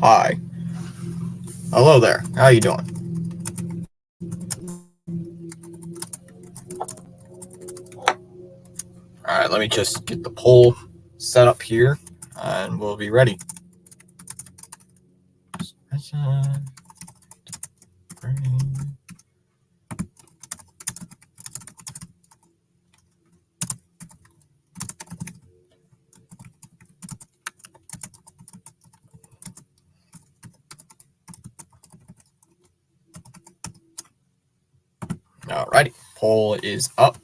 Hi. Hello there. How you doing? All right, let me just get the poll set up here, and we'll be ready. Alrighty, poll is up,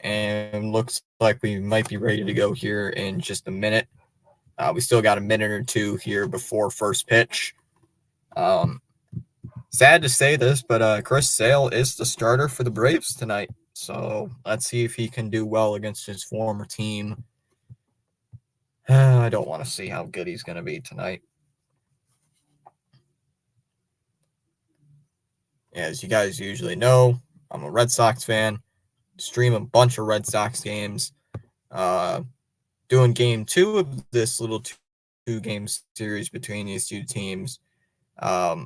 and looks like we might be ready to go here in just a minute. We still got a minute or two here before first pitch. Sad to say this, but Chris Sale is the starter for the Braves tonight. So let's see if he can do well against his former team. I don't want to see how good he's going to be tonight. As you guys usually know, I'm a Red Sox fan. Stream a bunch of Red Sox games. Doing game 2 of this little two-game series between these two teams. Yeah.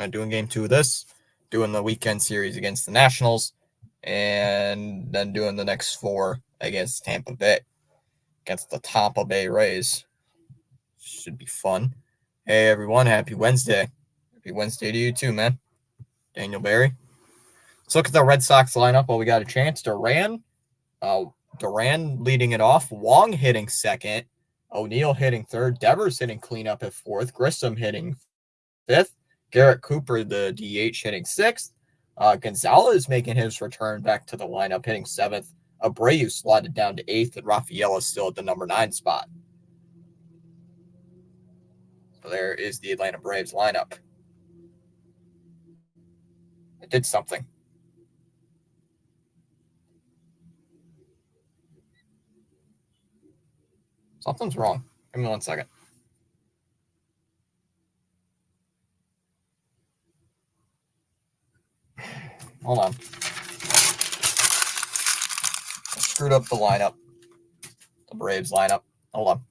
Doing game 2 of this. Doing the weekend series against the Nationals. And then doing the next 4 against Tampa Bay. Against the Tampa Bay Rays. Should be fun. Hey, everyone. Happy Wednesday. Happy Wednesday to you too, man. Daniel Barry. Let's look at the Red Sox lineup while we got a chance. Duran leading it off. Wong hitting second. O'Neill hitting third. Devers hitting cleanup at fourth. Grissom hitting fifth. Garrett Cooper, the DH, hitting sixth. Gonzalez making his return back to the lineup, hitting seventh. Abreu slotted down to eighth, and Rafaela still at the number 9 spot. So there is the Atlanta Braves lineup. It did something. Something's wrong. Give me 1 second. Hold on. I screwed up the lineup. The Braves lineup. Hold on.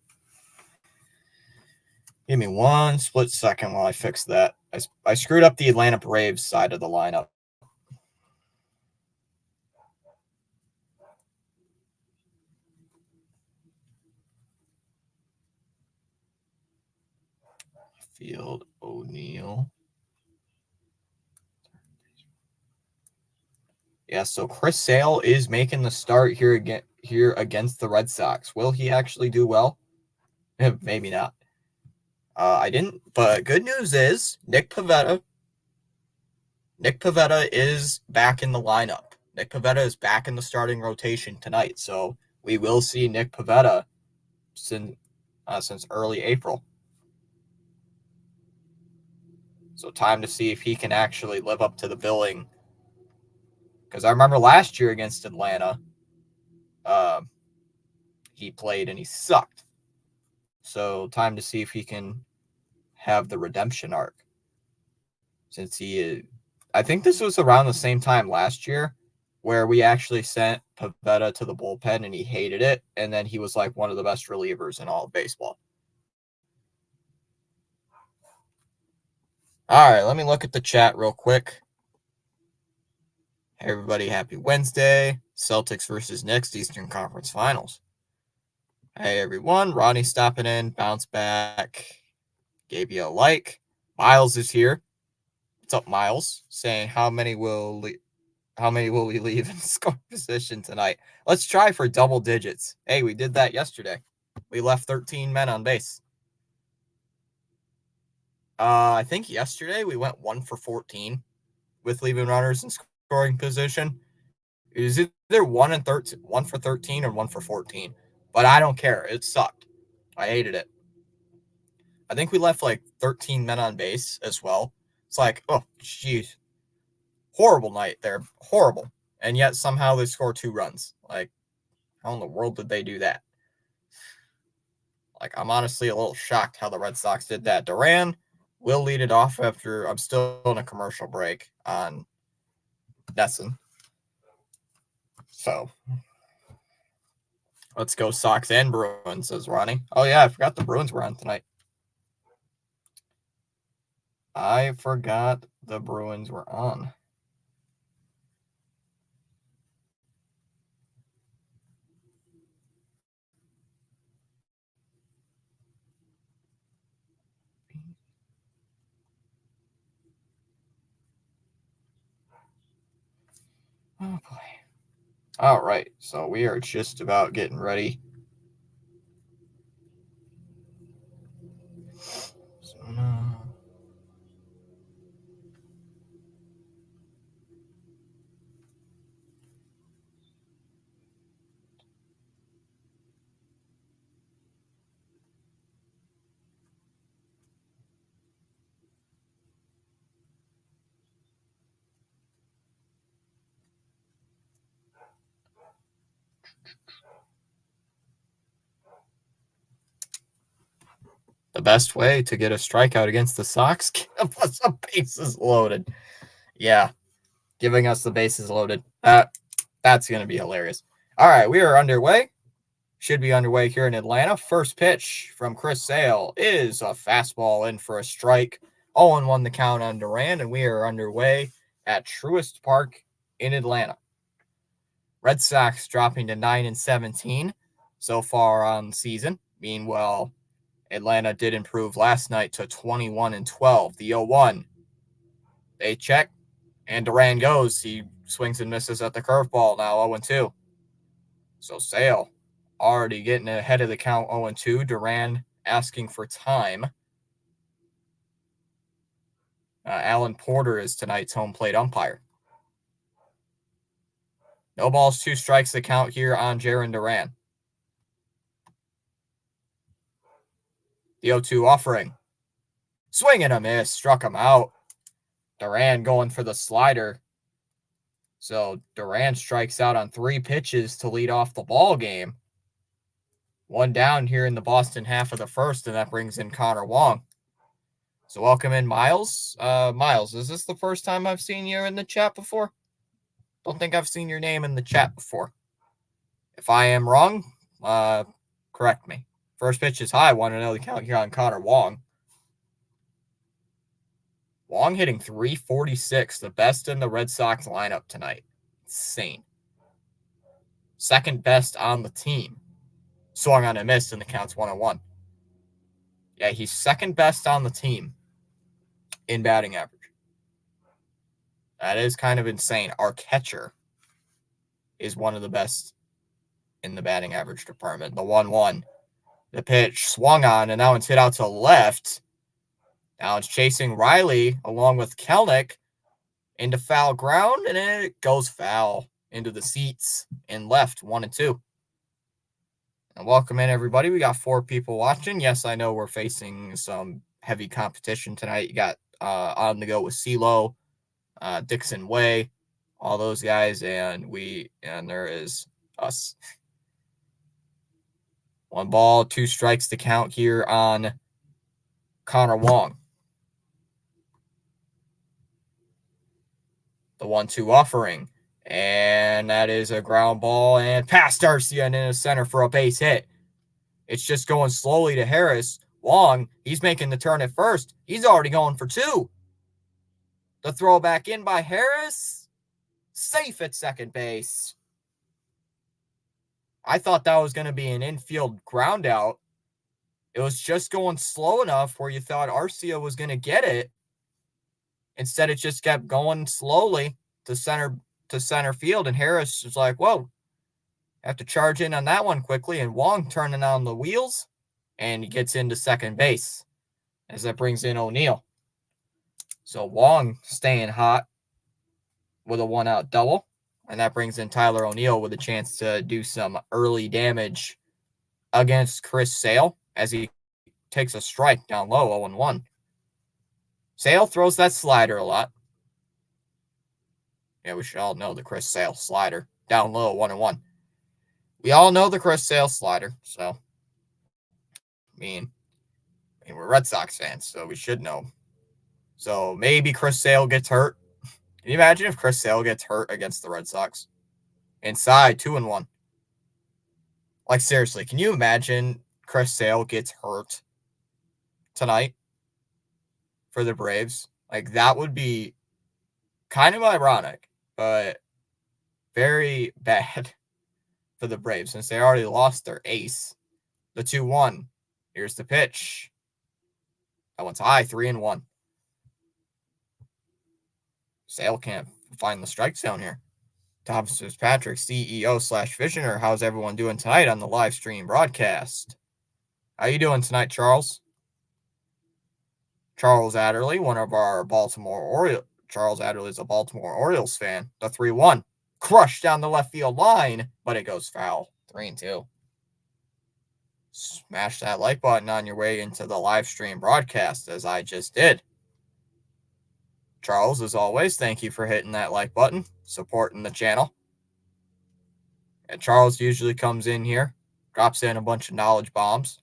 Give me 1 split second while I fix that. I screwed up the Atlanta Braves side of the lineup. Field, O'Neill. Yeah, so Chris Sale is making the start here against the Red Sox. Will he actually do well? Maybe not. I didn't, but good news is Nick Pivetta is back in the lineup. Nick Pivetta is back in the starting rotation tonight, so we will see Nick Pivetta since early April. So time to see if he can actually live up to the billing. Because I remember last year against Atlanta, he played and he sucked. So time to see if he can have the redemption arc. Since I think this was around the same time last year where we actually sent Pivetta to the bullpen and he hated it. And then he was like one of the best relievers in all of baseball. All right, let me look at the chat real quick. Hey, everybody, happy Wednesday. Celtics versus Knicks, Eastern Conference Finals. Hey, everyone. Ronnie stopping in, bounce back. Gave you a like. Miles is here. What's up, Miles? Saying how many will we leave in score position tonight? Let's try for double digits. Hey, we did that yesterday. We left 13 men on base. I think yesterday we went 1 for 14 with leaving runners in scoring position. It was either 1 for 13 or 1 for 14. But I don't care. It sucked. I hated it. I think we left like 13 men on base as well. It's like, oh, jeez. Horrible night there. Horrible. And yet somehow they score 2 runs. Like, how in the world did they do that? Like, I'm honestly a little shocked how the Red Sox did that. Duran will lead it off after I'm still on a commercial break on Nesson. So, Let's go Sox and Bruins, says Ronnie. Oh, yeah, I forgot the Bruins were on tonight. I forgot the Bruins were on. Oh, boy. All right, so we are just about getting ready. The best way to get a strikeout against the Sox, give us a bases loaded. Yeah, giving us the bases loaded. That's going to be hilarious. All right, we are underway. Should be underway here in Atlanta. First pitch from Chris Sale is a fastball in for a strike. 0-1 the count on Durand, and we are underway at Truist Park in Atlanta. Red Sox dropping to 9-17 so far on the season. Meanwhile, Atlanta did improve last night to 21-12. The 0-1. They check, and Durand goes. He swings and misses at the curveball. Now 0-2. So Sale already getting ahead of the count 0-2. Durand asking for time. Alan Porter is tonight's home plate umpire. No balls, 2 strikes the count here on Jarren Duran. The 0-2 offering. Swing and a miss. Struck him out. Duran going for the slider. So Duran strikes out on 3 pitches to lead off the ball game. 1 down here in the Boston half of the first, and that brings in Connor Wong. So welcome in, Miles. Miles, is this the first time I've seen you in the chat before? Don't think I've seen your name in the chat before. If I am wrong, correct me. First pitch is high. 1-0 the count here on Connor Wong. Wong hitting 346, the best in the Red Sox lineup tonight. Insane. Second best on the team. Swung on a miss, and the count's 1-1. Yeah, he's second best on the team in batting average. That is kind of insane. Our catcher is one of the best in the batting average department. The 1-1. The pitch swung on, and now it's hit out to left. Now it's chasing Riley along with Kelnick into foul ground, and it goes foul into the seats and left 1-2. And welcome in, everybody. We got 4 people watching. Yes, I know we're facing some heavy competition tonight. You got on the go with CeeLo, Dixon Way, all those guys, and there is us. 1 ball, 2 strikes to count here on Connor Wong. The 1-2 offering, and that is a ground ball and past Arcia and into center for a base hit. It's just going slowly to Harris. Wong, he's making the turn at first. He's already going for 2. The throw back in by Harris. Safe at second base. I thought that was going to be an infield ground out. It was just going slow enough where you thought Arcia was going to get it. Instead, it just kept going slowly to center field, and Harris was like, whoa, I have to charge in on that one quickly, and Wong turning on the wheels, and he gets into second base as that brings in O'Neill. So Wong staying hot with a 1-out double, and that brings in Tyler O'Neill with a chance to do some early damage against Chris Sale as he takes a strike down low, 0-1. Sale throws that slider a lot. Yeah, we should all know the Chris Sale slider. Down low, 1-1. We all know the Chris Sale slider, so I mean, we're Red Sox fans, so we should know. So maybe Chris Sale gets hurt. Can you imagine if Chris Sale gets hurt against the Red Sox? Inside, 2-1. Like, seriously, can you imagine Chris Sale gets hurt tonight for the Braves? Like, that would be kind of ironic, but very bad for the Braves since they already lost their ace. The 2-1. Here's the pitch. That one's high, 3-1. Sale can't find the strike zone here. Thomas Fitzpatrick, CEO/Visioner. How's everyone doing tonight on the live stream broadcast? How you doing tonight, Charles? Charles Adderley, one of our Baltimore Orioles. Charles Adderley is a Baltimore Orioles fan. The 3-1. Crushed down the left field line, but it goes foul. 3-2. Smash that like button on your way into the live stream broadcast, as I just did. Charles, as always, thank you for hitting that like button, supporting the channel. And Charles usually comes in here, drops in a bunch of knowledge bombs,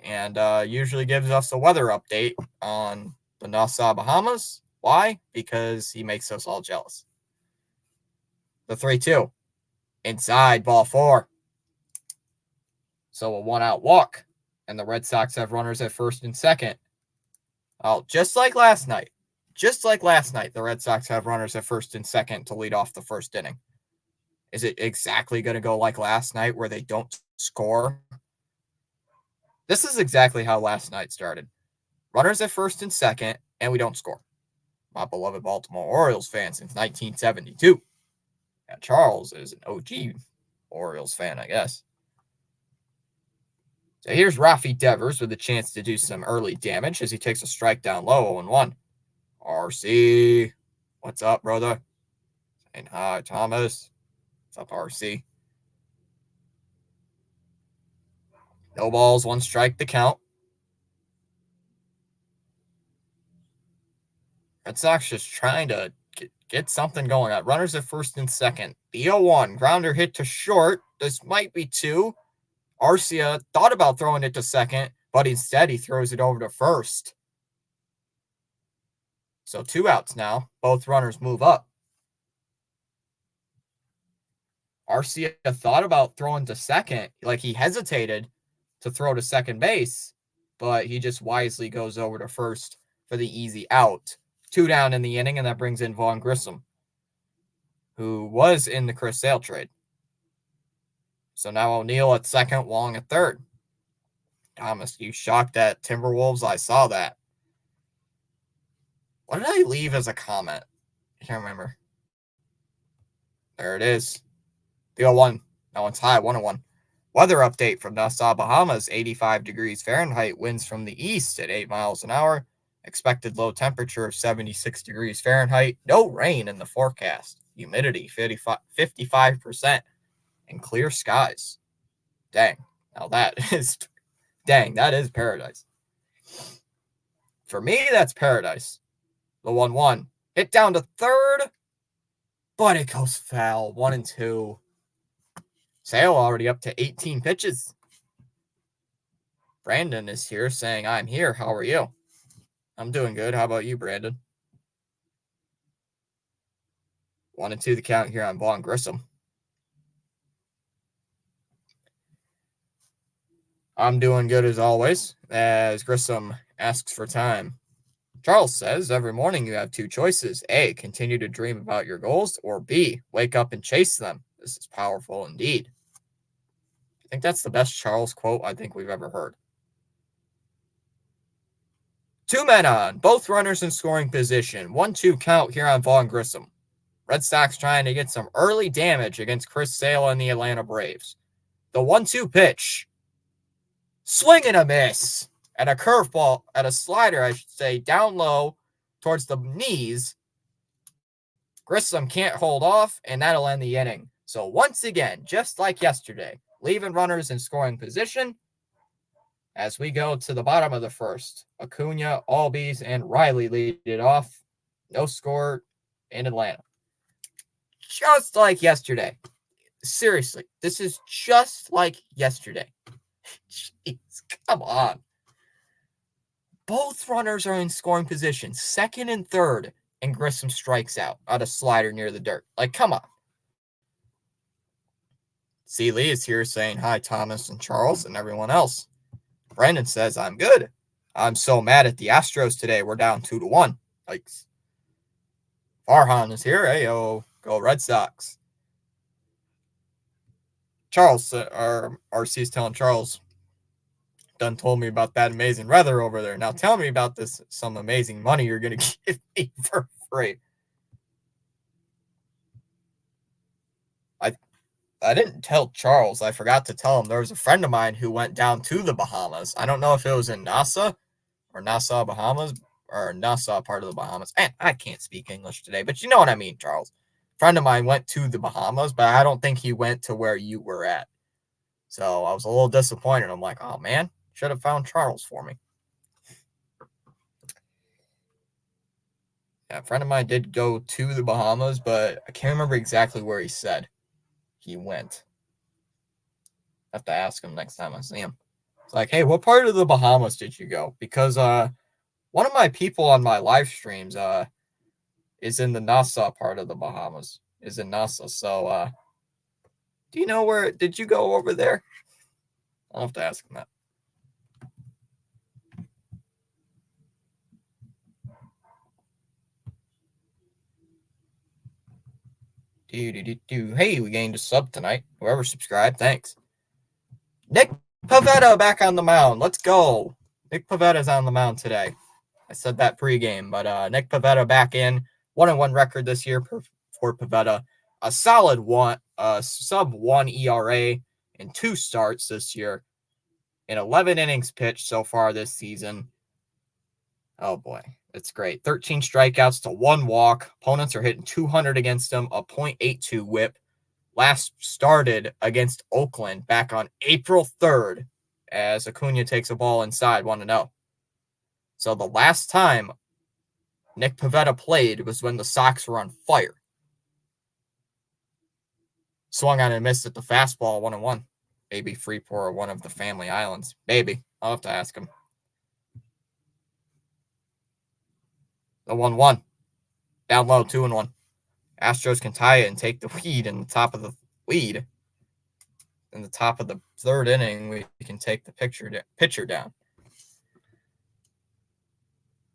and usually gives us a weather update on the Nassau Bahamas. Why? Because he makes us all jealous. The 3-2. Inside, ball 4. So a 1-out walk, and the Red Sox have runners at first and second. Oh, just like last night, the Red Sox have runners at first and second to lead off the first inning. Is it exactly going to go like last night where they don't score? This is exactly how last night started. Runners at first and second, and we don't score. My beloved Baltimore Orioles fan since 1972. And Charles is an OG Orioles fan, I guess. So here's Rafi Devers with a chance to do some early damage as he takes a strike down low, 0-1. RC, what's up, brother? Saying hi, Thomas. What's up, RC? No balls, 1 strike to count. Red Sox just trying to get something going on. Runners at first and second. The 0-1. Grounder hit to short. This might be 2. Arcia thought about throwing it to second, but instead he throws it over to first. So 2 outs now. Both runners move up. Arcia thought about throwing to second. Like, he hesitated to throw to second base, but he just wisely goes over to first for the easy out. 2 down in the inning, and that brings in Vaughn Grissom, who was in the Chris Sale trade. So now O'Neill at second, Wong at third. Thomas, you shocked at Timberwolves? I saw that. What did I leave as a comment? I can't remember. There it is. The 0-1. That one's high, 1-1. Weather update from Nassau, Bahamas. 85 degrees Fahrenheit. Winds from the east at 8 miles an hour. Expected low temperature of 76 degrees Fahrenheit. No rain in the forecast. Humidity 55%. And clear skies. Dang. Now that is paradise. For me, that's paradise. The 1-1. Hit down to third. But it goes foul. 1-2. Sale already up to 18 pitches. Brandon is here saying, I'm here. How are you? I'm doing good. How about you, Brandon? 1-2 the count here on Vaughn Grissom. I'm doing good as always, as Grissom asks for time. Charles says, every morning you have 2 choices. A, continue to dream about your goals, or B, wake up and chase them. This is powerful indeed. I think that's the best Charles quote I think we've ever heard. 2 men on, both runners in scoring position. 1-2 count here on Vaughn Grissom. Red Sox trying to get some early damage against Chris Sale and the Atlanta Braves. The 1-2 pitch. Swing and a miss. At a curveball, at a slider, I should say, down low towards the knees. Grissom can't hold off, and that'll end the inning. So once again, just like yesterday, leaving runners in scoring position as we go to the bottom of the first. Acuna, Albies, and Riley lead it off. No score in Atlanta. Just like yesterday. Seriously, this is just like yesterday. Jeez, come on. Both runners are in scoring position, second and third, and Grissom strikes out on a slider near the dirt. Like, come on. C. Lee is here saying hi, Thomas and Charles and everyone else. Brandon says, I'm good. I'm so mad at the Astros today. We're down 2-1. Like, Farhan is here. Hey, go Red Sox. Charles, RC's telling Charles, done told me about that amazing weather over there. Now tell me about some amazing money you're going to give me for free. I didn't tell Charles. I forgot to tell him there was a friend of mine who went down to the Bahamas. I don't know if it was in Nassau, Bahamas, or Nassau, part of the Bahamas. And I can't speak English today, but you know what I mean, Charles. A friend of mine went to the Bahamas, but I don't think he went to where you were at. So I was a little disappointed. I'm like, oh man, should have found Charles for me. Yeah, a friend of mine did go to the Bahamas, but I can't remember exactly where he said he went. I have to ask him next time I see him. It's like, hey, what part of the Bahamas did you go? Because one of my people on my live streams is in the Nassau part of the Bahamas. Is in Nassau. So do you know where did you go over there? I'll have to ask him that. Hey, we gained a sub tonight. Whoever subscribed, thanks. Nick Pivetta back on the mound. Let's go. Nick Pivetta's on the mound today. I said that pregame, but Nick Pivetta back in. 1-1 record this year for Pivetta. A solid sub-1 ERA in 2 starts this year. In 11 innings pitched so far this season. Oh boy, it's great. 13 strikeouts to 1 walk. Opponents are hitting 200 against him, a .82 whip. Last started against Oakland back on April 3rd as Acuna takes a ball inside 1-0. So the last time Nick Pivetta played was when the Sox were on fire. Swung on and missed at the fastball 1-1. Maybe Freeport or one of the family islands. Maybe. I'll have to ask him. The 1-1. Down low, 2-1. Astros can tie it and take the lead in the top of the lead. In the top of the 3rd inning, we can take the pitcher down.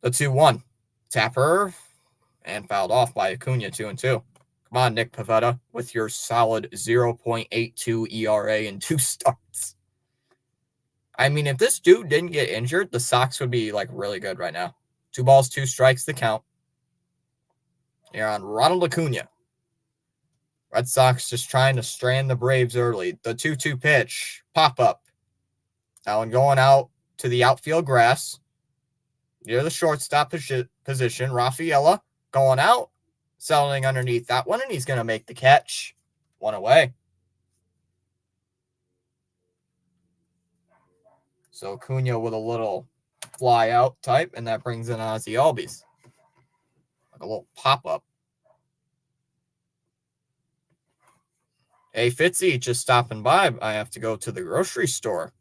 The 2-1. Tapper and fouled off by Acuna 2-2. Come on, Nick Pivetta, with your solid 0.82 ERA in 2 starts. I mean, if this dude didn't get injured, the Sox would be like really good right now. 2 balls, 2 strikes the count. You're on Ronald Acuna. Red Sox just trying to strand the Braves early. The 2-2 pitch, pop up. That one going out to the outfield grass. Near the shortstop position, Rafaela going out, settling underneath that one, and he's going to make the catch. 1 away. So Acuna with a little fly out type, and that brings in Ozzy Albies. Like a little pop-up. Hey, Fitzy, just stopping by. I have to go to the grocery store.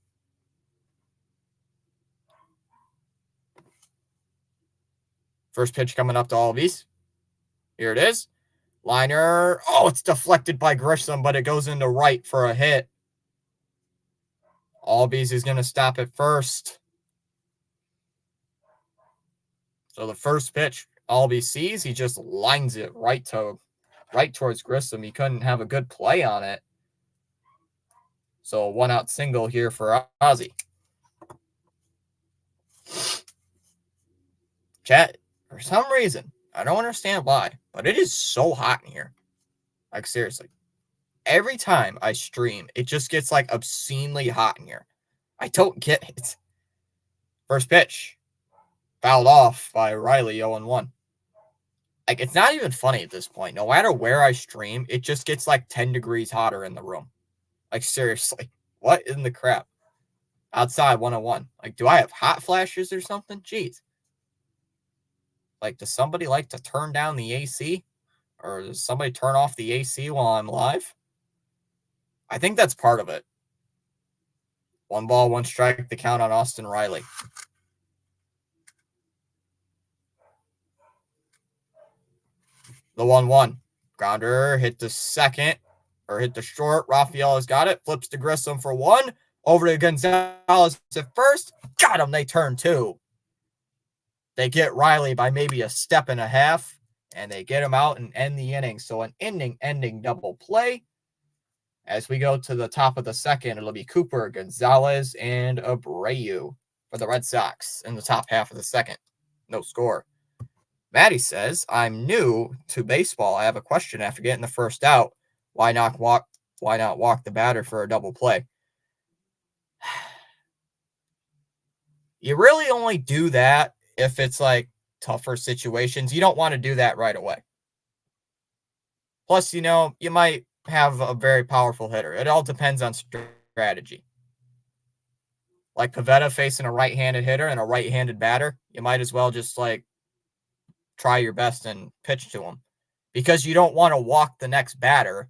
First pitch coming up to Albies. Here it is. Liner. Oh, it's deflected by Grisham, but it goes into right for a hit. Albies is going to stop it first. So the first pitch Albies sees, he just lines it right towards Grissom. He couldn't have a good play on it. So a 1-out single here for Ozzy. Chat, for some reason, I don't understand why, but it is so hot in here. Like, seriously. Every time I stream, it just gets, like, obscenely hot in here. I don't get it. First pitch. Fouled off by Riley, 0-1. Like, it's not even funny at this point. No matter where I stream, it just gets, like, 10 degrees hotter in the room. Like, seriously. What in the crap? Outside, 1-1. Like, do I have hot flashes or something? Jeez. Like, does somebody like to turn down the AC? Or does somebody turn off the AC while I'm live? I think that's part of it. 1 ball, 1 strike, the count on Austin Riley. The 1-1. Grounder hit the second. or hit the short. Rafael has got it. Flips to Grissom for one. Over to Gonzalez at first. Got him. They turn two. They get Riley by maybe a step and a half, and they get him out and end the inning. So an inning-ending double play. As we go to the top of the second, it'll be Cooper, Gonzalez, and Abreu for the Red Sox in the top half of the second. No score. Maddie says, I'm new to baseball. I have a question after getting the first out. Why not walk the batter for a double play? You really only do that if it's like tougher situations. You don't want to do that right away. Plus, you might have a very powerful hitter. It all depends on strategy. Like Pavetta facing a right-handed hitter and a right-handed batter, you might as well just try your best and pitch to him, because you don't want to walk the next batter.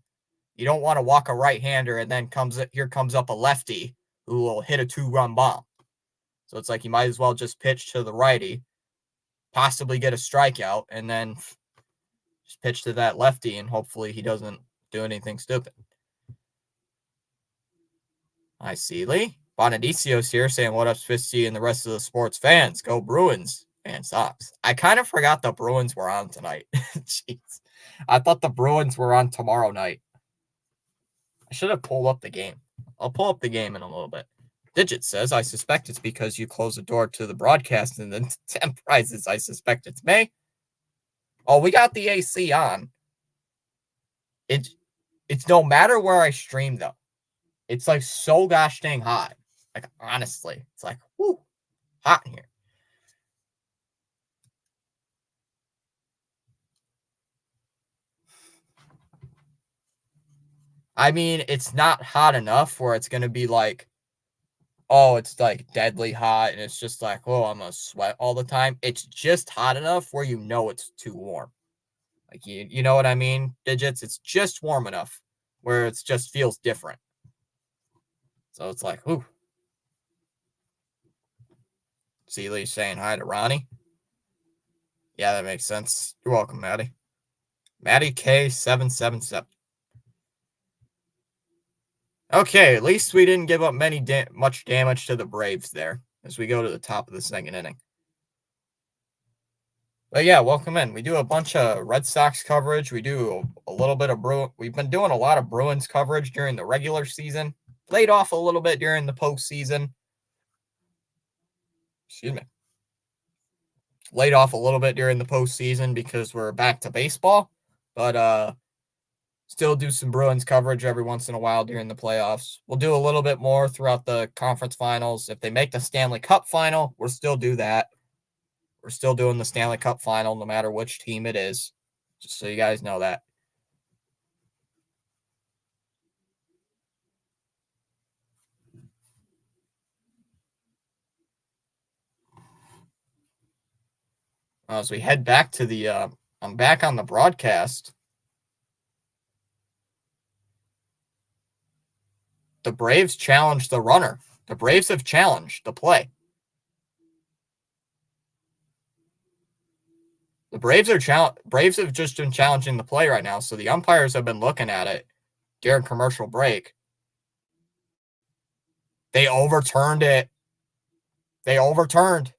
You don't want to walk a right-hander and then here comes up a lefty who will hit a 2-run bomb. So it's like you might as well just pitch to the righty, possibly get a strikeout, and then just pitch to that lefty, and hopefully he doesn't do anything stupid. Hi, Seeley. Bonadicio's here saying, what up, Spisty and the rest of the sports fans? Go Bruins and Sox. I kind of forgot the Bruins were on tonight. Jeez. I thought the Bruins were on tomorrow night. I should have pulled up the game. I'll pull up the game in a little bit. Digit says, I suspect it's because you closed the door to the broadcast and then 10 prizes. I suspect it's May. Oh, we got the AC on. It's no matter where I stream, though. It's like so gosh dang hot. Like, honestly, it's like, whoo, hot in here. I mean, it's not hot enough where it's going to be like, oh, it's like deadly hot and it's just like, oh, I'm going to sweat all the time. It's just hot enough where it's too warm. Like, you know what I mean, Digits? It's just warm enough where it just feels different. So it's like, ooh. Seeley saying hi to Ronnie. Yeah, that makes sense. You're welcome, Maddie. Maddie K777. Okay, at least we didn't give up much damage to the Braves there as we go to the top of the second inning. But yeah, welcome in. We do a bunch of Red Sox coverage. We do a little bit of We've been doing a lot of Bruins coverage during the regular season. Laid off a little bit during the postseason. Excuse me. Laid off a little bit during the postseason because we're back to baseball. But still do some Bruins coverage every once in a while during the playoffs. We'll do a little bit more throughout the conference finals. If they make the Stanley Cup final, we'll still do that. We're still doing the Stanley Cup final no matter which team it is, just so you guys know that. As we head back to the I'm back on the broadcast. The Braves challenged the runner. The Braves have challenged the play. The Braves have just been challenging the play right now, so the umpires have been looking at it during commercial break. They overturned it. They overturned.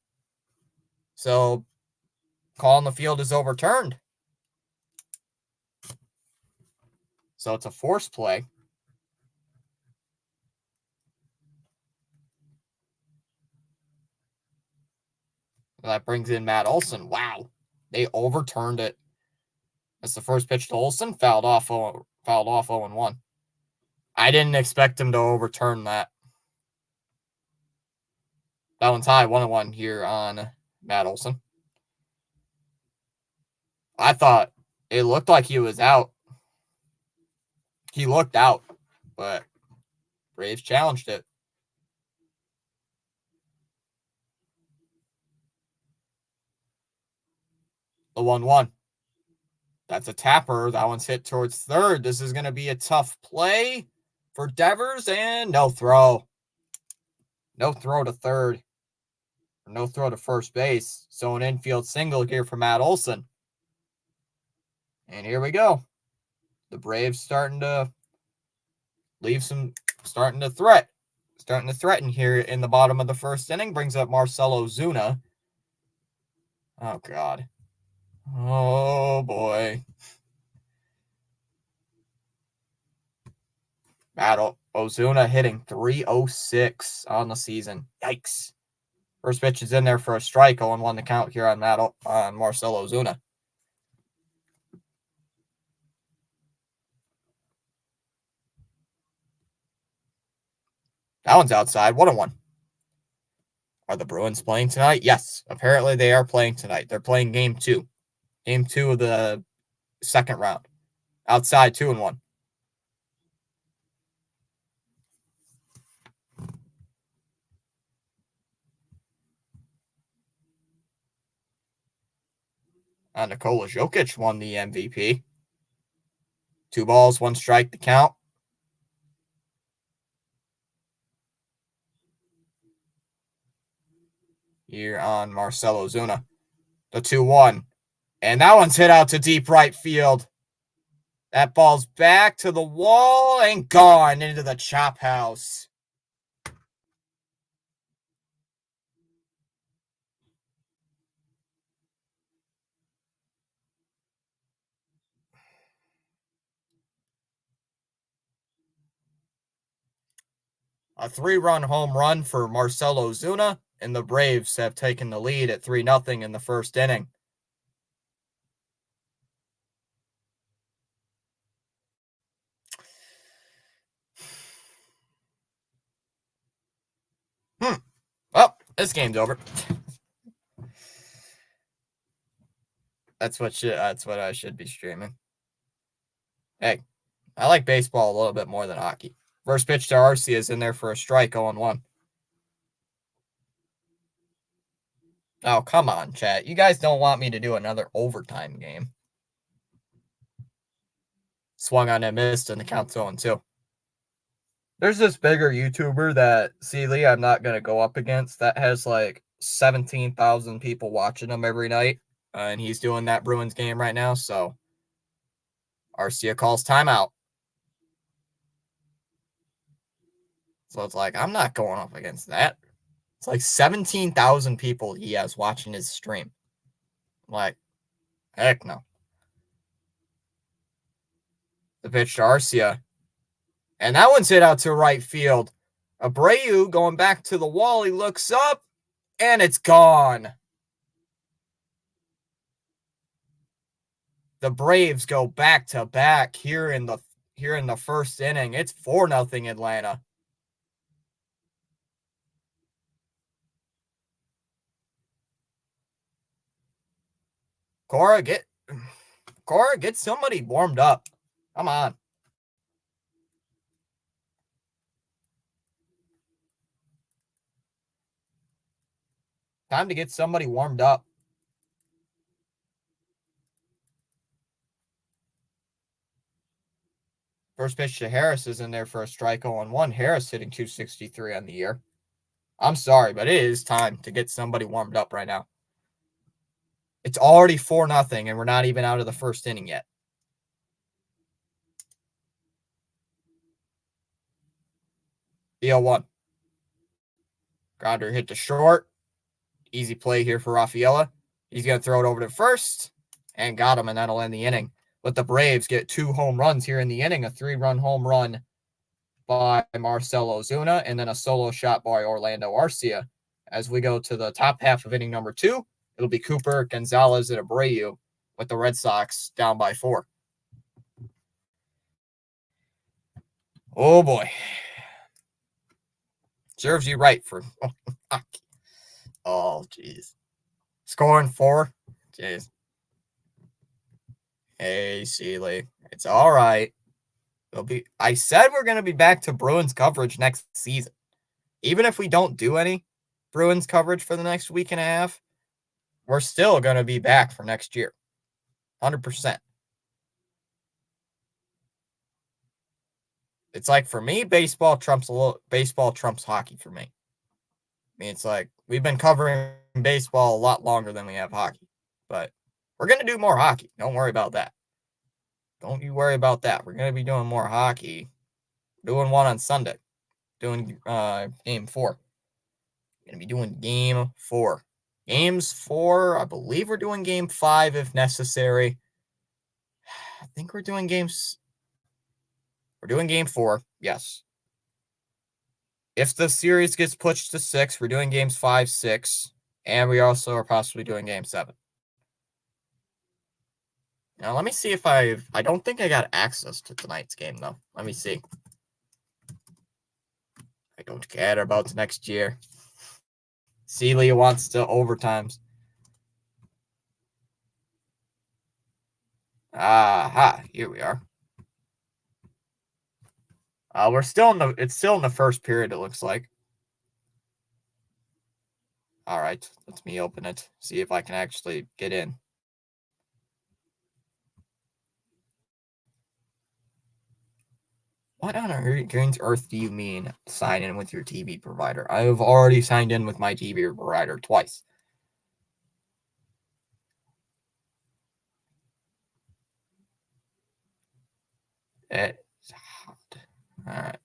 So call on the field is overturned. So it's a forced play. That brings in Matt Olson. Wow. They overturned it. That's the first pitch to Olson. Fouled off 0-1. I didn't expect him to overturn that. That one's high, 1-1 here on Matt Olson. I thought it looked like he was out. He looked out, but Braves challenged it. The 1-1. That's a tapper. That one's hit towards third. This is going to be a tough play for Devers, and no throw. No throw to third. No throw to first base. So an infield single here for Matt Olson. And here we go. The Braves starting to leaves him starting to threaten here in the bottom of the first inning. Brings up Marcell Ozuna. Oh, God. Oh, boy. Battle. Ozuna hitting .306 on the season. Yikes. First pitch is in there for a strike. 0-1 the count here on Marcell Ozuna. That one's outside. 1-1. Are the Bruins playing tonight? Yes. Apparently they are playing tonight. They're playing game 2. Game 2 of the second round. Outside 2-1. Nikola Jokic won the MVP. 2 balls, 1 strike, the count. Here on Marcell Ozuna. The 2-1. And that one's hit out to deep right field. That ball's back to the wall and gone into the chop house. A 3-run home run for Marcell Ozuna, and the Braves have taken the lead at 3-0 in the first inning. Well, this game's over. That's what I should be streaming. Hey, I like baseball a little bit more than hockey. First pitch to Arcia is in there for a strike, 0-1. Oh, come on, chat. You guys don't want me to do another overtime game. Swung on and missed, and the count's 0-2. There's this bigger YouTuber that, Sealy, I'm not going to go up against, that has like 17,000 people watching him every night. And he's doing that Bruins game right now, so Arcia calls timeout. So it's like, I'm not going up against that. It's like 17,000 people he has watching his stream. I'm like, heck no. The pitch to Arcia. And that one's hit out to right field. Abreu going back to the wall. He looks up, and it's gone. The Braves go back to back here in the first inning. It's 4-0 Atlanta. Cora, get somebody warmed up. Come on. Time to get somebody warmed up. First pitch to Harris is in there for a strike, 0-1. Harris hitting .263 on the year. I'm sorry, but it is time to get somebody warmed up right now. It's already 4-0, and we're not even out of the first inning yet. The 0-1. Grounder hit to short. Easy play here for Rafaela. He's going to throw it over to first and got him, and that'll end the inning. But the Braves get 2 home runs here in the inning, a 3-run home run by Marcell Ozuna, and then a solo shot by Orlando Arcia. As we go to the top half of inning number 2, it'll be Cooper, Gonzalez, and Abreu with the Red Sox down by 4. Oh, boy. Serves you right for hockey. Oh, jeez. Scoring 4. Jeez. Hey, Sealy. It's all right. I said we're going to be back to Bruins coverage next season. Even if we don't do any Bruins coverage for the next week and a half, we're still going to be back for next year. 100%. It's like, for me, baseball trumps hockey for me. I mean, it's like we've been covering baseball a lot longer than we have hockey. But we're going to do more hockey. Don't worry about that. Don't you worry about that. We're going to be doing more hockey Doing one on Sunday. Doing game 4. Gonna be doing game 4. Games 4, I believe we're doing game 5 if necessary. I think we're doing game 4, yes. If the series gets pushed to 6, we're doing games 5, 6, and we also are possibly doing game 7. Now, let me see if I don't think I got access to tonight's game, though. Let me see. I don't care about next year. Celia wants to overtimes. Aha, here we are. It's still in the first period, it looks like. All right, let me open it. See if I can actually get in. What on earth do you mean sign in with your TV provider? I have already signed in with my TV provider twice. It's hot. All right.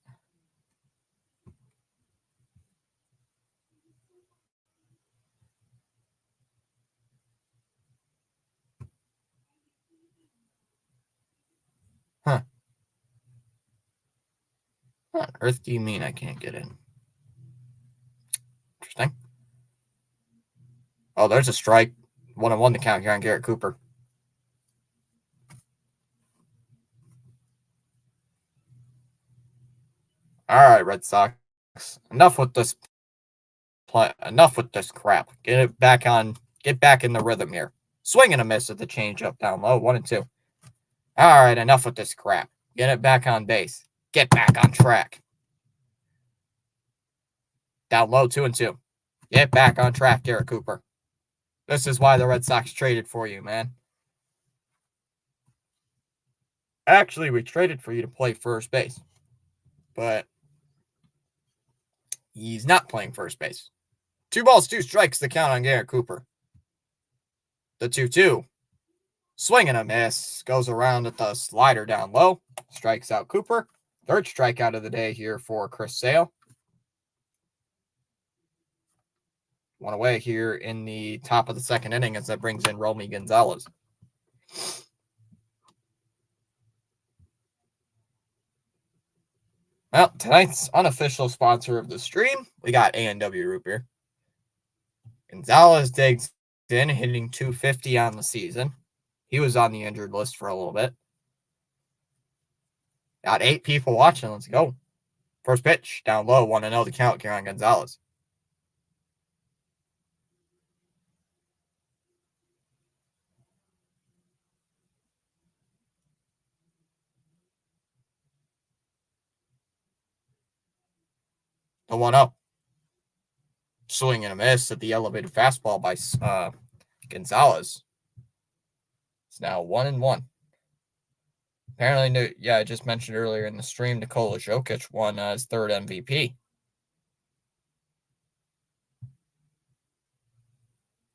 Huh. What on earth do you mean I can't get in? Interesting. Oh, there's a strike. 1-1 to count here on Garrett Cooper. All right, Red Sox. Enough with this crap. Get back in the rhythm here. Swing and a miss at the changeup down low, 1-2. All right, enough with this crap. Get it back on base. Get back on track. Down low, 2-2. Get back on track, Garrett Cooper. This is why the Red Sox traded for you, man. Actually, we traded for you to play first base. But he's not playing first base. 2 balls, 2 strikes, the count on Garrett Cooper. The 2-2. Swing and a miss. Goes around at the slider down low. Strikes out Cooper. Third strikeout of the day here for Chris Sale. One away here in the top of the second inning as that brings in Romy Gonzalez. Well, tonight's unofficial sponsor of the stream, we got A&W Root Beer. Gonzalez digs in, hitting .250 on the season. He was on the injured list for a little bit. Got 8 people watching. Let's go. First pitch, down low, 1-0 to count, Kieran Gonzalez. The 1-0. Swing and a miss at the elevated fastball by Gonzalez. It's now 1-1. Apparently, I just mentioned earlier in the stream, Nikola Jokic won his 3rd MVP.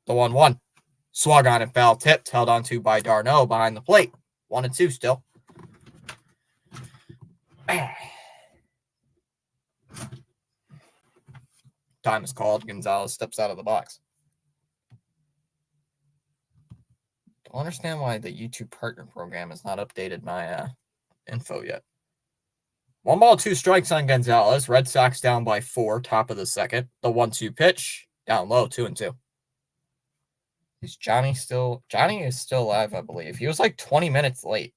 The 1-1. Swung on and foul tipped, held on to by Darno behind the plate. 1-2 still. Time is called. Gonzalez steps out of the box. Don't understand why the YouTube partner program has not updated my info yet. 1 ball, 2 strikes on Gonzalez. Red Sox down by 4, top of the second. The 1-2 pitch, down low, 2-2. Is Johnny is still alive, I believe. He was like 20 minutes late.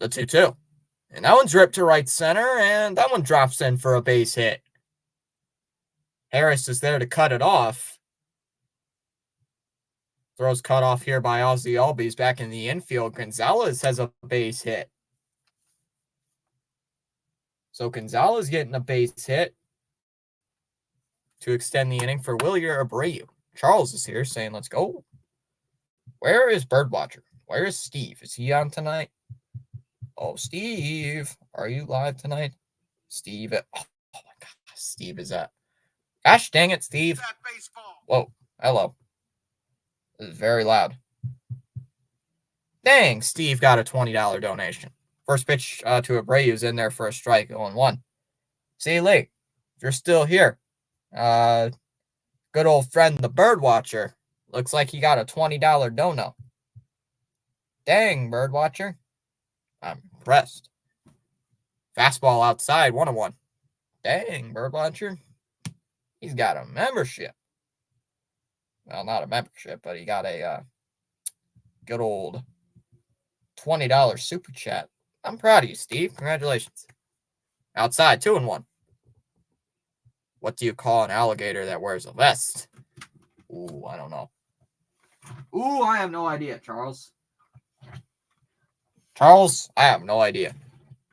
The 2-2. And that one's ripped to right center, and that one drops in for a base hit. Harris is there to cut it off. Throws cut off here by Ozzy Albies back in the infield. Gonzalez has a base hit. So Gonzalez getting a base hit to extend the inning for Wilyer Abreu. Charles is here saying, let's go. Where is Birdwatcher? Where is Steve? Is he on tonight? Oh, Steve, are you live tonight? Steve, oh my God, Steve is at. Gosh dang it, Steve. Whoa. Hello. This is very loud. Dang, Steve got a $20 donation. First pitch to Abreu's in there for a strike, 0-1. See you late. If you're still here, good old friend, the bird watcher, looks like he got a $20 dono. Dang, bird watcher. I'm impressed. Fastball outside, 1-1. Dang, bird watcher. He's got a membership. Well, not a membership, but he got a good old $20 super chat. I'm proud of you, Steve. Congratulations. Outside, 2-1. What do you call an alligator that wears a vest? Ooh, I don't know. Ooh, I have no idea, Charles. Charles, I have no idea.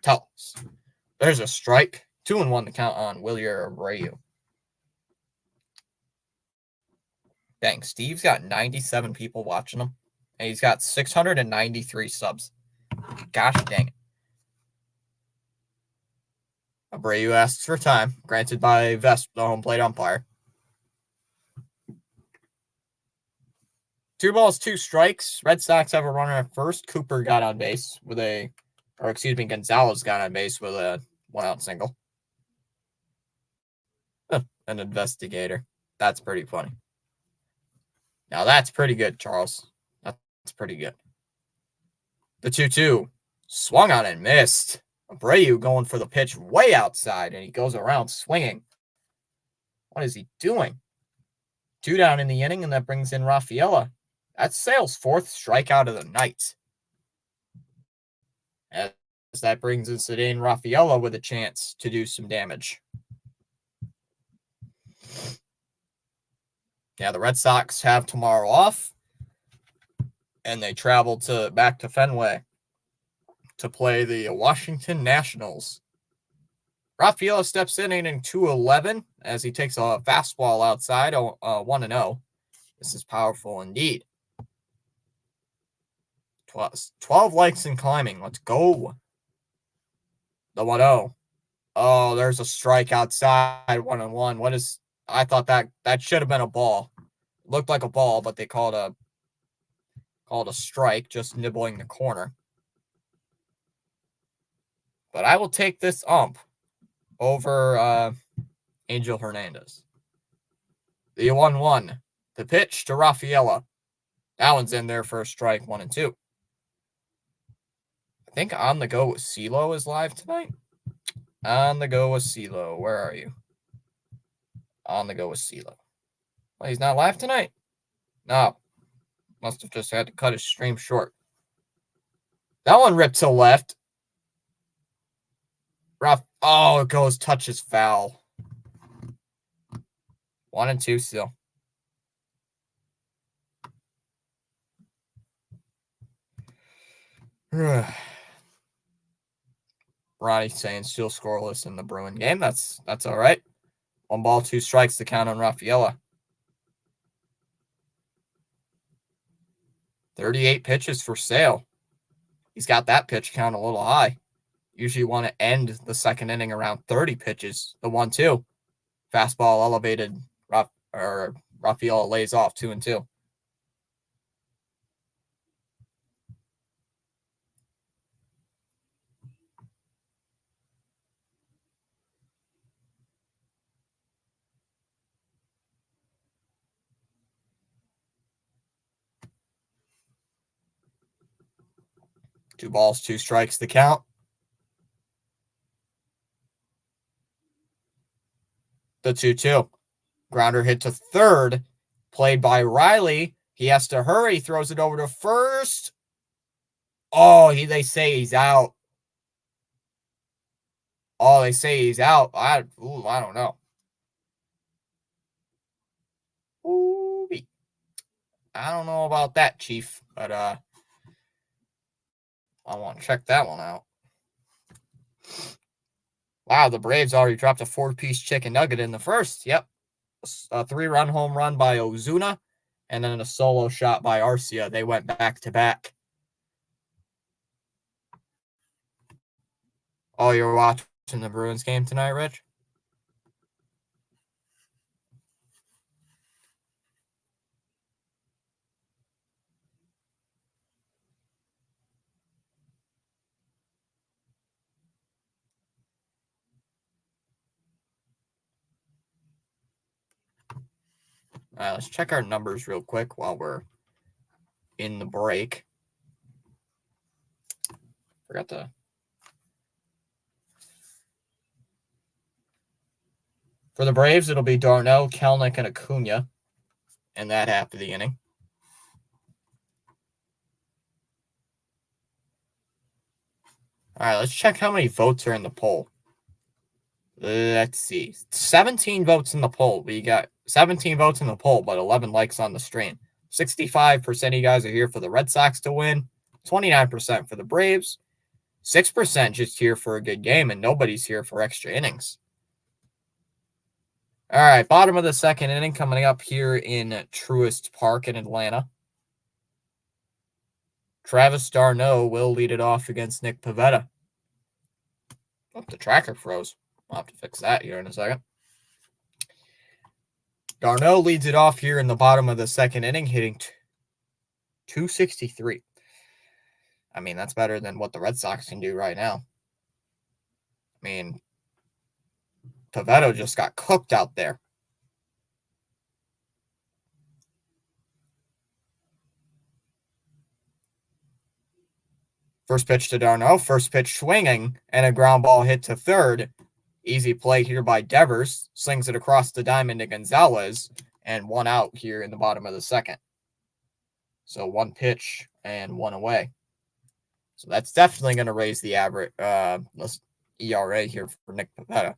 Tell us. There's a strike. 2-1 to count on Wilyer Abreu. Dang, Steve's got 97 people watching him, and he's got 693 subs. Gosh dang it. Abreu asks for time, granted by Vest, the home plate umpire. 2 balls, 2 strikes. Red Sox have a runner at first. Cooper got on base with Gonzalez got on base with a 1-out single. An investigator. That's pretty funny. Now that's pretty good, Charles. That's pretty good. The 2-2 swung on and missed. Abreu going for the pitch way outside, and he goes around swinging. What is he doing? 2 down in the inning, and that brings in Rafaela. That's Sale's 4th strikeout of the night. As that brings in Cedane Rafaela with a chance to do some damage. Yeah, the Red Sox have tomorrow off, and they travel back to Fenway to play the Washington Nationals. Rafaela steps in inning 2-11 as he takes a fastball outside, 1-0. This is powerful indeed. 12 likes and climbing. Let's go. The 1-0. Oh, there's a strike outside, 1-1. I thought that should have been a ball. It looked like a ball, but they called a strike, just nibbling the corner. But I will take this ump over Angel Hernandez. The 1-1. The pitch to Rafaela. That one's in there for a strike, 1-2. I think On the Go with CeeLo is live tonight. On the Go with CeeLo. Where are you? On the Go with CeeLo. Well, he's not live tonight? No. Must have just had to cut his stream short. That one ripped to left. Oh, it goes, touches foul. 1-2 still. Ronnie saying still scoreless in the Bruin game. That's all right. 1 ball, 2 strikes to count on Rafaela. 38 pitches for Sale. He's got that pitch count a little high. Usually want to end the second inning around 30 pitches. The 1-2. Fastball elevated. Rafaela lays off 2-2. Two balls, 2 strikes to count. The 2-2. Grounder hit to third. Played by Riley. He has to hurry. Throws it over to first. Oh, they say he's out. Oh, they say he's out. I don't know. Ooh, I don't know about that, Chief, but I want to check that one out. Wow, the Braves already dropped a 4-piece chicken nugget in the first. Yep. A 3-run home run by Ozuna, and then a solo shot by Arcia. They went back to back. Oh, you're watching the Bruins game tonight, Rich? All right, let's check our numbers real quick while we're in the break. Forgot to. For the Braves, it'll be Darnell, Kelnick, and Acuna in that half of the inning. All right, let's check how many votes are in the poll. Let's see. 17 votes in the poll. We got 17 votes in the poll, but 11 likes on the stream. 65% of you guys are here for the Red Sox to win, 29% for the Braves, 6% just here for a good game, and nobody's here for extra innings. All right, bottom of the second inning coming up here in Truist Park in Atlanta. Travis d'Arnaud will lead it off against Nick Pivetta. Oh, the tracker froze. I'll have to fix that here in a second. d'Arnaud leads it off here in the bottom of the second inning, hitting 263. I mean, that's better than what the Red Sox can do right now. I mean, Pivetta just got cooked out there. First pitch to d'Arnaud, first pitch swinging, and a ground ball hit to third. Easy play here by Devers. Slings it across the diamond to Gonzalez, and one out here in the bottom of the second. So one pitch and one away. So that's definitely going to raise the average ERA here for Nick Pivetta.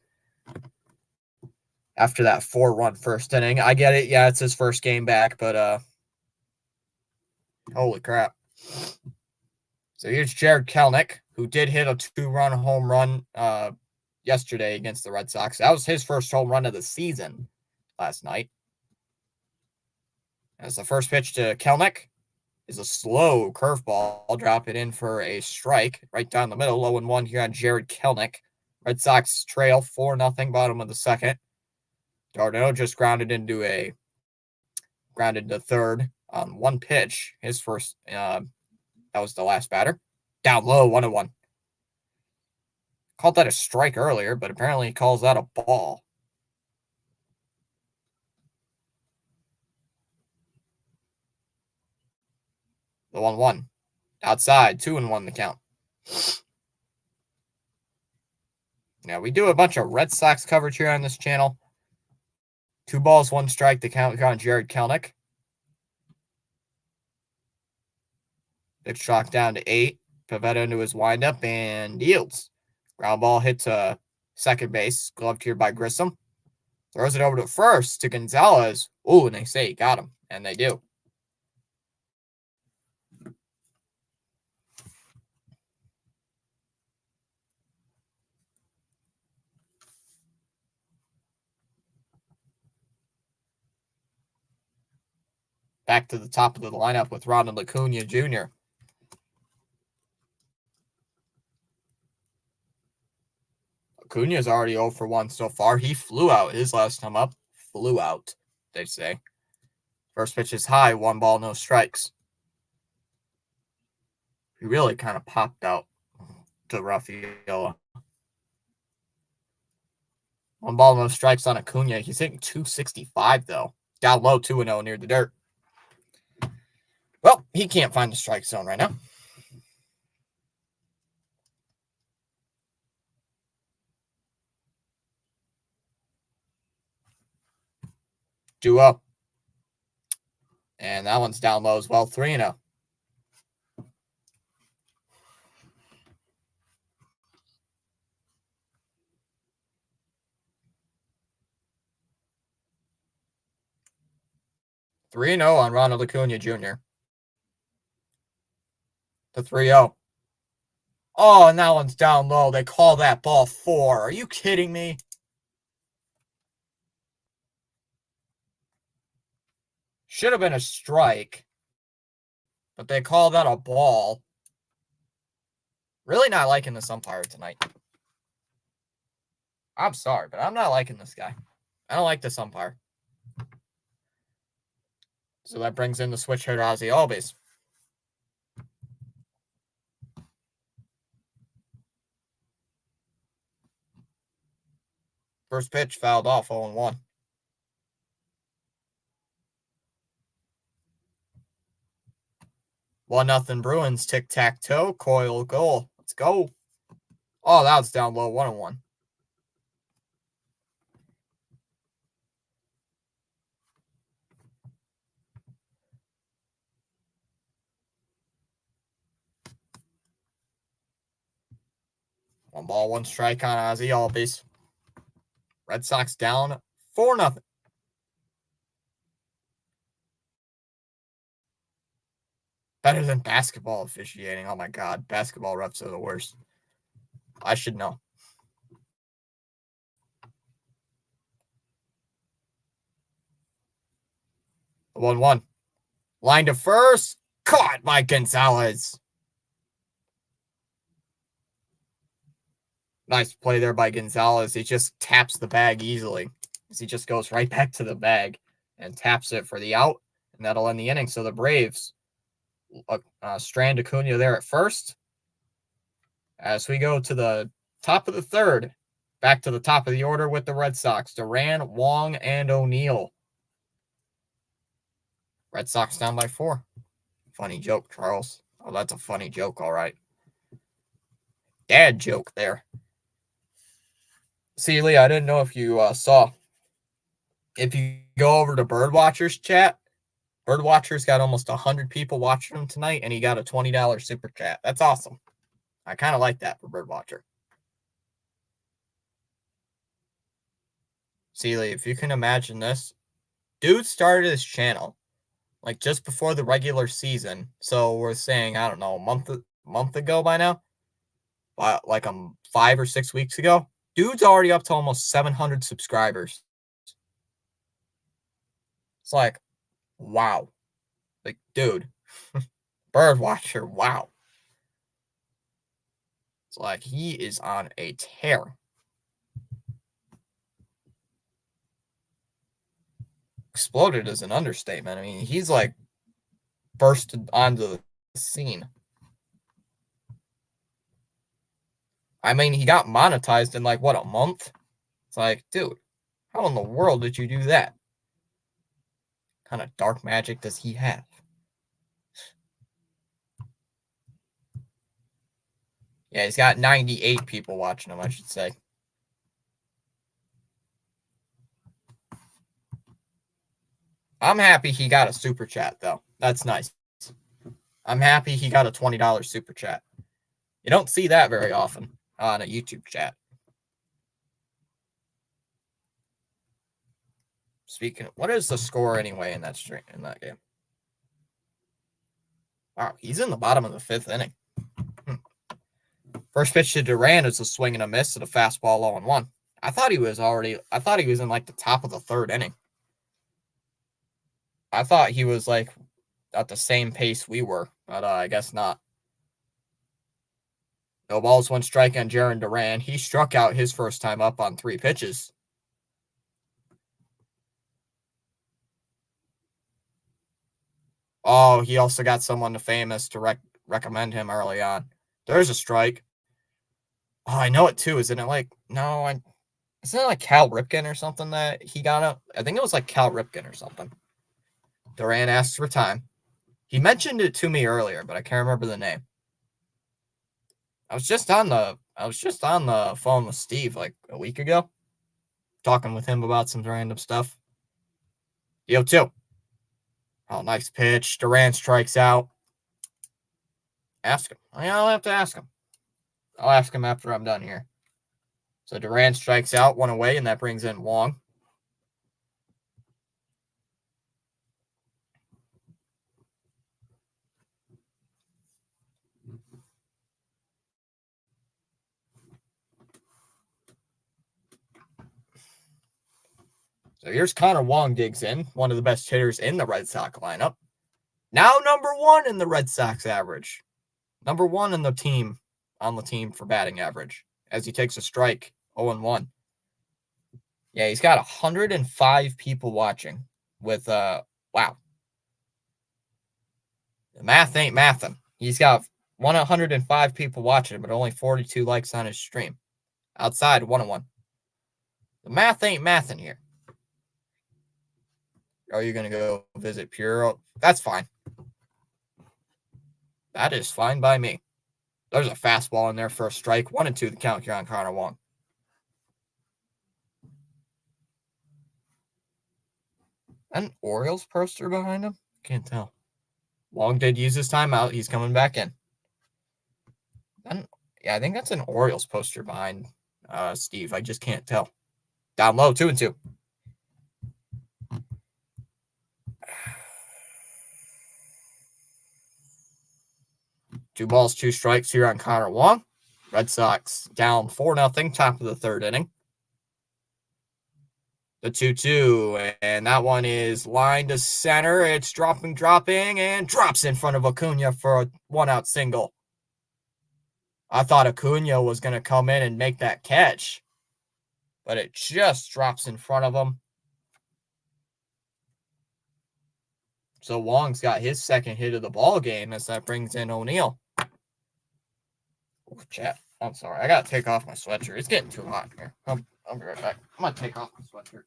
After that 4-run first inning. I get it. Yeah, it's his first game back, but holy crap. So here's Jared Kelnick, who did hit a 2-run home run yesterday against the Red Sox. That was his first home run of the season last night. As the first pitch to Kelnick is a slow curveball. Drop it in for a strike right down the middle. 0-1 here on Jared Kelnick. Red Sox trail 4-0 bottom of the second. d'Arnaud just grounded to third on one pitch. His first, that was the last batter. Down low, 1-1. Called that a strike earlier, but apparently he calls that a ball. The 1-1. Outside, 2-1 the count. Now, we do a bunch of Red Sox coverage here on this channel. 2 balls, 1 strike, the count on Jared Kelnick. Big shock down to 8. Pivetta into his windup and yields. Ground ball hit to second base. Gloved here by Grissom. Throws it over to first to Gonzalez. Ooh, and they say he got him. And they do. Back to the top of the lineup with Ronald Acuna Jr. Acuna's already 0 for 1 so far. He flew out his last time up. Flew out, they say. First pitch is high. 1 ball, no strikes. He really kind of popped out to Rafaela. 1 ball, no strikes on Acuna. He's hitting 265, though. Down low, 2-0 near the dirt. Well, he can't find the strike zone right now. Duo. And that one's down low as well, 3-0. On Ronald Acuna Jr. The 3-0. Oh, and that one's down low. They call that ball 4. Are you kidding me? Should have been a strike. But they call that a ball. Really not liking this umpire tonight. I'm sorry, but I'm not liking this guy. I don't like this umpire. So that brings in the switch hitter, Ozzy Albies. First pitch fouled off, 0-1. 1-0 Bruins, tic-tac-toe, Coyle goal. Let's go. Oh, that was down low, 1-1. One ball, one strike on Ozzy Albies. Red Sox down 4-0. Better than basketball officiating. Oh my God, basketball refs are the worst. I should know. 1-1. Line to first. Caught by Gonzalez. Nice play there by Gonzalez. He just taps the bag easily. He just goes right back to the bag and taps it for the out, and that'll end the inning. So the Braves, Strand Acuna there at first. As we go to the top of the third, back to the top of the order with the Red Sox, Duran, Wong, and O'Neill. Red Sox down by 4. Funny joke, Charles. Oh, that's a funny joke, all right. Dad joke there. See, Lee, I didn't know if you saw. If you go over to Birdwatcher's chat, Birdwatcher's got almost 100 people watching him tonight, and he got a $20 super chat. That's awesome. I kind of like that for Birdwatcher. See, Lee, if you can imagine this, dude started his channel like just before the regular season. So we're saying, I don't know, a month ago by now, like 5 or 6 weeks ago. Dude's already up to almost 700 subscribers. It's like, wow. Like, dude, Birdwatcher, wow. It's like he is on a tear. Exploded is an understatement. I mean, he's like bursted onto the scene. I mean, he got monetized in like, what, a month? It's like, dude, how in the world did you do that? What kind of dark magic does he have? Yeah, he's got 98 people watching him, I should say. I'm happy he got a super chat, though. That's nice. I'm happy he got a $20 super chat. You don't see that very often on a YouTube chat. Speaking of, what is the score anyway in that game? Wow, he's in the bottom of the 5th inning. First pitch to Duran is a swing and a miss at a fastball 0-1. I thought he was in like the top of the 3rd inning. I thought he was like at the same pace we were, but I guess not. No balls, 1 strike on Jarren Duran. He struck out his first time up on 3 pitches. Oh, he also got someone famous to recommend him early on. There's a strike. Oh, I know it too. Isn't it like, isn't it like Cal Ripken or something that he got up? I think it was like Cal Ripken or something. Duran asked for time. He mentioned it to me earlier, but I can't remember the name. I was just on the phone with Steve like a week ago, talking with him about some random stuff. Yo, too. Oh, nice pitch. Duran strikes out. Ask him. I'll have to ask him. I'll ask him after I'm done here. So Duran strikes out, 1 away, and that brings in Wong. So here's Connor Wong digs in, one of the best hitters in the Red Sox lineup. Now number 1 in the Red Sox average. Number 1 in the team, on the team for batting average, as he takes a strike, 0-1. Yeah, he's got 105 people watching with, wow. The math ain't mathin'. He's got 105 people watching, but only 42 likes on his stream. Outside, 1-1. The math ain't mathin' here. Are you going to go visit Puro? That's fine. That is fine by me. There's a fastball in there for a strike. 1-2 the count here on Connor Wong. An Orioles poster behind him? Can't tell. Wong did use his timeout. He's coming back in. Yeah, I think that's an Orioles poster behind Steve. I just can't tell. Down low, 2-2. Two balls, two strikes here on Connor Wong. Red Sox down 4-0, top of the third inning. The 2-2, and that one is line to center. It's dropping, and drops in front of Acuna for a one-out single. I thought Acuna was going to come in and make that catch, but it just drops in front of him. So Wong's got his second hit of the ball game as that brings in O'Neill. Oh, chat. I'm sorry. I got to take off my sweatshirt. It's getting too hot here. I'll be right back. I'm going to take off my sweatshirt.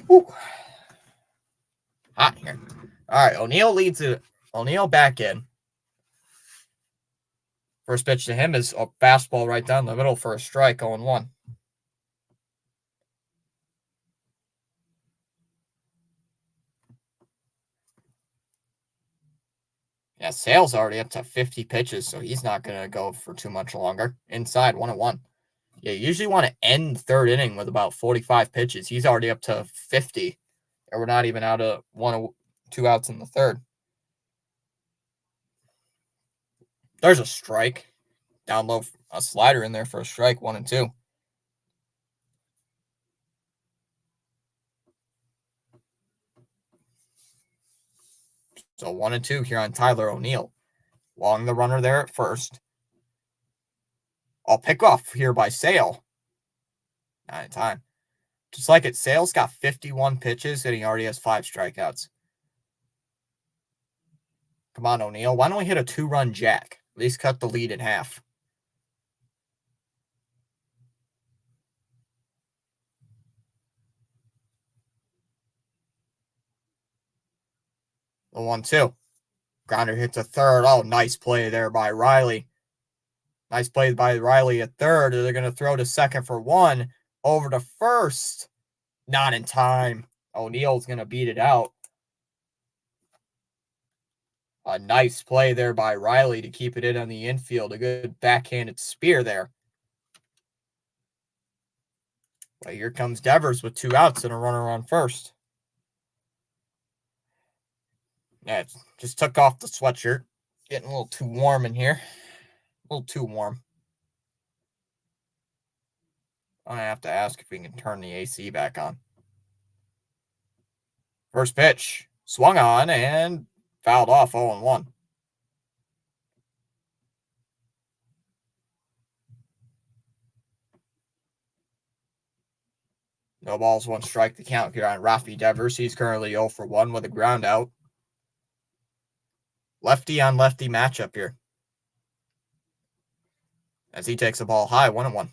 Woo. Hot here. All right, O'Neill leads it. O'Neill back in. First pitch to him is a fastball right down the middle for a strike, 0-1. Yeah, Sale's already up to 50 pitches, so he's not going to go for too much longer. Inside, 1-1. Yeah, you usually want to end third inning with about 45 pitches. He's already up to 50. And we're not even out of 2 outs in the third. There's a strike. Down low, a slider in there for a strike, 1-2. So 1-2 here on Tyler O'Neill. Long the runner there at first. I'll pick off here by Sale. Not in time. Just like it, Sale's got 51 pitches and he already has 5 strikeouts. Come on, O'Neill. Why don't we hit a 2-run jack? At least cut the lead in half. The 1-2. Grounder hits a third. Oh, nice play there by Riley. Nice play by Riley at third. They're going to throw to second for 1. Over to first. Not in time. O'Neill's going to beat it out. A nice play there by Riley to keep it in on the infield. A good backhanded spear there. But here comes Devers with 2 outs and a runner on first. Yeah, just took off the sweatshirt. Getting a little too warm in here. A little too warm. I'm going to have to ask if we can turn the AC back on. First pitch. Swung on and fouled off, 0-1. No balls, 1 strike. The count here on Rafi Devers. He's currently 0-1 with a ground out. Lefty on lefty matchup here. As he takes the ball high, 1-1.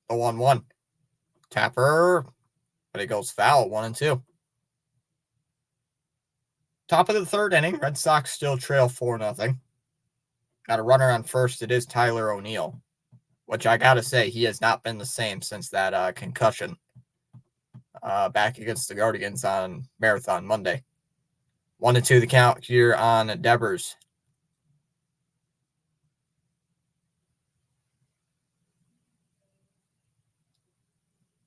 The 1-1. Tapper, but it goes foul, 1-2. Top of the third inning, Red Sox still trail 4-0. Got a runner on first. It is Tyler O'Neill, which I got to say, he has not been the same since that concussion back against the Guardians on Marathon Monday. 1-2 the count here on Devers.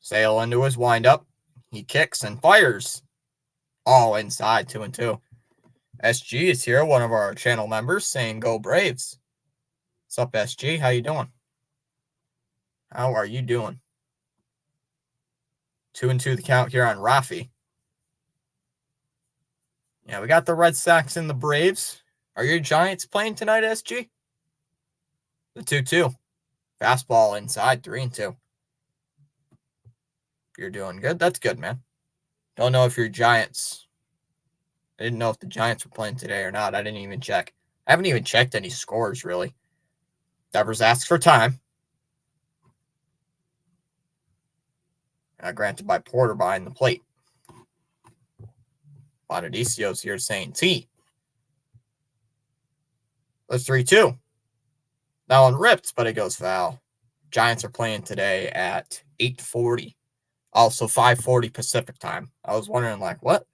Sale into his windup. He kicks and fires. All inside, 2-2. SG is here, one of our channel members, saying go Braves. What's up, SG? How you doing? How are you doing? 2-2 the count here on Rafi. Yeah, we got the Red Sox and the Braves. Are your Giants playing tonight, SG? The 2-2. Fastball inside, 3-2. You're doing good. That's good, man. Don't know if your Giants. I didn't know if the Giants were playing today or not. I didn't even check. I haven't even checked any scores, really. Devers asks for time. Granted by Porter behind the plate. Bonadicio's here saying T. That's 3-2. That one ripped, but it goes foul. Giants are playing today at 8:40. Also 5:40 Pacific time. I was wondering, like, what?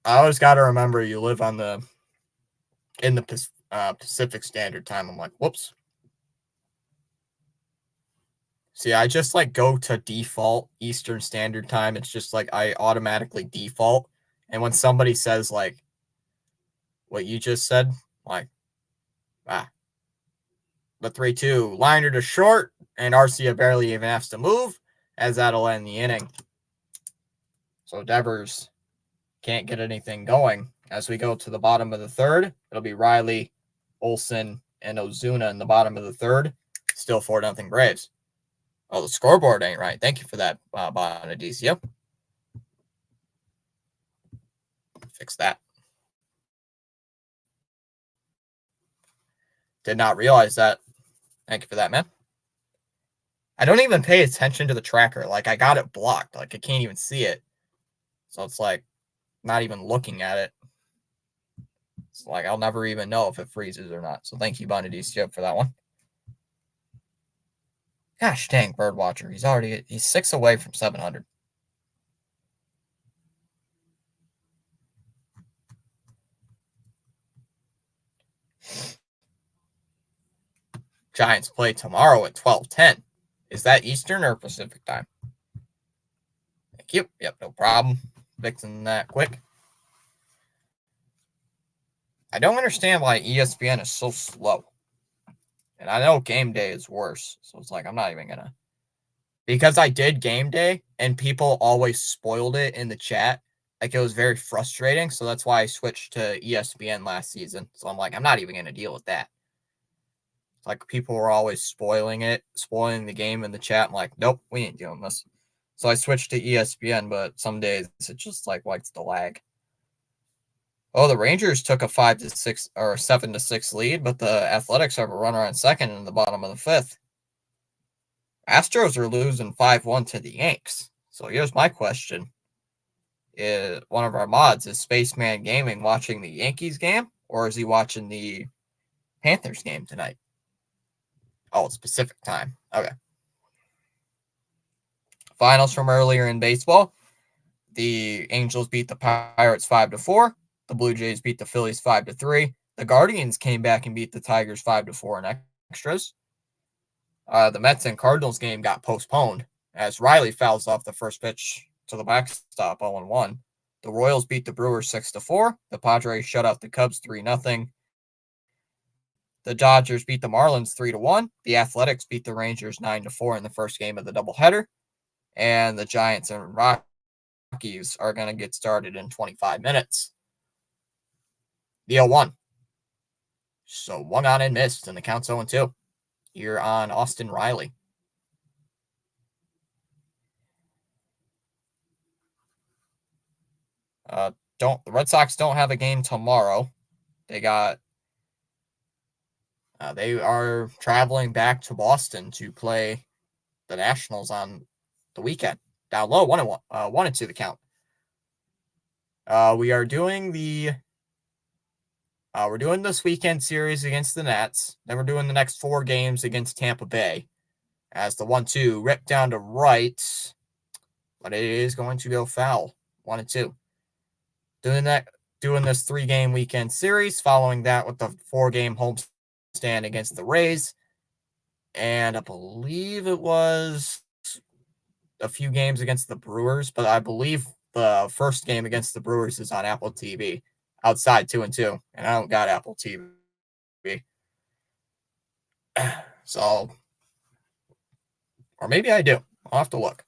I always got to remember you live in the Pacific Standard Time. I'm like, whoops. See, I just like go to default Eastern Standard Time. It's just like I automatically default. And when somebody says like what you just said, like, the 3-2 liner to short, and Arcia barely even has to move, as that'll end the inning. So Devers can't get anything going. As we go to the bottom of the third, it'll be Riley, Olsen, and Ozuna in the bottom of the third. Still 4-0 Braves. Oh, the scoreboard ain't right. Thank you for that, Bonadiccio. Fix that. Did not realize that. Thank you for that, man. I don't even pay attention to the tracker. Like, I got it blocked. Like, I can't even see it. So it's like, not even looking at it. It's like, I'll never even know if it freezes or not. So thank you, Bonadiccio, for that one. Gosh dang, Birdwatcher. He's 6 away from 700. Giants play tomorrow at 12:10. Is that Eastern or Pacific time? Thank you. Yep, no problem. Fixing that quick. I don't understand why ESPN is so slow. And I know game day is worse. So it's like, I'm not even going to. Because I did game day and people always spoiled it in the chat. Like, it was very frustrating. So that's why I switched to ESPN last season. So I'm like, I'm not even going to deal with that. Like, people were always spoiling the game in the chat. I'm like, nope, we ain't doing this. So I switched to ESPN, but some days it just like likes the lag. Oh, the Rangers took a 5-6 or 7-6 lead, but the Athletics have a runner on second in the bottom of the fifth. Astros are losing 5-1 to the Yanks. So here's my question. Is one of our mods, is Spaceman Gaming watching the Yankees game, or is he watching the Panthers game tonight? Oh, it's Pacific time. Okay. Finals from earlier in baseball. The Angels beat the Pirates 5-4. The Blue Jays beat the Phillies 5-3. The Guardians came back and beat the Tigers 5-4 in extras. The Mets and Cardinals game got postponed as Riley fouls off the first pitch to the backstop 0-1. The Royals beat the Brewers 6-4. The Padres shut out the Cubs 3-0. The Dodgers beat the Marlins 3-1. The Athletics beat the Rangers 9-4 in the first game of the doubleheader. And the Giants and Rockies are going to get started in 25 minutes. The 0-1. So one on and missed, and the count's 0-2. You're on Austin Riley. The Red Sox don't have a game tomorrow. They are traveling back to Boston to play the Nationals on the weekend. Down low, 1-2 the count. We are doing we're doing this weekend series against the Nats. Then we're doing the next 4 games against Tampa Bay. As the 1-2 ripped down to right, but it is going to go foul. 1-2. Doing this 3-game weekend series. Following that with the 4-game homestand against the Rays, and I believe it was a few games against the Brewers, but I believe the first game against the Brewers is on Apple TV. Outside 2-2, and I don't got Apple TV. So, or maybe I do. I'll have to look.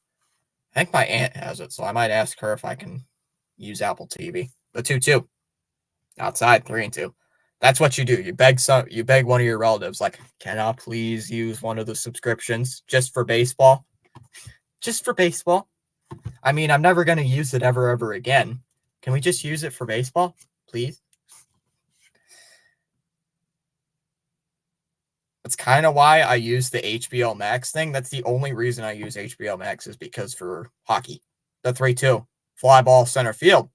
I think my aunt has it, so I might ask her if I can use Apple TV. The 2-2. Outside, 3-2. That's what you do. You beg one of your relatives, like, can I please use one of the subscriptions just for baseball? Just for baseball. I mean, I'm never going to use it ever again. Can we just use it for baseball, please? That's kind of why I use the HBO Max thing. That's the only reason I use HBO Max is because for hockey. The 3-2. Fly ball center field.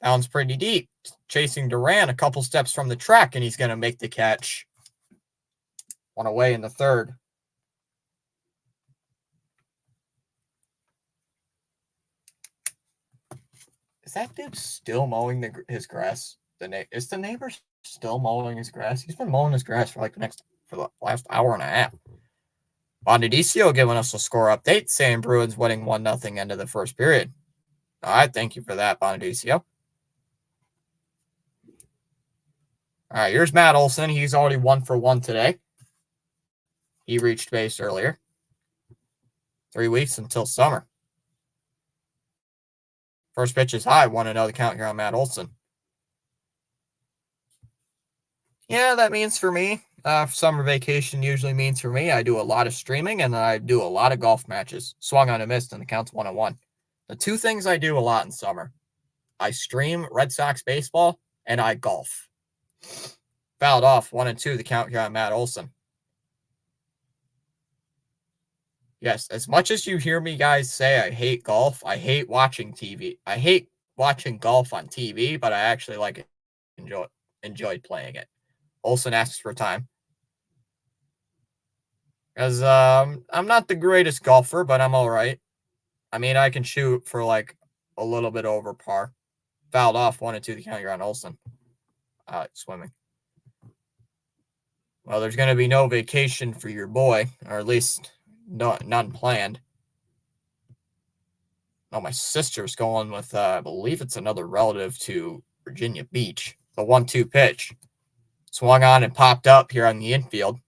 That one's pretty deep. Chasing Duran a couple steps from the track, and he's going to make the catch. One away in the third. Is that dude still mowing his grass? Is the neighbor still mowing his grass? He's been mowing his grass for the last hour and a half. Bondidicio giving us a score update, saying Bruins winning 1-0 end of the first period. All right, thank you for that, Bondidicio. All right, here's Matt Olson. He's already 1 for 1 today. He reached base earlier. 3 weeks until summer. First pitch is high. 1-0 count here on Matt Olson. Yeah, that means for me, summer vacation usually means for me, I do a lot of streaming and then I do a lot of golf matches. Swung on a missed and the count's 1-1. The two things I do a lot in summer, I stream Red Sox baseball and I golf. Fouled off 1-2 the count here on Matt Olson. Yes, as much as you hear me guys say I hate golf, I hate watching TV. I hate watching golf on TV, but I actually like it. Enjoyed playing it. Olson asks for time. Because I'm not the greatest golfer, but I'm all right. I mean, I can shoot for like a little bit over par. Fouled off 1-2 the count here on Olson. Swimming. Well, there's going to be no vacation for your boy, or at least none planned. Oh, my sister's going with, I believe it's another relative to Virginia Beach. The 1-2 pitch. Swung on and popped up here on the infield.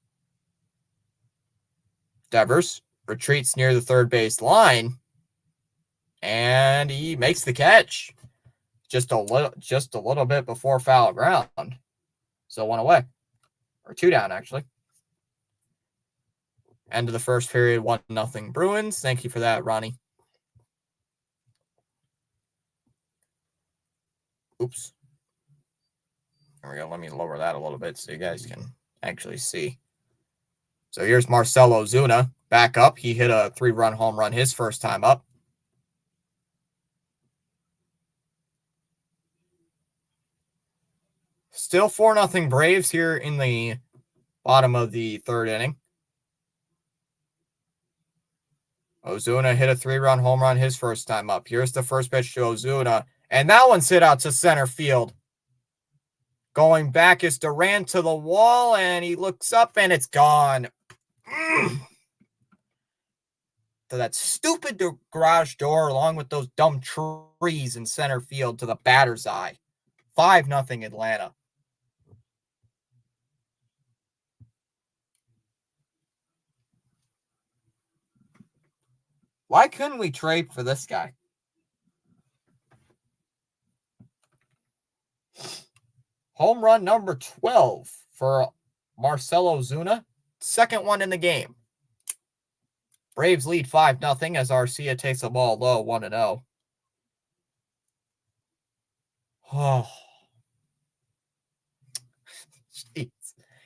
Devers retreats near the third base line. And he makes the catch. Just a little bit before foul ground. So 1 away. Or 2 down, actually. End of the first period, 1-0 Bruins. Thank you for that, Ronnie. Oops. There we go. Let me lower that a little bit so you guys can actually see. So here's Marcell Ozuna back up. He hit a 3-run home run his first time up. Still 4-0 Braves here in the bottom of the third inning. Ozuna hit a 3-run home run his first time up. Here's the first pitch to Ozuna. And that one's hit out to center field. Going back is Duran to the wall, and he looks up, and it's gone. To that stupid garage door, along with those dumb trees in center field to the batter's eye. 5-0 Atlanta. Why couldn't we trade for this guy? Home run number 12 for Marcell Ozuna. Second one in the game. Braves lead 5-0 as Arcia takes the ball low, 1-0. Oh. Jeez.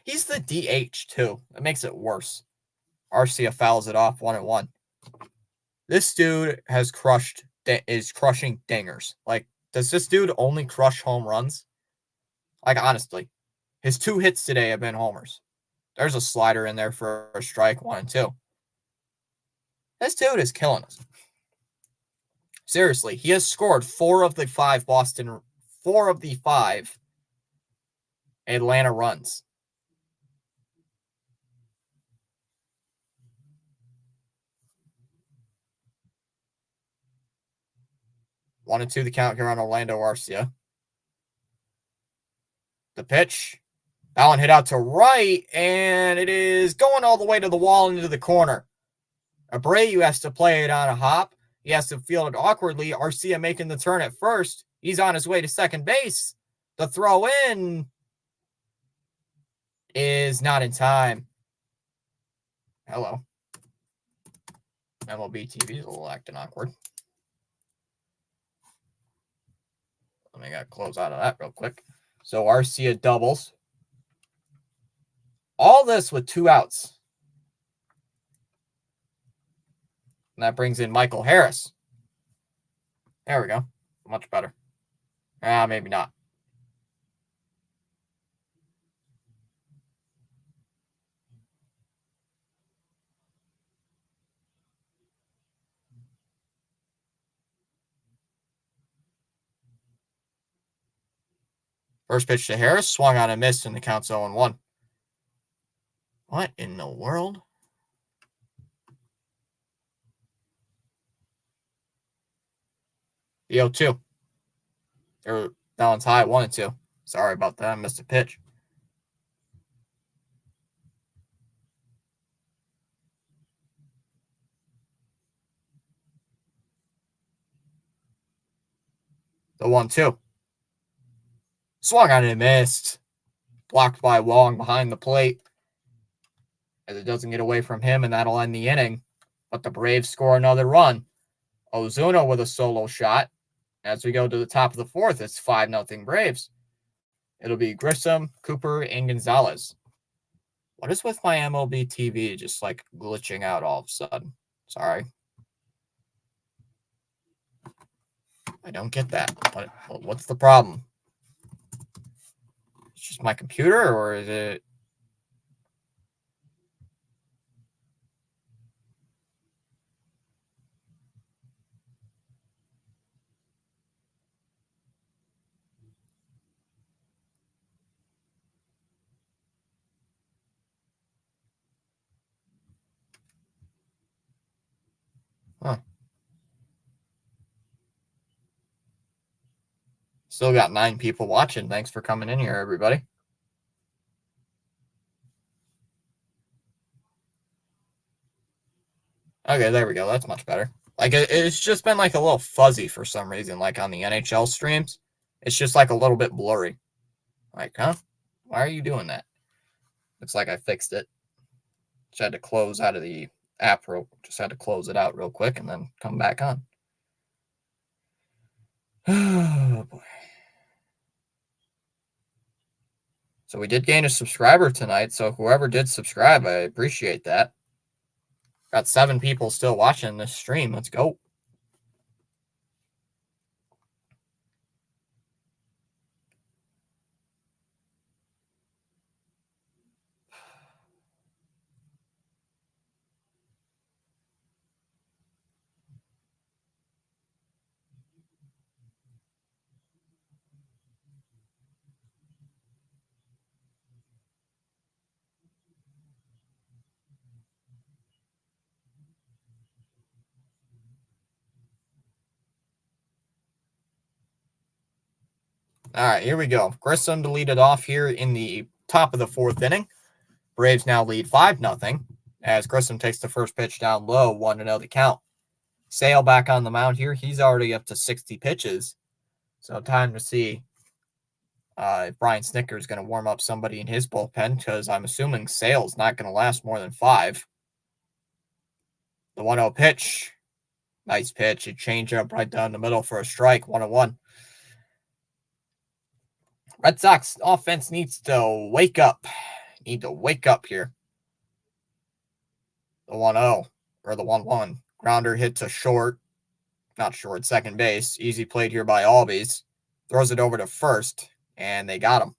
He's the DH, too. That makes it worse. Arcia fouls it off, 1-1. This dude is crushing dingers. Like, does this dude only crush home runs? Like, honestly, his 2 hits today have been homers. There's a slider in there for a strike, 1-2. This dude is killing us. Seriously, he has scored 4 of the 5 Atlanta runs. One and two the count here on Orlando Arcia. The pitch. That one hit out to right, and it is going all the way to the wall into the corner. Abreu has to play it on a hop. He has to field it awkwardly. Arcia making the turn at first. He's on his way to second base. The throw in is not in time. Hello. MLB TV is a little acting awkward. Let me close out of that real quick. So Arcia doubles. All this with 2 outs. And that brings in Michael Harris. There we go. Much better. Maybe not. First pitch to Harris, swung on and missed, and the count's 0-1. What in the world? The 0-2. They're balanced high, 1-2. Sorry about that. I missed a pitch. The 1-2. Swung on and missed. Blocked by Wong behind the plate. As it doesn't get away from him, and that'll end the inning. But the Braves score another run. Ozuna with a solo shot. As we go to the top of the 4th, it's 5-0 Braves. It'll be Grissom, Cooper, and Gonzalez. What is with my MLB TV just like glitching out all of a sudden? Sorry. I don't get that. What's the problem? It's just my computer, or is it? Huh. Still got 9 people watching. Thanks for coming in here, everybody. Okay, there we go. That's much better. Like, it's just been like a little fuzzy for some reason, like on the NHL streams. It's just like a little bit blurry. Like, huh? Why are you doing that? Looks like I fixed it. Just had to close out of the app. Just had to close it out real quick and then come back on. Oh, boy. So we did gain a subscriber tonight. So whoever did subscribe, I appreciate that. Got 7 people still watching this stream. Let's go. All right, here we go. Grissom to lead it off here in the top of the 4th inning. Braves now lead 5-0 as Grissom takes the first pitch down low, 1-0 the count. Sale back on the mound here. He's already up to 60 pitches. So time to see if Brian Snitker is going to warm up somebody in his bullpen, because I'm assuming Sale's not going to last more than 5. The 1-0 pitch. Nice pitch. A changeup right down the middle for a strike, 1-1. Red Sox offense needs to wake up. Need to wake up here. The 1-0 or the 1-1. Grounder hit to short. Not short, second base. Easy played here by Albies. Throws it over to first, and they got him.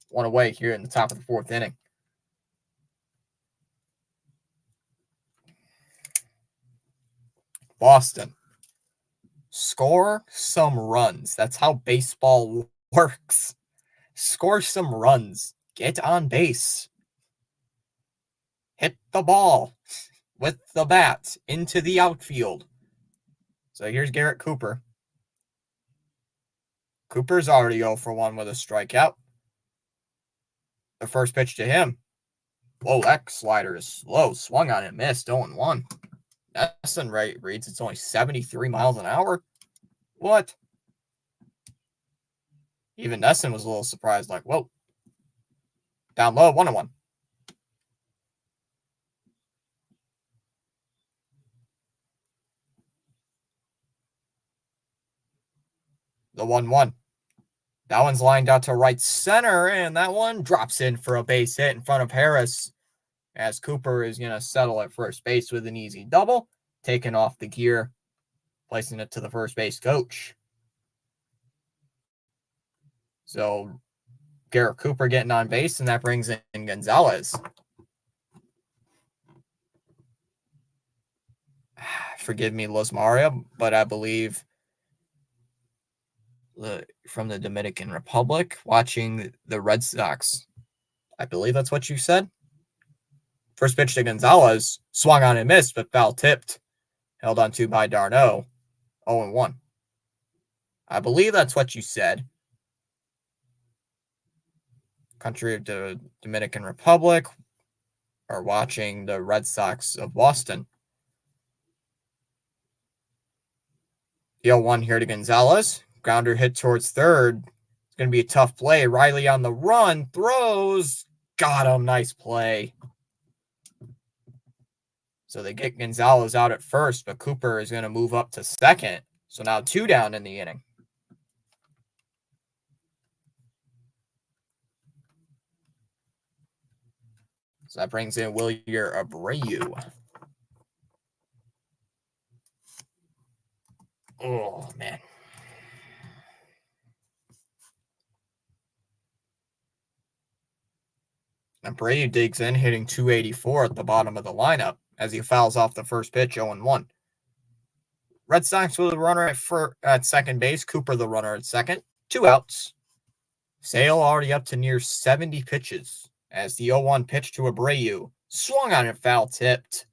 1 away here in the top of the 4th inning. Boston. Score some runs. That's how baseball works. Score some runs. Get on base. Hit the ball with the bat into the outfield. So here's Garrett Cooper. Cooper's already 0-for-1 with a strikeout. The first pitch to him. Whoa, that slider is slow. Swung on it, missed, 0-1. Nesson reads it's only 73 miles an hour. What? Even Nesson was a little surprised, like, whoa. Down low, 1-1. The 1-1. That one's lined out to right center, and that one drops in for a base hit in front of Harris, as Cooper is going to settle at first base with an easy double, taking off the gear, placing it to the first base coach. So Garrett Cooper getting on base, and that brings in Gonzalez. Forgive me, Los Maria, but I believe from the Dominican Republic, watching the Red Sox. I believe that's what you said. First pitch to Gonzalez, swung on and missed, but foul tipped. Held on to by d'Arnaud. 0-1. I believe that's what you said. Country of the Dominican Republic are watching the Red Sox of Boston. The 0-1 here to Gonzalez. Grounder hit towards third. It's going to be a tough play. Riley on the run. Throws. Got him. Nice play. So they get Gonzalez out at first, but Cooper is going to move up to second. So now 2 down in the inning. So that brings in Wilyer Abreu. Oh, man. Abreu digs in, hitting 284 at the bottom of the lineup as he fouls off the first pitch, 0-1. Red Sox with a runner at second base. Cooper the runner at second. 2 outs. Sale already up to near 70 pitches as the 0-1 pitch to Abreu. Swung on it, foul tipped.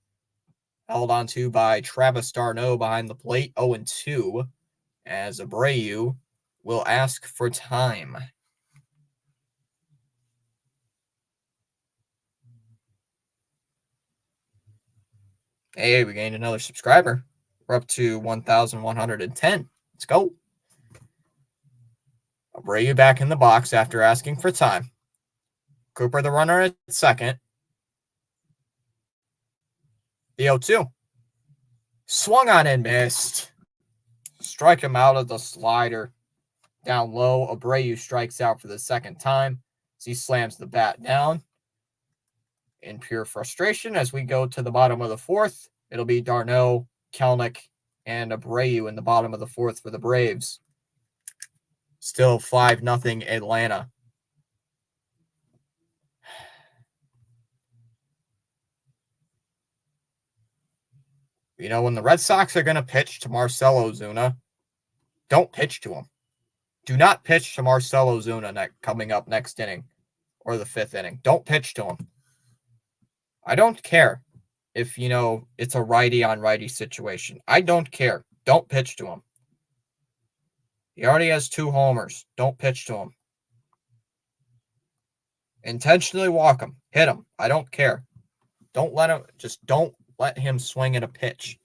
Held on to by Travis d'Arnaud behind the plate, 0-2, as Abreu will ask for time. Hey, we gained another subscriber. We're up to 1,110. Let's go. Abreu back in the box after asking for time. Cooper the runner at second. The 0-2. Swung on and missed. Strike him out of the slider. Down low, Abreu strikes out for the second time as he slams the bat down. In pure frustration, as we go to the bottom of the fourth, it'll be d'Arnaud, Kelnick, and Abreu in the bottom of the fourth for the Braves. Still 5-0 Atlanta. You know, when the Red Sox are going to pitch to Marcell Ozuna, don't pitch to him. Do not pitch to Marcell Ozuna coming up next inning or the 5th inning. Don't pitch to him. I don't care if, it's a righty on righty situation. I don't care. Don't pitch to him. He already has 2 homers. Don't pitch to him. Intentionally walk him. Hit him. I don't care. Don't let him swing at a pitch.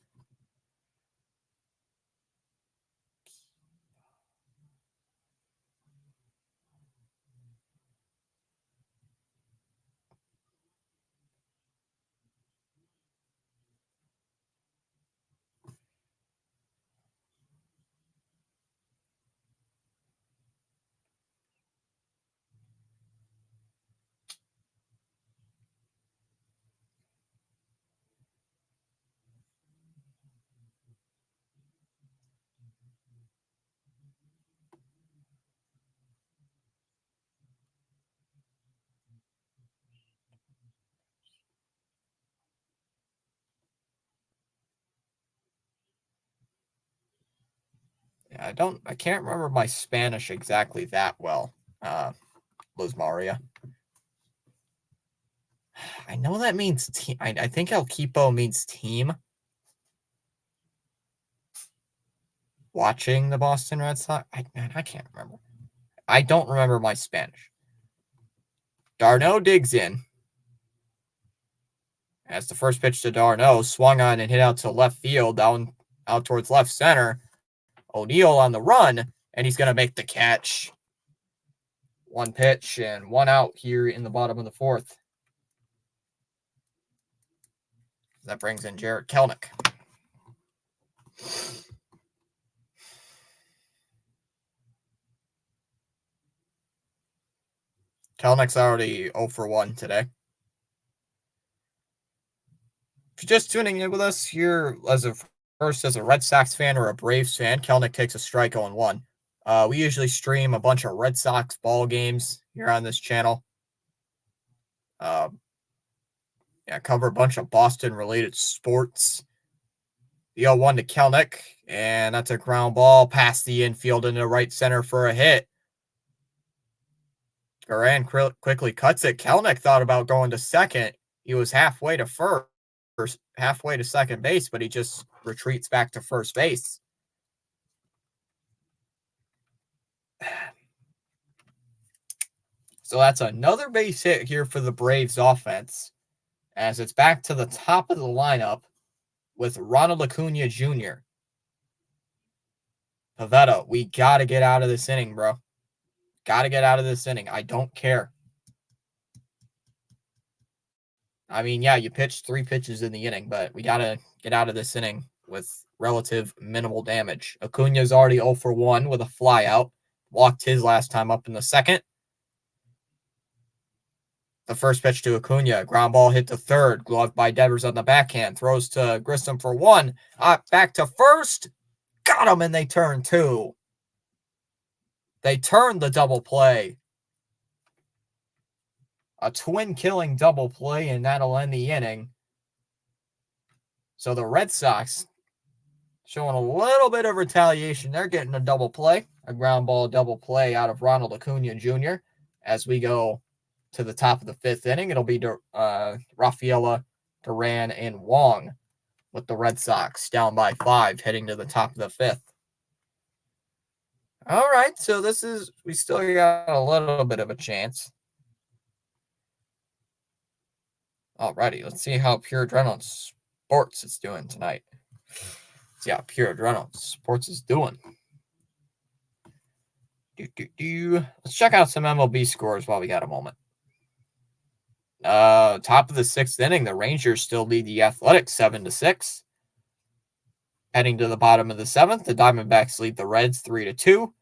I can't remember my Spanish exactly that well, Los Maria. I know that means team. I think El Equipo means team. Watching the Boston Red Sox? I can't remember. I don't remember my Spanish. d'Arnaud digs in. As the first pitch to d'Arnaud swung on and hit out to left field, out towards left center. O'Neill on the run, and he's going to make the catch. One pitch and one out here in the bottom of the fourth. That brings in Jarred Kelenic. Kelenic's already 0 for 1 today. If you're just tuning in with us here as a Red Sox fan or a Braves fan, Kelenic takes a strike 0-1. We usually stream a bunch of Red Sox ball games here on this channel. Cover a bunch of Boston-related sports. The 0-1 to Kelenic, and that's a ground ball past the infield into right center for a hit. Duran quickly cuts it. Kelenic thought about going to second. He was halfway to halfway to second base, but he just retreats back to first base. So that's another base hit here for the Braves offense, as it's back to the top of the lineup with Ronald Acuna Jr. Pavetta, we got to get out of this inning, bro. Got to get out of this inning. I don't care. I mean, yeah, you pitched 3 pitches in the inning, but we got to get out of this inning with relative minimal damage. Acuna's already 0 for 1 with a flyout. Walked his last time up in the second. The first pitch to Acuna. Ground ball hit to third. Gloved by Devers on the backhand. Throws to Grissom for 1. Back to first. Got him, and they turn 2. They turned the double play. A twin-killing double play, and that'll end the inning. So the Red Sox showing a little bit of retaliation. They're getting a double play, a ground ball double play out of Ronald Acuna Jr. As we go to the top of the 5th inning, it'll be Rafaela, Duran, and Wong with the Red Sox down by 5 heading to the top of the 5th. All right, so we still got a little bit of a chance. Alrighty, let's see how Pure Adrenaline Sports is doing tonight. Let's see how Pure Adrenaline Sports is doing. Let's check out some MLB scores while we got a moment. Top of the 6th inning, the Rangers still lead the Athletics 7-6. Heading to the bottom of the 7th, the Diamondbacks lead the Reds 3-2.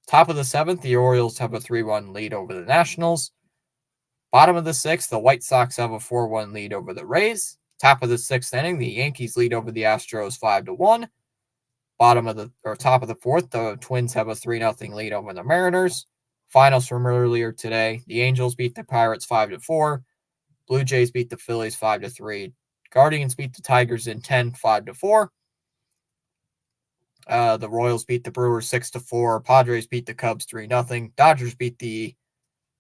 Top of the 7th, the Orioles have a 3-1 lead over the Nationals. Bottom of the 6th, the White Sox have a 4-1 lead over the Rays. Top of the 6th inning, the Yankees lead over the Astros 5-1. Top of the 4th, the Twins have a 3-0 lead over the Mariners. Finals from earlier today, the Angels beat the Pirates 5-4. Blue Jays beat the Phillies 5-3. Guardians beat the Tigers in 10, 5-4. The Royals beat the Brewers 6-4. Padres beat the Cubs 3-0. Dodgers beat the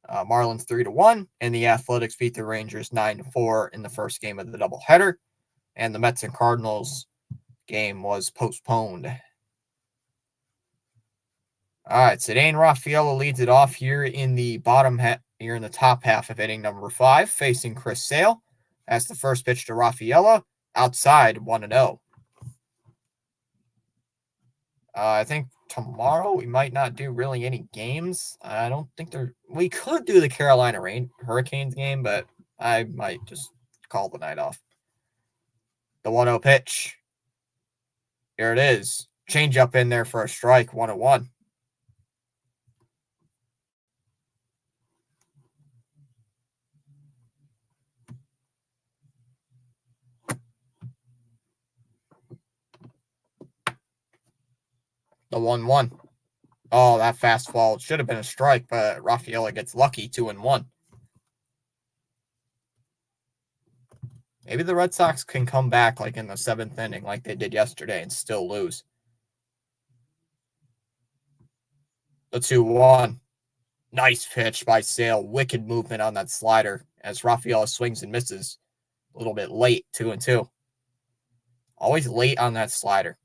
Marlins 3-1, and the Athletics beat the Rangers 9-4 in the first game of the doubleheader. And the Mets and Cardinals game was postponed. All right, Cedane Rafaela leads it off here in the here in the top half of inning number 5, facing Chris Sale. As the first pitch to Rafaela, outside 1-0. I think tomorrow we might not do really any games. I don't think we could do the Carolina Hurricanes game, but I might just call the night off. The 1-0 pitch. Here it is. Change up in there for a strike, 1-1. The 1-1. Oh, that fastball should have been a strike, but Rafaela gets lucky, 2-1. Maybe the Red Sox can come back like in the 7th inning like they did yesterday and still lose. The 2-1. Nice pitch by Sale. Wicked movement on that slider as Rafaela swings and misses. A little bit late, 2-2. Always late on that slider.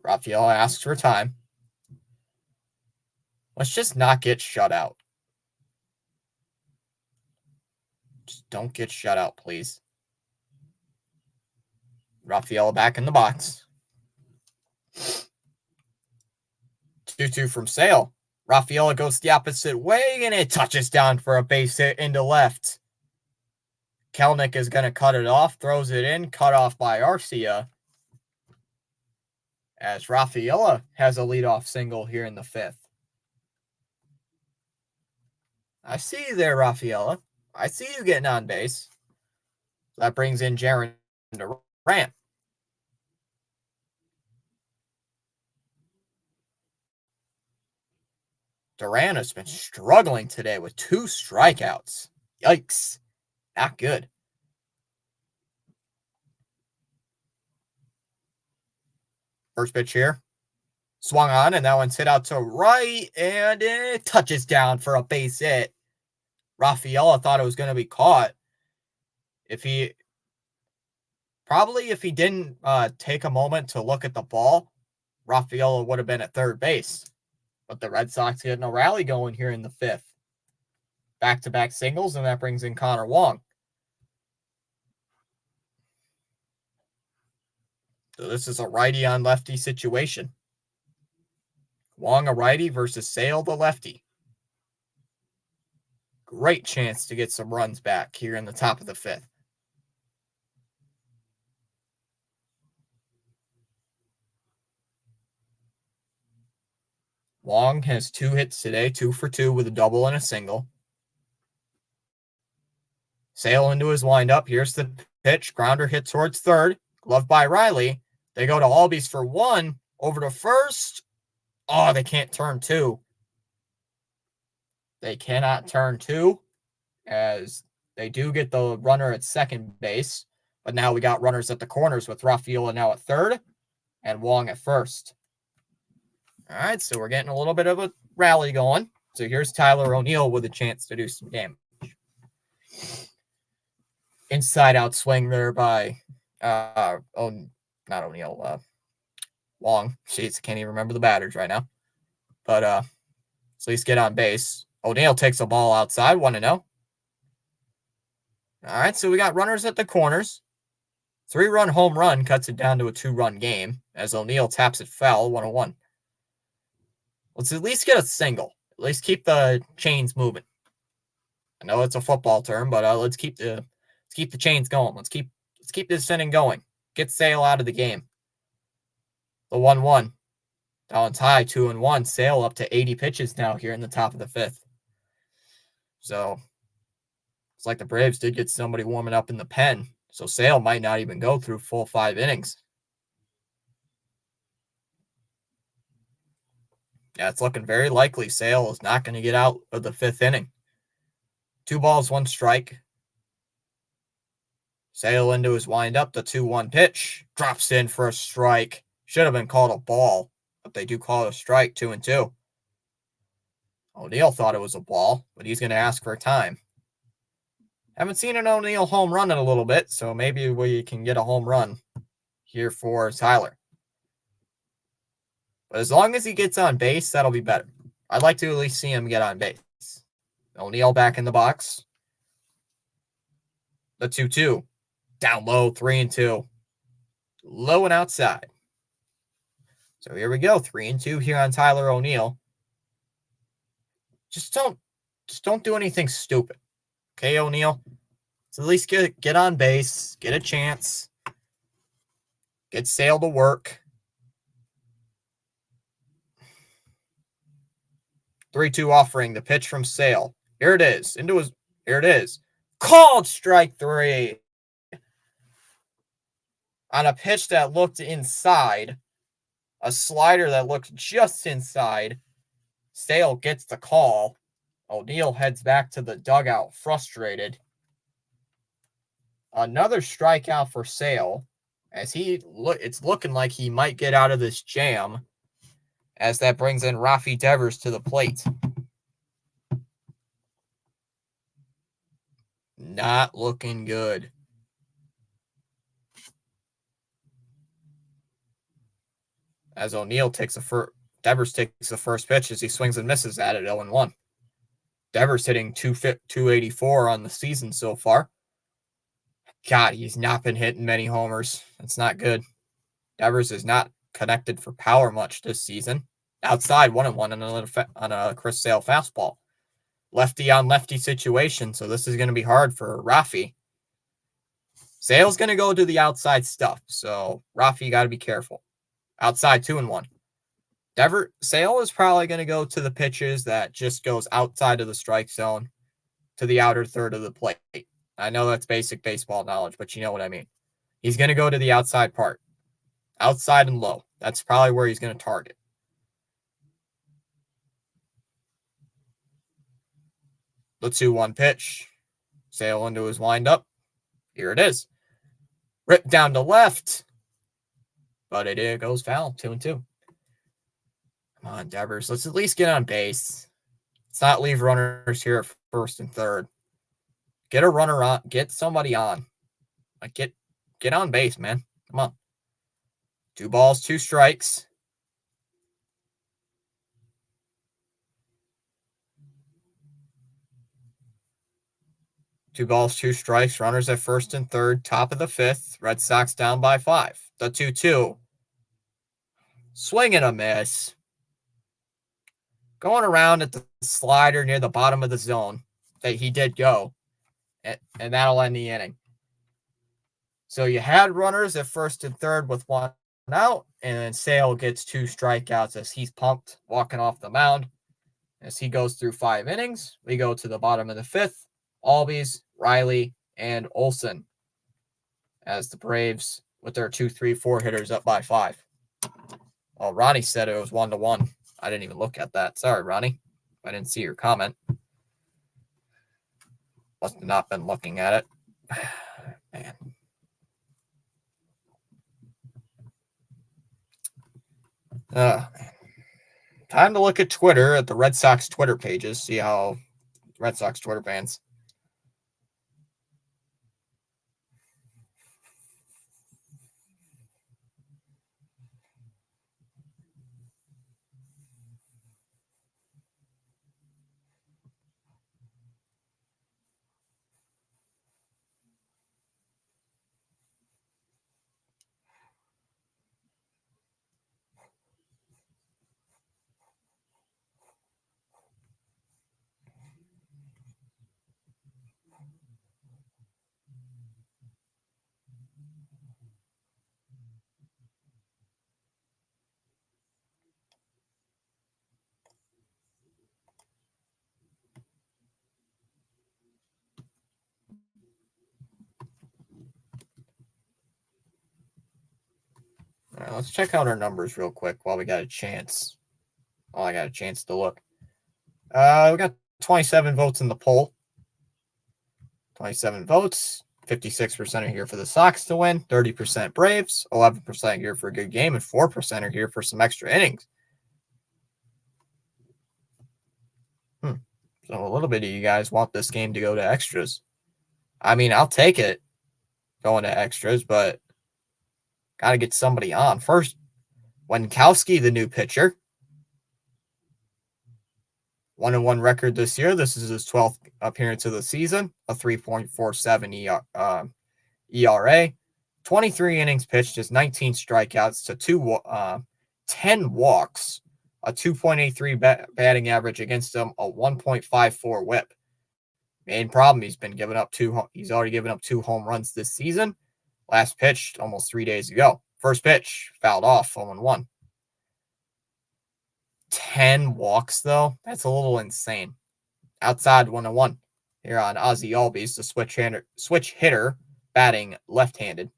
Rafaela asks for time. Let's just not get shut out. Just don't get shut out, please. Rafaela back in the box. 2-2 from Sale. Rafaela goes the opposite way, and it touches down for a base hit into left. Kelnick is going to cut it off, throws it in, cut off by Arcia. As Rafaela has a leadoff single here in the 5th. I see you there, Rafaela. I see you getting on base. That brings in Jaron Durant. Durant has been struggling today with 2 strikeouts. Yikes. Not good. First pitch here. Swung on, and that one's hit out to right, and it touches down for a base hit. Rafaela thought it was going to be caught. If he didn't take a moment to look at the ball, Rafaela would have been at third base. But the Red Sox getting a rally going here in the 5th. Back-to-back singles, and that brings in Connor Wong. So this is a righty on lefty situation. Wong a righty versus Sale the lefty. Great chance to get some runs back here in the top of the 5th. Wong has 2 hits today, 2 for 2 with a double and a single. Sale into his windup. Here's the pitch. Grounder hit towards third. Gloved by Riley. They go to Albies for 1. Over to first. Oh, they can't turn 2. They cannot turn 2, as they do get the runner at second base. But now we got runners at the corners with Rafaela now at third and Wong at first. All right, so we're getting a little bit of a rally going. So here's Tyler O'Neill with a chance to do some damage. Inside out swing there by Wong. Jeez, I can't even remember the batters right now. But at least get on base. O'Neill takes the ball outside, 1-0. All right, so we got runners at the corners. 3-run home run cuts it down to a 2-run game as O'Neill taps it foul, 1-1. Let's at least get a single. At least keep the chains moving. I know it's a football term, but let's keep the chains going. Let's keep this inning going. Get Sale out of the game. The 1-1. Down tie, 2-1. Sale up to 80 pitches now here in the top of the 5th. So it's like the Braves did get somebody warming up in the pen. So Sale might not even go through full 5 innings. Yeah, it's looking very likely Sale is not going to get out of the 5th inning. 2 balls, 1 strike. Sale into his windup, the 2-1 pitch. Drops in for a strike. Should have been called a ball, but they do call it a strike, 2-2. O'Neill thought it was a ball, but he's going to ask for time. Haven't seen an O'Neill home run in a little bit, so maybe we can get a home run here for Tyler. But as long as he gets on base, that'll be better. I'd like to at least see him get on base. O'Neill back in the box. The 2-2. Down low, 3-2. Low and outside. So here we go. 3-2 here on Tyler O'Neill. Just don't do anything stupid. Okay, O'Neill? So at least get on base, get a chance, get Sale to work. 3-2 offering, the pitch from Sale. Here it is. Here it is. Called strike 3. On a pitch that looked inside. A slider that looked just inside. Sale gets the call. O'Neill heads back to the dugout, frustrated. Another strikeout for Sale, as it's looking like he might get out of this jam, as that brings in Rafi Devers to the plate. Not looking good. As O'Neill Devers takes the first pitch as he swings and misses at it, 0-1. Devers hitting 284 on the season so far. God, he's not been hitting many homers. That's not good. Devers is not connected for power much this season. Outside 1-1 on a Chris Sale fastball. Lefty on lefty situation, so this is going to be hard for Rafi. Sale's going to go to the outside stuff, so Rafi, got to be careful. Outside 2-1. Sale is probably going to go to the pitches that just goes outside of the strike zone to the outer third of the plate. I know that's basic baseball knowledge, but you know what I mean. He's going to go to the outside part. Outside and low. That's probably where he's going to target. The 2-1 pitch. Sale into his windup. Here it is. Ripped down to left. But it goes foul. 2-2. Come on, Devers. Let's at least get on base. Let's not leave runners here at first and third. Get a runner on. Get somebody on. Like get on base, man. Come on. 2 balls, 2 strikes. Two balls, 2 strikes. Runners at first and third. Top of the 5th. Red Sox down by 5. The 2-2. Swing and a miss. Going around at the slider near the bottom of the zone that he did go. And that'll end the inning. So you had runners at first and third with 1 out. And then Sale gets 2 strikeouts as he's pumped walking off the mound. As he goes through 5 innings, we go to the bottom of the 5th. Albies, Riley, and Olsen as the Braves with their 2, 3, 4 hitters up by 5. Well, Ronnie said it was 1-1. I didn't even look at that. Sorry, Ronnie. I didn't see your comment. Must have not been looking at it. Man. Man. Time to look at Twitter, at the Red Sox Twitter pages, see how Red Sox Twitter fans. All right, let's check out our numbers real quick while we got a chance. While I got a chance to look. We got 27 votes in the poll. 27 votes. 56% are here for the Sox to win. 30% Braves. 11% here for a good game. And 4% are here for some extra innings. So a little bit of you guys want this game to go to extras. I mean, I'll take it going to extras, but got to get somebody on. First, Winkowski, the new pitcher. 1-1 record this year. This is his 12th appearance of the season. A 3.47 ERA. 23 innings pitched, just 19 strikeouts to 10 walks. A 2.83 batting average against him. A 1.54 WHIP. Main problem, he's already given up 2 home runs this season. Last pitched almost 3 days ago. First pitch, fouled off, 0-1. 10 walks, though? That's a little insane. Outside 1-1. Here on Ozzy Albies, the switch hitter, batting left-handed.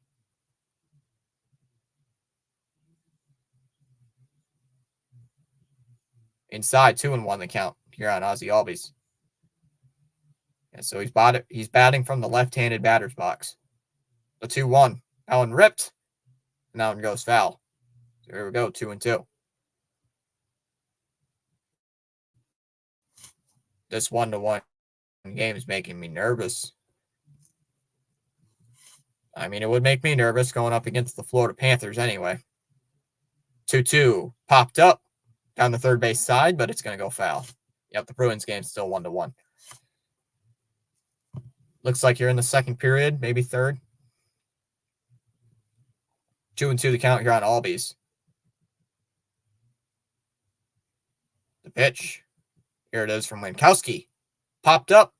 Inside 2-1 the count here on Ozzy Albies. And so he's batting from the left-handed batter's box. The 2-1. That one ripped. And that one goes foul. So here we go, 2-2. This 1-1 game is making me nervous. I mean, it would make me nervous going up against the Florida Panthers anyway. 2-2. Popped up down the third base side, but it's going to go foul. Yep, the Bruins game's still 1-1. Looks like you're in the second period, maybe third. 2-2 the count here on Albies. The pitch. Here it is from Winkowski. Popped up.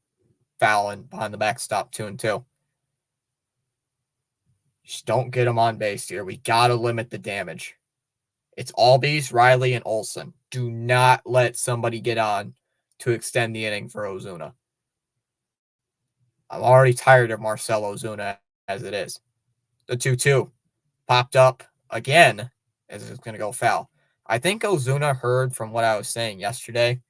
Foul and behind the backstop, 2-2. Just don't get him on base here. We got to limit the damage. It's Albies, Riley, and Olsen. Do not let somebody get on to extend the inning for Ozuna. I'm already tired of Marcell Ozuna as it is. The 2-2 popped up again as it's going to go foul. I think Ozuna heard from what I was saying yesterday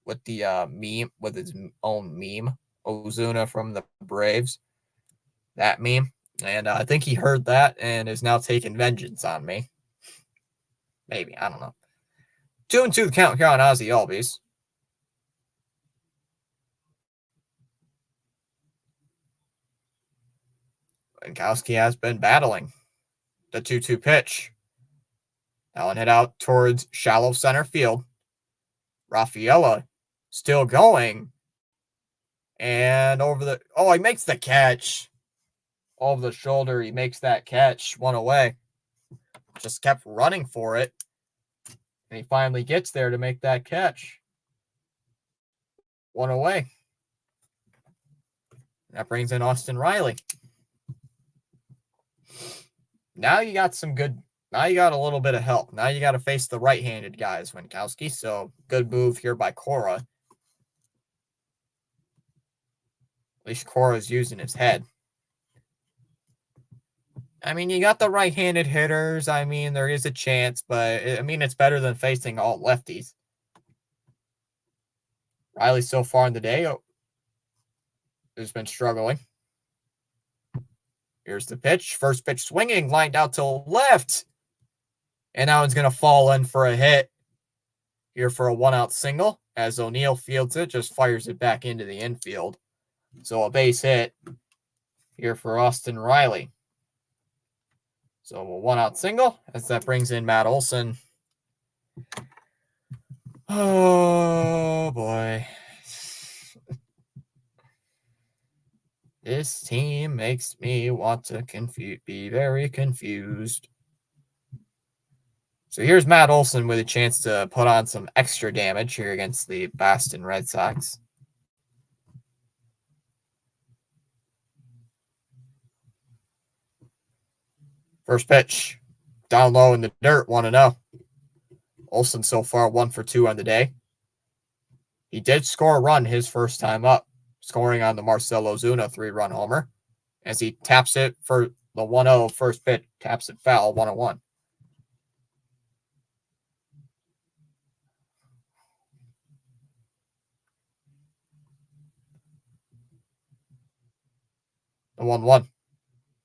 with the meme, with his own meme, Ozuna from the Braves, that meme. And I think he heard that and is now taking vengeance on me. Maybe, I don't know. 2-2 the count here on Ozzy Albies. Winkowski has been battling. The 2-2 pitch. That one hit out towards shallow center field. Rafaela still going. And over the... Oh, he makes the catch. Over the shoulder, he makes that catch. One away. Just kept running for it. And he finally gets there to make that catch. One away. That brings in Austin Riley. Now you got some good... Now you got a little bit of help. Now you got to face the right-handed guys, Winkowski. So, good move here by Cora. At least Cora's using his head. I mean, you got the right-handed hitters. I mean, there is a chance, but, I mean, it's better than facing all lefties. Riley so far in the day has been struggling. Here's the pitch. First pitch swinging, lined out to left. And now it's going to fall in for a hit here for a one-out single. As O'Neill fields it, just fires it back into the infield. So a base hit here for Austin Riley. So a one-out single as that brings in Matt Olson. Oh, boy. This team makes me want to be very confused. So here's Matt Olson with a chance to put on some extra damage here against the Boston Red Sox. First pitch, down low in the dirt, 1-0. Olson so far 1 for 2 on the day. He did score a run his first time up, scoring on the Marcell Ozuna 3-run homer. As he taps it for the 1-0 first pitch, taps it foul, 1-1. The 1-1.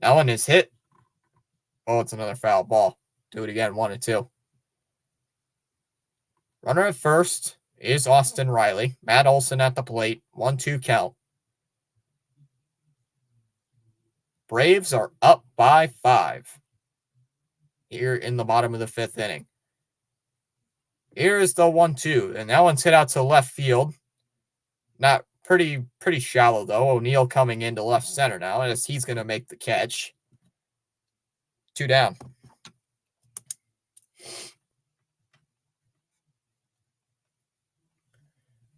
That one is hit. Oh, it's another foul ball. Do it again, 1-2. Runner at first is Austin Riley. Matt Olson at the plate. 1-2 count. Braves are up by 5 here in the bottom of the 5th inning. Here's the 1-2, and that one's hit out to left field. Not pretty shallow, though. O'Neill coming into left center now, as he's going to make the catch. 2 down.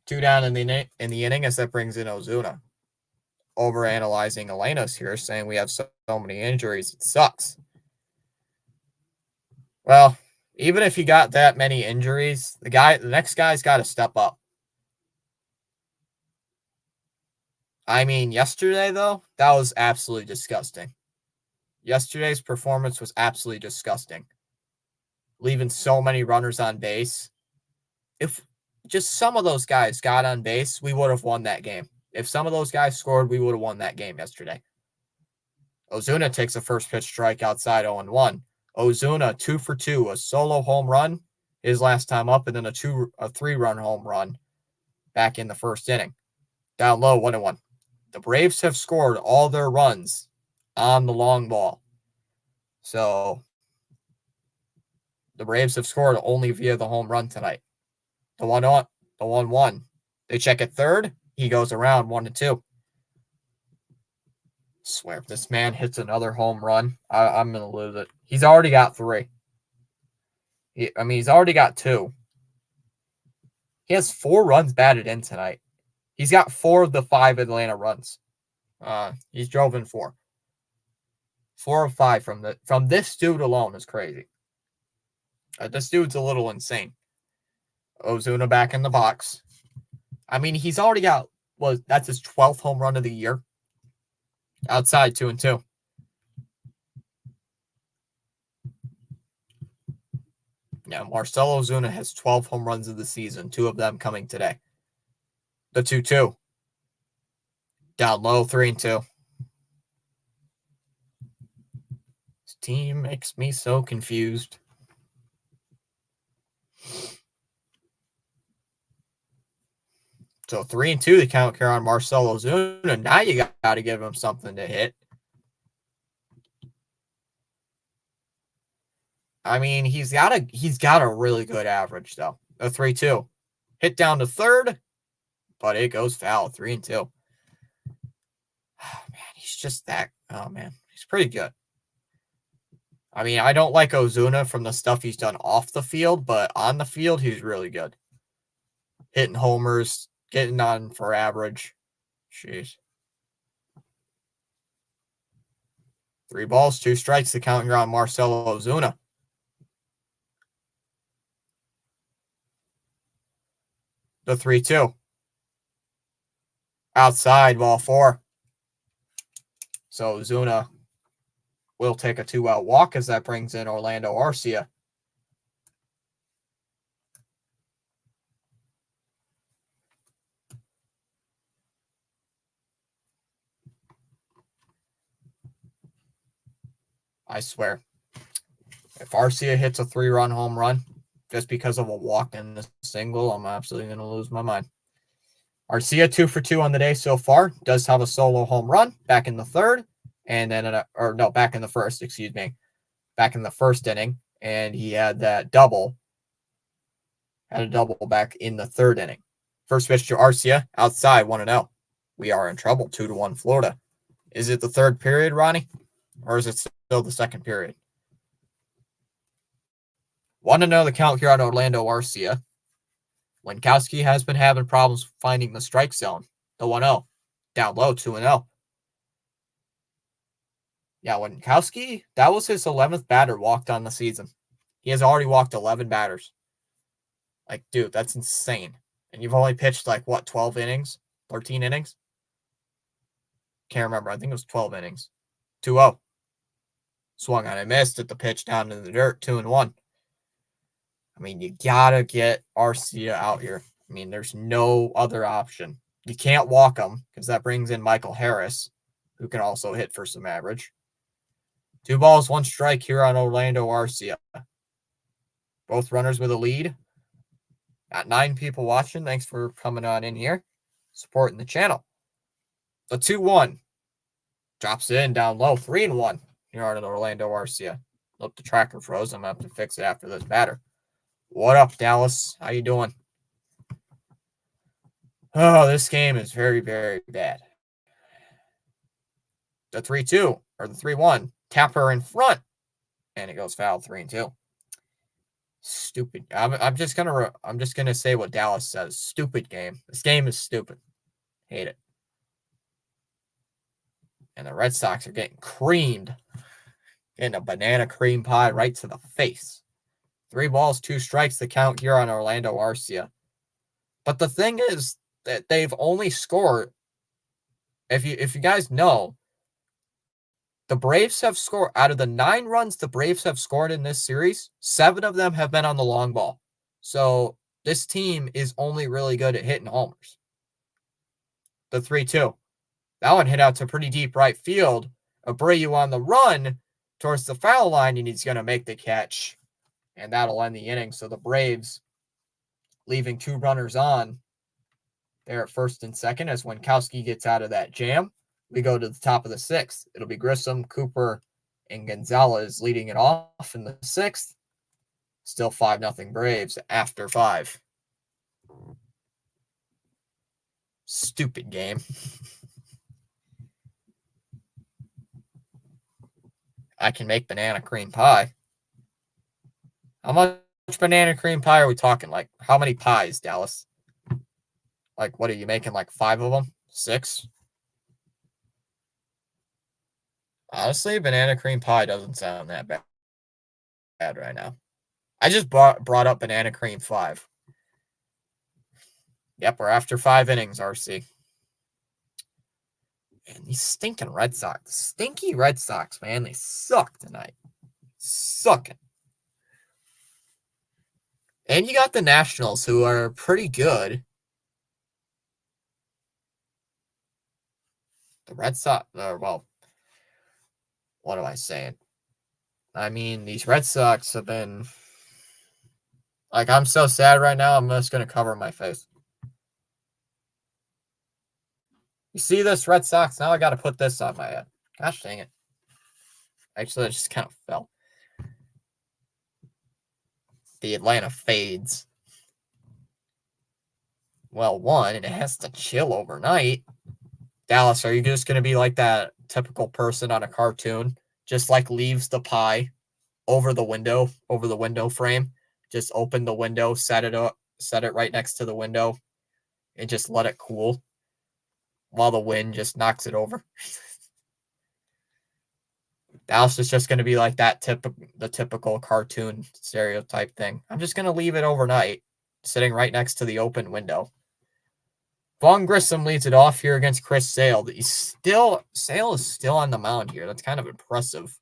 Two down in the inning as that brings in Ozuna. Overanalyzing Elena's here, saying we have so many injuries. It sucks. Well, even if you got that many injuries, the next guy's got to step up. I mean, yesterday, though, that was absolutely disgusting. Yesterday's performance was absolutely disgusting. Leaving so many runners on base. If just some of those guys got on base, we would have won that game. If some of those guys scored, we would have won that game yesterday. Ozuna takes a first pitch strike outside 0-1. Ozuna 2 for 2, a solo home run his last time up, and then a 3-run home run back in the first inning. Down low, 1-1. The Braves have scored all their runs on the long ball. So the Braves have scored only via the home run tonight. The 1-1. They check at third. He goes around 1-2. Swear, if this man hits another home run, I'm going to lose it. He's already got 3. He's already got 2. He has 4 runs batted in tonight. He's got 4 of the 5 Atlanta runs. He's drove in 4. 4 of 5 from this dude alone is crazy. This dude's a little insane. Ozuna back in the box. I mean, he's already got, that's his 12th home run of the year. Outside 2-2. Yeah, Marcell Ozuna has 12 home runs of the season, 2 of them coming today. The 2-2. Down low, 3-2. This team makes me so confused. So 3-2 the count here on Marcell Ozuna. Now you got to give him something to hit. I mean, he's got a really good average though. A 3-2. Hit down to third, but it goes foul. 3-2. Oh, man, he's just that. Oh man, he's pretty good. I mean, I don't like Ozuna from the stuff he's done off the field, but on the field, he's really good. Hitting homers, getting on for average. Jeez. 3 balls, 2 strikes. The count here on Marcell Ozuna. The 3-2. Outside, ball 4. So Ozuna will take a 2-out walk as that brings in Orlando Arcia. I swear, if Arcia hits a 3-run home run just because of a walk and a single, I'm absolutely going to lose my mind. Arcia 2 for 2 on the day so far. Does have a solo home run back in the third, and then back in the first. Excuse me, back in the first inning, and he had that double. Had a double back in the third inning. First pitch to Arcia outside 1-0. We are in trouble. 2-1 Florida. Is it the third period, Ronnie, or is it still the second period? 1-0 the count here on Orlando Arcia. Winkowski has been having problems finding the strike zone. The 1-0. Down low, 2-0. Yeah, Winkowski, that was his 11th batter walked on the season. He has already walked 11 batters. Like, dude, that's insane. And you've only pitched, 12 innings? 13 innings? Can't remember. I think it was 12 innings. 2-0. Swung on and missed at the pitch down in the dirt, 2-1. I mean, you gotta get Arcia out here. I mean, there's no other option. You can't walk him because that brings in Michael Harris, who can also hit for some average. 2 balls, 1 strike here on Orlando Arcia. Both runners with a lead. Got 9 people watching. Thanks for coming on in here, supporting the channel. The 2-1 drops in down low, 3-1 here on Orlando Arcia. Look, the tracker froze. I'm going to have to fix it after this batter. What up, Dallas? How you doing? Oh, this game is very, very bad. The 3-2 or the 3-1. Tapper in front, and it goes foul. 3-2. Stupid. I'm just gonna say what Dallas says. Stupid game. This game is stupid. Hate it. And the Red Sox are getting creamed. Getting a banana cream pie right to the face. 3 balls, 2 strikes. The count here on Orlando Arcia. But the thing is that they've only scored. If you guys know, the Braves have scored out of the 9 runs the Braves have scored in this series, 7 of them have been on the long ball. So this team is only really good at hitting homers. The 3-2. That one hit out to pretty deep right field. Abreu on the run towards the foul line, and he's going to make the catch. And that'll end the inning. So the Braves leaving 2 runners on there at first and second as Winkowski gets out of that jam. We go to the top of the 6th. It'll be Grissom, Cooper, and Gonzalez leading it off in the 6th. Still 5-0 Braves after 5. Stupid game. I can make banana cream pie. How much banana cream pie are we talking? Like, how many pies, Dallas? Like, what are you making? Like 5 of them? 6? Honestly, banana cream pie doesn't sound that bad right now. I just brought up banana cream 5. Yep, we're after 5 innings, RC. And these stinking Red Sox. Stinky Red Sox, man. They suck tonight. Sucking. And you got the Nationals, who are pretty good. The Red Sox, well, what am I saying? I mean, these Red Sox have been, like, I'm so sad right now, I'm just going to cover my face. You see this, Red Sox? Now I got to put this on my head. Gosh dang it. Actually, it just kind of fell. The Atlanta fades. Well, one, it has to chill overnight. Dallas, are you just going to be like that typical person on a cartoon? Just like leaves the pie over the window frame. Just open the window, set it right next to the window, and just let it cool while the wind just knocks it over. Dallas is just going to be like that the typical cartoon stereotype thing. I'm just going to leave it overnight, sitting right next to the open window. Vaughn Grissom leads it off here against Chris Sale. Sale is still on the mound here. That's kind of impressive.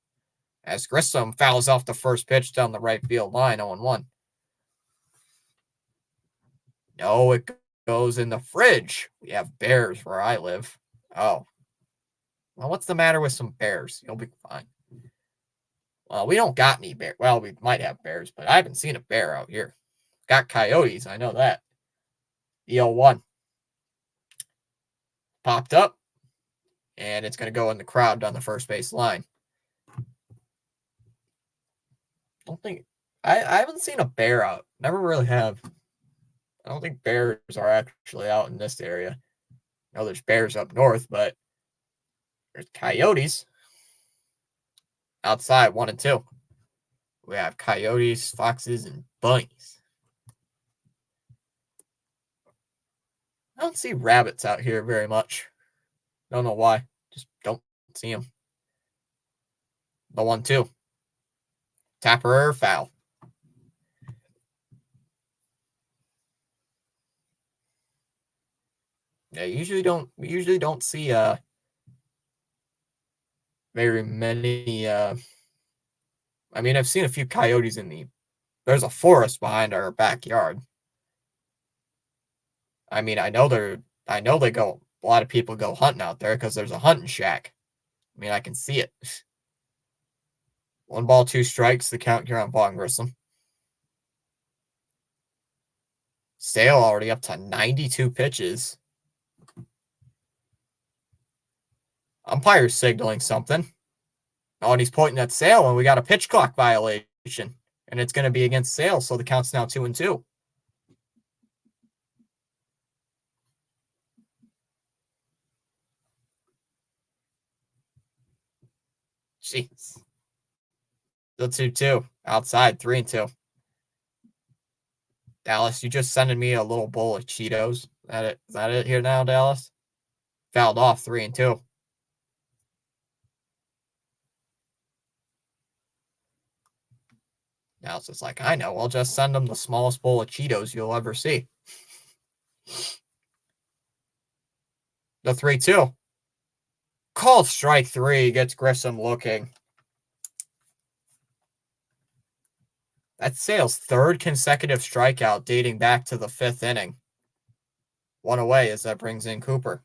As Grissom fouls off the first pitch down the right field line, 0-1. No, it goes in the fridge. We have bears where I live. Oh. Well, what's the matter with some bears? You'll be fine. Well, we don't got any bears. Well, we might have bears, but I haven't seen a bear out here. Got coyotes, I know that. The 0-1. Popped up, and it's going to go in the crowd down the first base line. I haven't seen a bear out. Never really have. I don't think bears are actually out in this area. I know there's bears up north, but there's coyotes outside, 1 and 2. We have coyotes, foxes, and bunnies. I don't see rabbits out here very much. Don't know why. Just don't see them. The 1-2. Tapper foul. Yeah, we usually don't see very many I mean, I've seen a few coyotes there's a forest behind our backyard. I mean, I know a lot of people go hunting out there because there's a hunting shack. I mean, I can see it. 1 ball, 2 strikes, the count here on Vaughn Grissom. Sale already up to 92 pitches. Umpire signaling something. Oh, and he's pointing at Sale, and we got a pitch clock violation. And it's going to be against Sale, so the count's now 2-2. Jeez. The 2-2. Outside, 3-2. Dallas, you just sending me a little bowl of Cheetos. Is that it here now, Dallas? Fouled off, 3-2. Dallas is like, I know. I'll just send them the smallest bowl of Cheetos you'll ever see. The 3-2. Called strike 3. Gets Grissom looking. That's Sale's 3rd consecutive strikeout dating back to the 5th inning. 1 away as that brings in Cooper.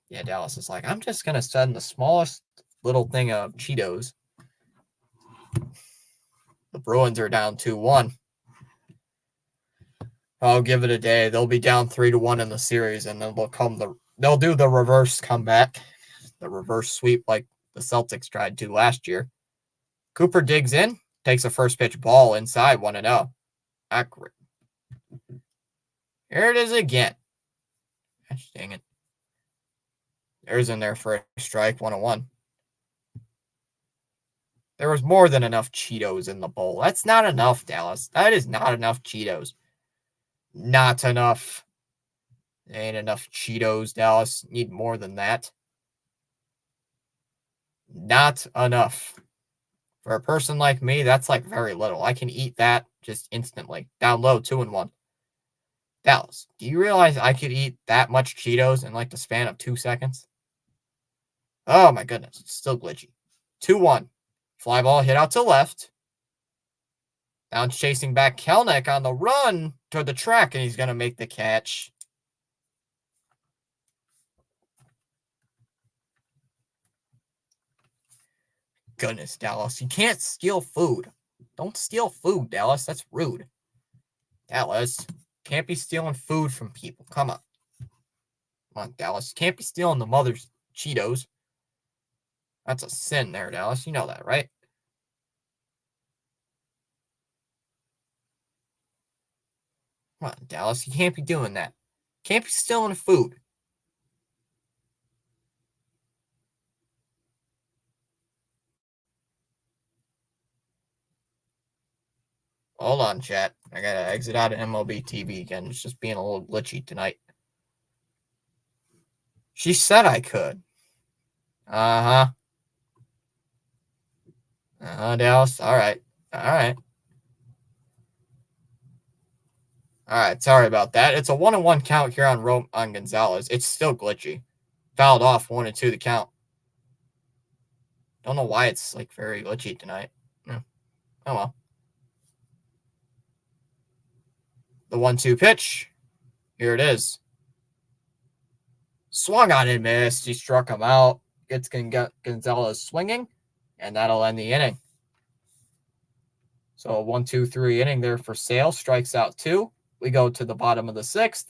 Yeah, Dallas is like, I'm just going to send the smallest little thing of Cheetos. The Bruins are down 2-1. I'll give it a day. They'll be down 3-1 in the series, and then they'll do the reverse comeback, the reverse sweep like the Celtics tried to last year. Cooper digs in, takes a first pitch ball inside, 1-0. Accurate. Here it is again. Gosh dang it. There's in there for a strike, 1-1. There was more than enough Cheetos in the bowl. That's not enough, Dallas. That is not enough Cheetos. Not enough. Ain't enough Cheetos, Dallas. Need more than that. Not enough. For a person like me, that's like very little. I can eat that just instantly. Down low, 2-1. Dallas, do you realize I could eat that much Cheetos in like the span of 2 seconds? Oh my goodness, it's still glitchy. 2-1. Fly ball hit out to left. Now it's chasing back Kelnick on the run toward the track, and he's going to make the catch. Goodness, Dallas. You can't steal food. Don't steal food, Dallas. That's rude. Dallas, can't be stealing food from people. Come on. Come on, Dallas. You can't be stealing the mother's Cheetos. That's a sin there, Dallas. You know that, right? Come on, Dallas. You can't be doing that. Can't be stealing food. Hold on, chat. I gotta exit out of MLB TV again. It's just being a little glitchy tonight. She said I could. Uh-huh. Dallas. All right. All right. All right. Sorry about that. It's a 1-1 count here on Gonzalez. It's still glitchy. Fouled off 1-2 the count. Don't know why it's like very glitchy tonight. Oh well. The 1-2 pitch. Here it is. Swung on and missed. He struck him out. Gets Gonzalez swinging, and that'll end the inning. So a 1-2-3 inning there for Sale. Strikes out 2. We go to the bottom of the 6th.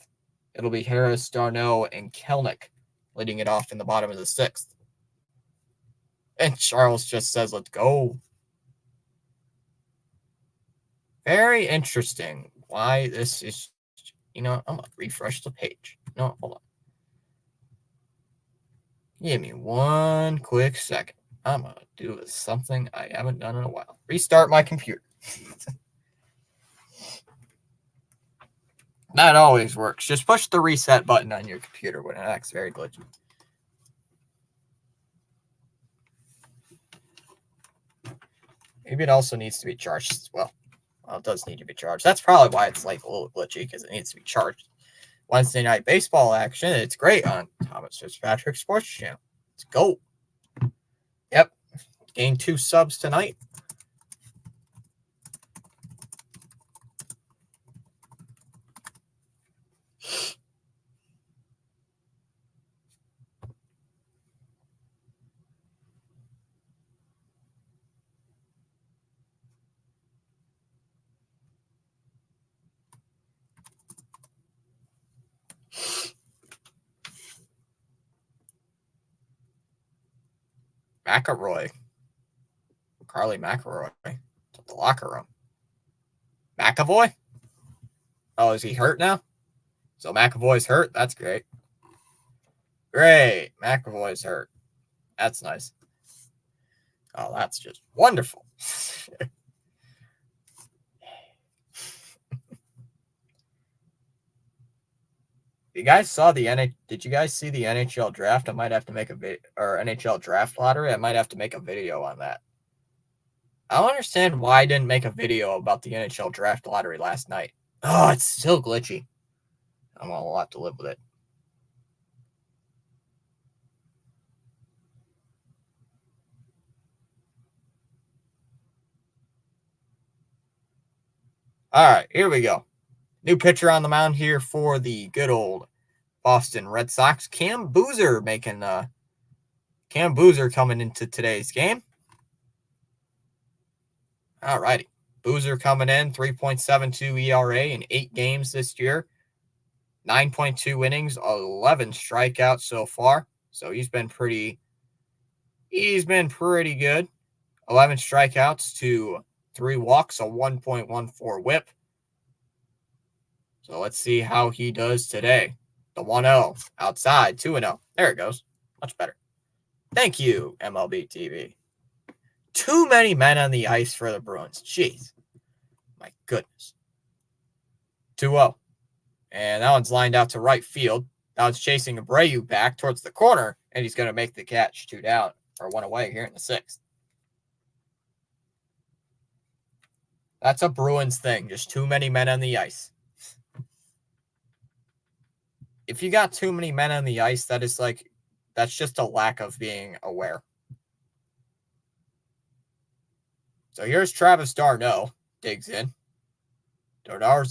It'll be Harris, Darno, and Kelnick leading it off in the bottom of the 6th. And Charles just says, let's go. Very interesting why this is, I'm going to refresh the page. No, hold on. Give me one quick second. I'm going to do something I haven't done in a while. Restart my computer. That always works. Just push the reset button on your computer when it acts very glitchy. Maybe it also needs to be charged as well. Well, it does need to be charged. That's probably why it's like a little glitchy, because it needs to be charged. Wednesday night baseball action. It's great on Thomas Fitzpatrick Sports Channel. Let's go. Yep. Gained 2 subs tonight. McElroy. Carly McElroy to the locker room. McAvoy? Oh, is he hurt now? So McAvoy's hurt? That's great. Great. McAvoy's hurt. That's nice. Oh, that's just wonderful. You guys saw Did you guys see the NHL draft? I might have to make a video, or NHL draft lottery. I might have to make a video on that. I don't understand why I didn't make a video about the NHL draft lottery last night. Oh, it's still glitchy. I'm gonna have to live with it. All right, here we go. New pitcher on the mound here for the good old Boston Red Sox. Cam Boozer coming into today's game. All righty. Boozer coming in, 3.72 ERA in 8 games this year. 9.2 innings, 11 strikeouts so far. So he's been pretty good. 11 strikeouts to 3 walks, a 1.14 whip. So let's see how he does today. The 1-0 outside, 2-0. There it goes. Much better. Thank you, MLB TV. Too many men on the ice for the Bruins. Jeez. My goodness. 2-0. And that one's lined out to right field. That one's chasing Abreu back towards the corner, and he's going to make the catch. 2 down, or 1 away here in the 6th. That's a Bruins thing. Just too many men on the ice. If you got too many men on the ice, that's just a lack of being aware. So here's Travis d'Arnaud. Digs in. d'Arnaud,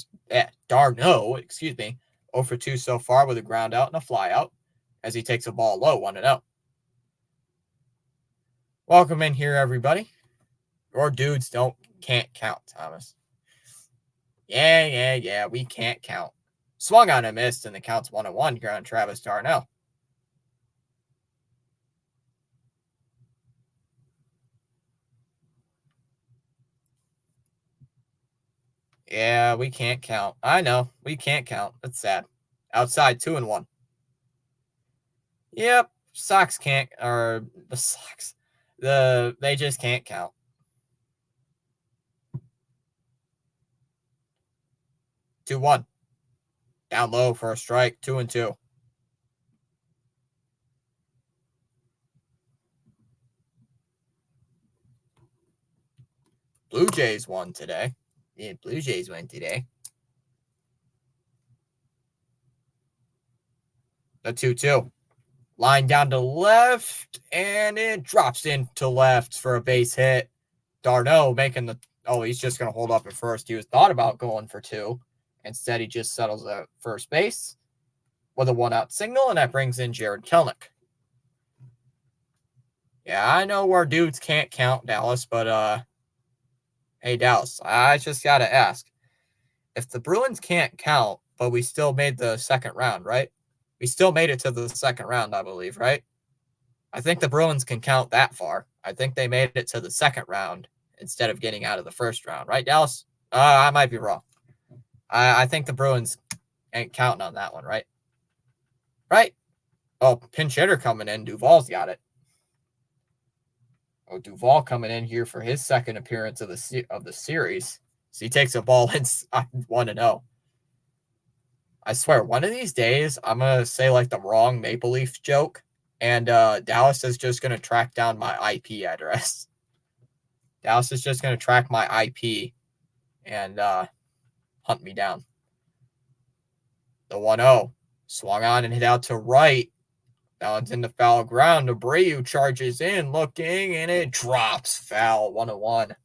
0 for 2 so far with a ground out and a fly out as he takes a ball low, 1-0. Welcome in here, everybody. Your dudes can't count, Thomas. Yeah, we can't count. Swung on and missed, and the count's 1-1 here on Travis d'Arnaud. Yeah, we can't count. I know, we can't count. That's sad. Outside, 2-1. Yep, Sox can't, or the Sox, they just can't count. Two one. Down low for a strike, 2-2. Blue Jays won today. Yeah, Blue Jays won today. The 2-2. Line down to left, and it drops into left for a base hit. d'Arnaud making the... Oh, he's just going to hold up at first. He was thought about going for 2. Instead, he just settles at first base with a 1-out signal, and that brings in Jared Kelenic. Yeah, I know our dudes can't count, Dallas, but hey, Dallas, I just got to ask. If the Bruins can't count, but we still made the second round, right? We still made it to the second round, I believe, right? I think the Bruins can count that far. I think they made it to the second round instead of getting out of the first round, right, Dallas? I might be wrong. I think the Bruins ain't counting on that one, right? Right? Oh, pinch hitter coming in. Duvall's got it. Oh, Duvall coming in here for his second appearance of the series. So he takes a ball in 1-0. I swear, one of these days, I'm going to say like the wrong Maple Leafs joke, and Dallas is just going to track down my IP address. Dallas is just going to track my IP and hunt me down. The 1-0. Swung on and hit out to right. That one's in the foul ground. Abreu charges in, looking, and it drops foul. 1-1.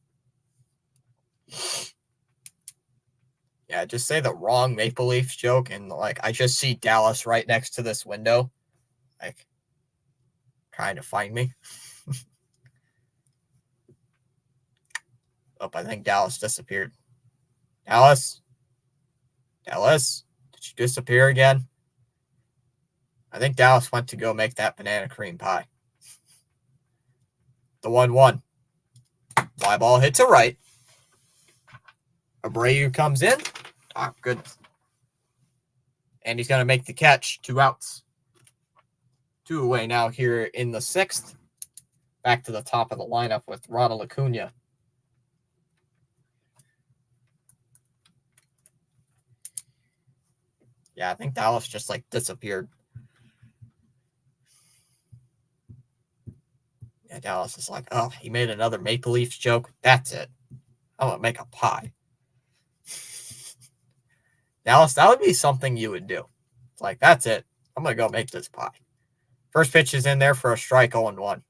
Yeah, just say the wrong Maple Leafs joke, and like I just see Dallas right next to this window, like trying to find me. Oh, I think Dallas disappeared. Dallas, did you disappear again? I think Dallas went to go make that banana cream pie. The 1-1. Fly ball hit to right. Abreu comes in. Oh, goodness. And he's going to make the catch. 2 outs. 2 away now here in the 6th. Back to the top of the lineup with Ronald Acuna. Yeah, I think Dallas just like disappeared. Yeah, Dallas is like, oh, he made another Maple Leafs joke. That's it. I'm going to make a pie. Dallas, that would be something you would do. It's like, that's it. I'm going to go make this pie. First pitch is in there for a strike, 0-1.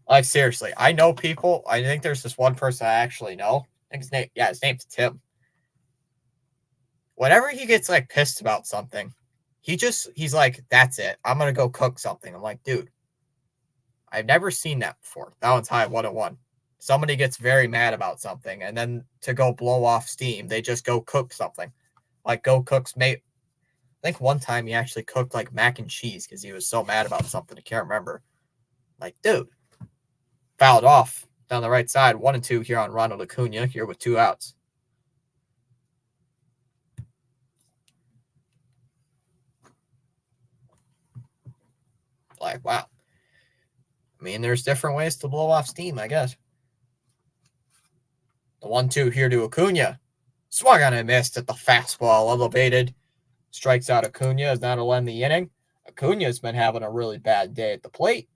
Like, seriously, I know people. I think there's this one person I actually know. I think his name's Tim. Whenever he gets, like, pissed about something, he's like, that's it. I'm going to go cook something. I'm like, dude, I've never seen that before. That one's high, 1-1. Somebody gets very mad about something, and then to go blow off steam, they just go cook something. Like, go cook, I think one time he actually cooked, like, mac and cheese because he was so mad about something. I can't remember. Like, dude. Fouled off down the right side. 1-2 here on Ronald Acuna here with 2 outs. Like, wow. I mean, there's different ways to blow off steam, I guess. The 1-2 here to Acuna. Swung on and missed at the fastball, elevated. Strikes out Acuna, is not in the inning. Acuna's been having a really bad day at the plate,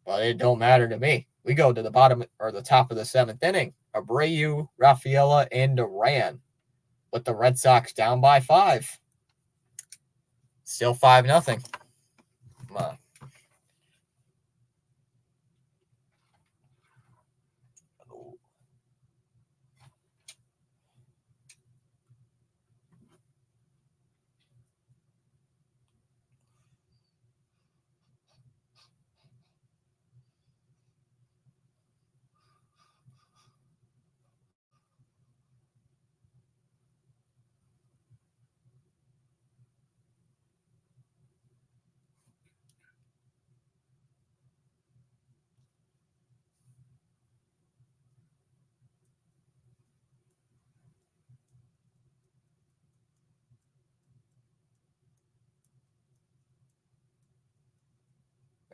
but it don't matter to me. We go to the bottom or the top of the 7th inning. Abreu, Rafaela, and Duran, with the Red Sox down by 5. Still 5-0. Come on.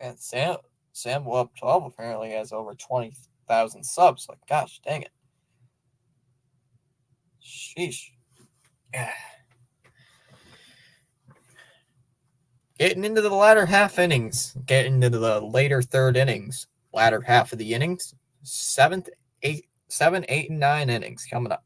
Man, Sam Wub 12 apparently has over 20,000 subs. Like, gosh, dang it. Sheesh. Yeah. Getting into the latter half innings. Getting into the later 3rd innings. Latter half of the innings. 7, 8, and 9 innings coming up.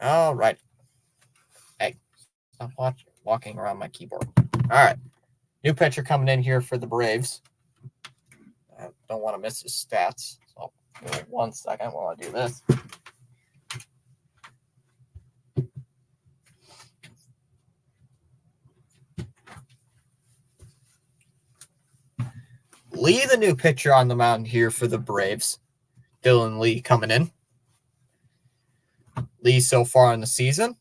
All right. Hey, stop walking around my keyboard. All right. New pitcher coming in here for the Braves. I don't want to miss his stats. So give me 1 second while I do this. Lee, the new pitcher on the mound here for the Braves. Dylan Lee coming in. Lee so far in the season,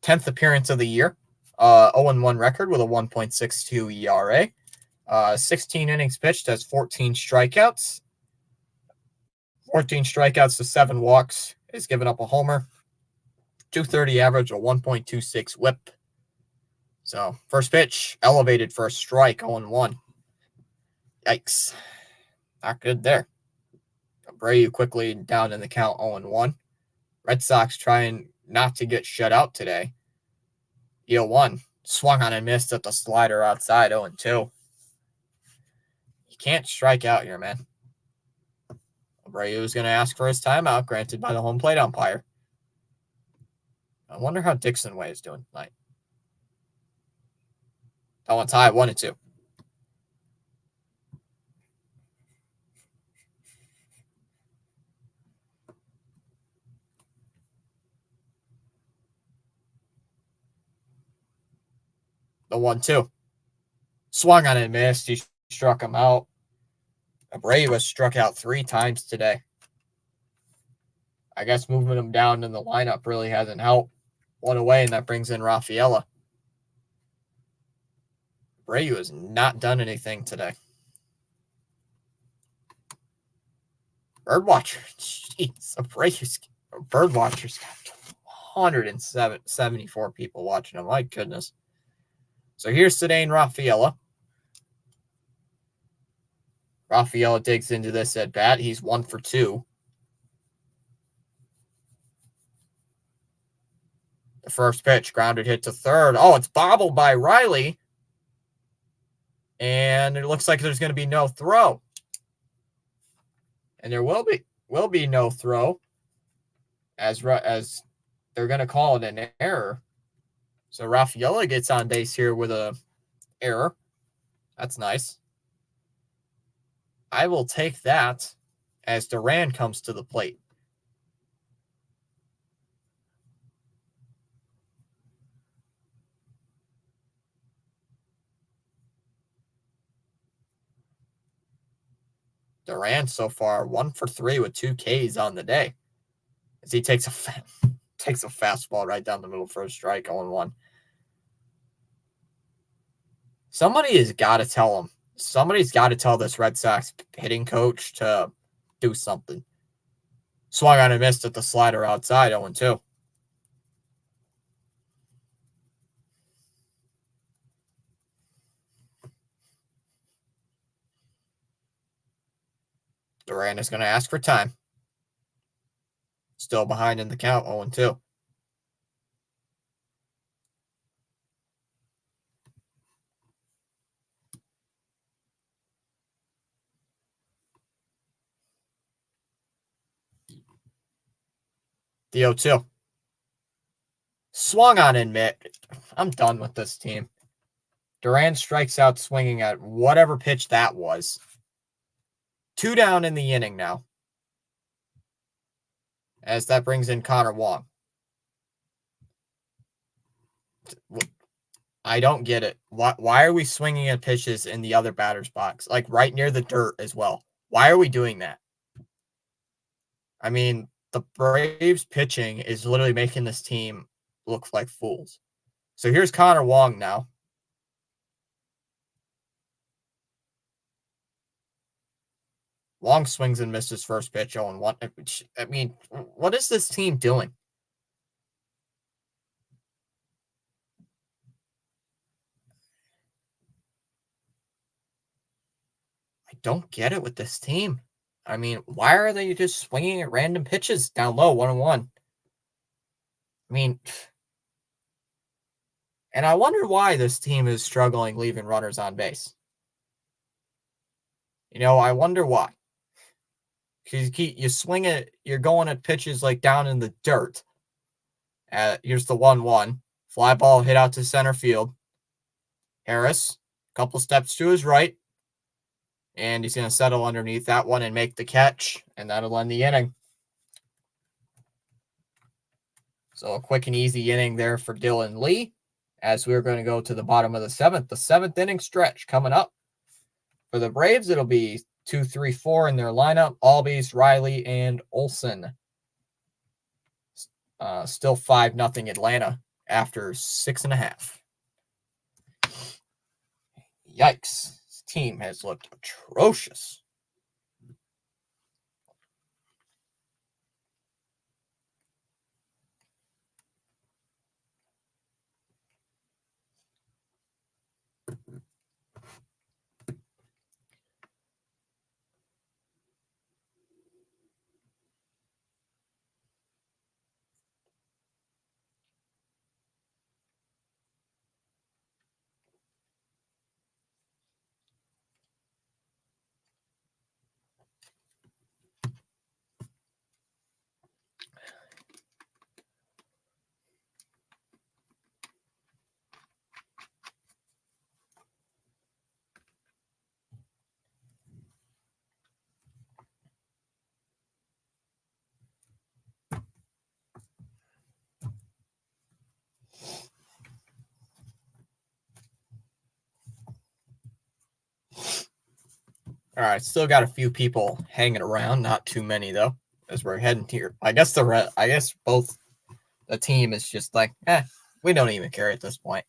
10th appearance of the year, 0-1 record with a 1.62 ERA. 16 innings pitched, has 14 strikeouts. 14 strikeouts to 7 walks. He's given up a homer. 230 average, a 1.26 whip. So, first pitch, elevated for a strike, 0-1. Yikes. Not good there. Abreu quickly down in the count, 0-1. Red Sox trying not to get shut out today. 0-1. Swung on and missed at the slider outside, 0-2. You can't strike out here, man. Abreu is going to ask for his timeout, granted by the home plate umpire. I wonder how Dixon Way is doing tonight. That one's high, 1-2. The 1-2. Swung on and missed. He struck him out. Abreu was struck out 3 times today. I guess moving him down in the lineup really hasn't helped. 1 away, and that brings in Rafaela. Abreu has not done anything today. Birdwatcher. Jeez. Birdwatcher's got 174 people watching him. My goodness. So here's today in Rafaela. Rafaela digs into this at bat. He's 1 for 2. The first pitch, grounded hit to third. Oh, it's bobbled by Riley. And it looks like there's going to be no throw. And there will be no throw as they're going to call it an error. So Rafaela gets on base here with a error. That's nice. I will take that as Duran comes to the plate. Duran so far 1 for 3 with 2 Ks on the day. as he takes a fastball right down the middle for a strike, 0-1. Somebody has got to tell him. Somebody's got to tell this Red Sox hitting coach to do something. Swung on and missed at the slider outside, 0-2. Duran is going to ask for time. Still behind in the count, 0-2. The 0-2. Swung on and missed. I'm done with this team. Duran strikes out swinging at whatever pitch that was. 2 down in the inning now. As that brings in Connor Wong. I don't get it. Why are we swinging at pitches in the other batter's box? Like right near the dirt as well. Why are we doing that? I mean, the Braves pitching is literally making this team look like fools. So here's Connor Wong now. Long swings and misses first pitch, 0-1. I mean, what is this team doing? I don't get it with this team. I mean, why are they just swinging at random pitches down low, 1-1? I mean, and I wonder why this team is struggling leaving runners on base. I wonder why. You swing it, you're going at pitches like down in the dirt. Here's the 1-1. Fly ball hit out to center field. Harris, a couple steps to his right. And he's going to settle underneath that one and make the catch. And that'll end the inning. So a quick and easy inning there for Dylan Lee. As we're going to go to the bottom of the 7th. The 7th inning stretch coming up. For the Braves, it'll be 2, 3, 4 in their lineup. Albies, Riley, and Olsen. Still 5-0 Atlanta after 6.5. Yikes. This team has looked atrocious. All right, still got a few people hanging around, not too many though, as we're heading here. I guess both the team is just like, we don't even care at this point.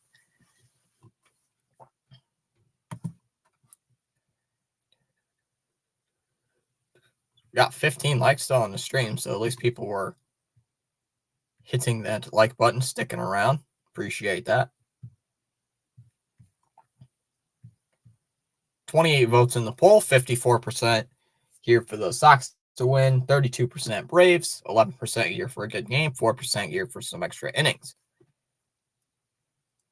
Got 15 likes still on the stream, so at least people were hitting that like button, sticking around. Appreciate that. 28 votes in the poll, 54% here for the Sox to win, 32% Braves, 11% here for a good game, 4% here for some extra innings.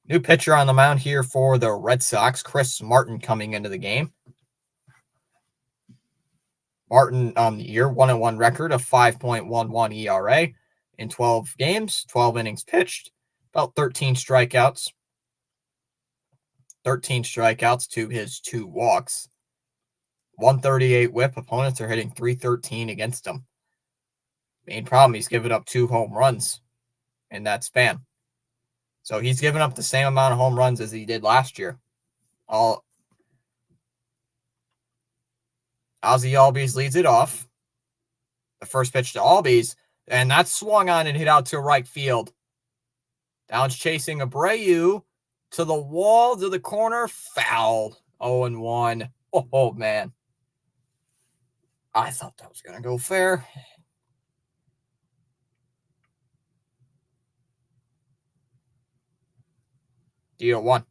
New pitcher on the mound here for the Red Sox, Chris Martin coming into the game. Martin on the year, 1-1 record of 5.11 ERA in 12 games, 12 innings pitched, about 13 strikeouts. 13 strikeouts to his 2 walks. 138 whip. Opponents are hitting 313 against him. Main problem, he's given up 2 home runs in that span. So he's given up the same amount of home runs as he did last year. Ozzy Albies leads it off. The first pitch to Albies, And that's swung on and hit out to right field. Downs chasing Abreu to the wall, to the corner, foul. 0-1. Oh, man. I thought that was going to go fair. Deal 1.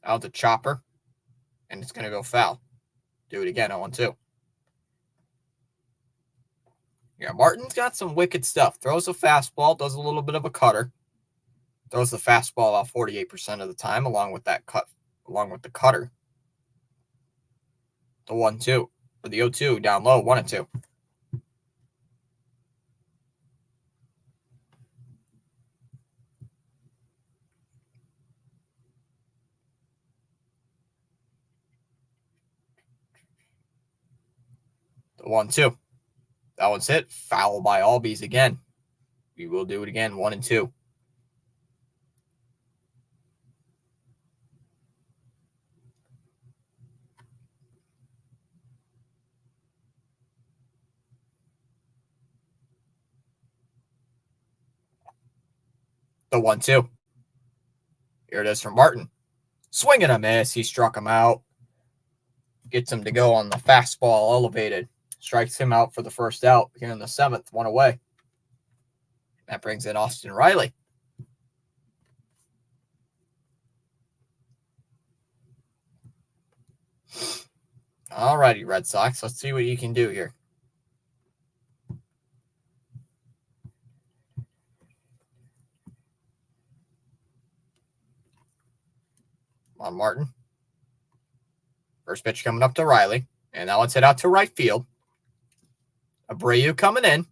Out the chopper. And it's going to go foul. Do it again, 0-2. Yeah, Martin's got some wicked stuff. Throws a fastball, does a little bit of a cutter. Throws the fastball off 48% of the time, along with the cutter. The 1-2. For the 0-2, down low, 1-2. The 1-2. That one's hit. Foul by Albies again. We will do it again, 1-2. The 1-2. Here it is from Martin. Swing and a miss. He struck him out. Gets him to go on the fastball elevated. Strikes him out for the first out here in the 7th. 1 away. That brings in Austin Riley. All righty, Red Sox. Let's see what you can do here. On Martin. First pitch coming up to Riley. And that one's hit out to right field. Abreu coming in.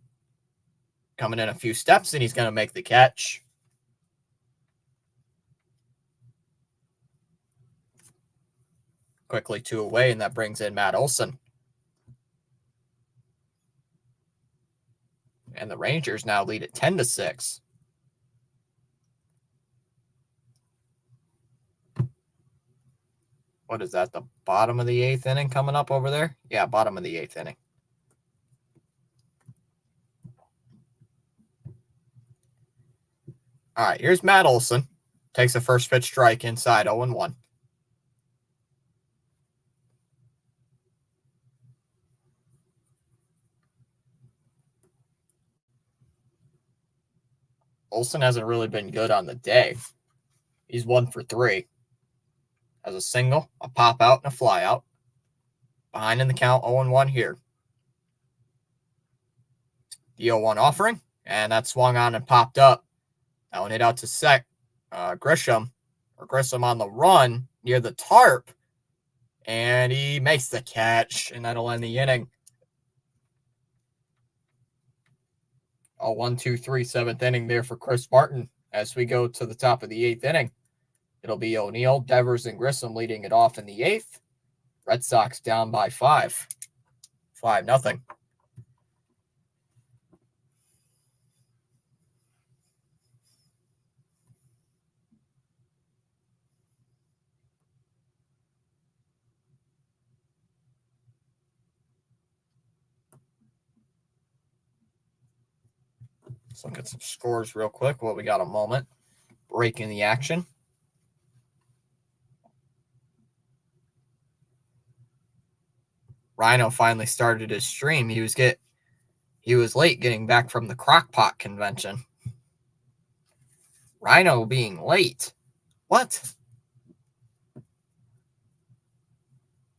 Coming in a few steps, and he's going to make the catch. Quickly 2 away, and that brings in Matt Olson. And the Rangers now lead at 10-6. What is that, the bottom of the 8th inning coming up over there? Yeah, bottom of the 8th inning. All right, here's Matt Olson. Takes a first pitch strike inside, 0-1. Olson hasn't really been good on the day. He's 1 for 3. Has a single, a pop out, and a fly out. Behind in the count, 0-1 here. The 0-1 offering, and that swung on and popped up. That one hit out to Grissom on the run near the tarp, and he makes the catch, and that'll end the inning. A 1-2-3 7th inning there for Chris Martin as we go to the top of the 8th inning. It'll be O'Neill, Devers, and Grissom leading it off in the 8th. Red Sox down by 5. 5-0. Let's look at some scores real quick while we got a moment. Breaking the action. Rhino finally started his stream. He was late getting back from the Crockpot convention. Rhino being late. What?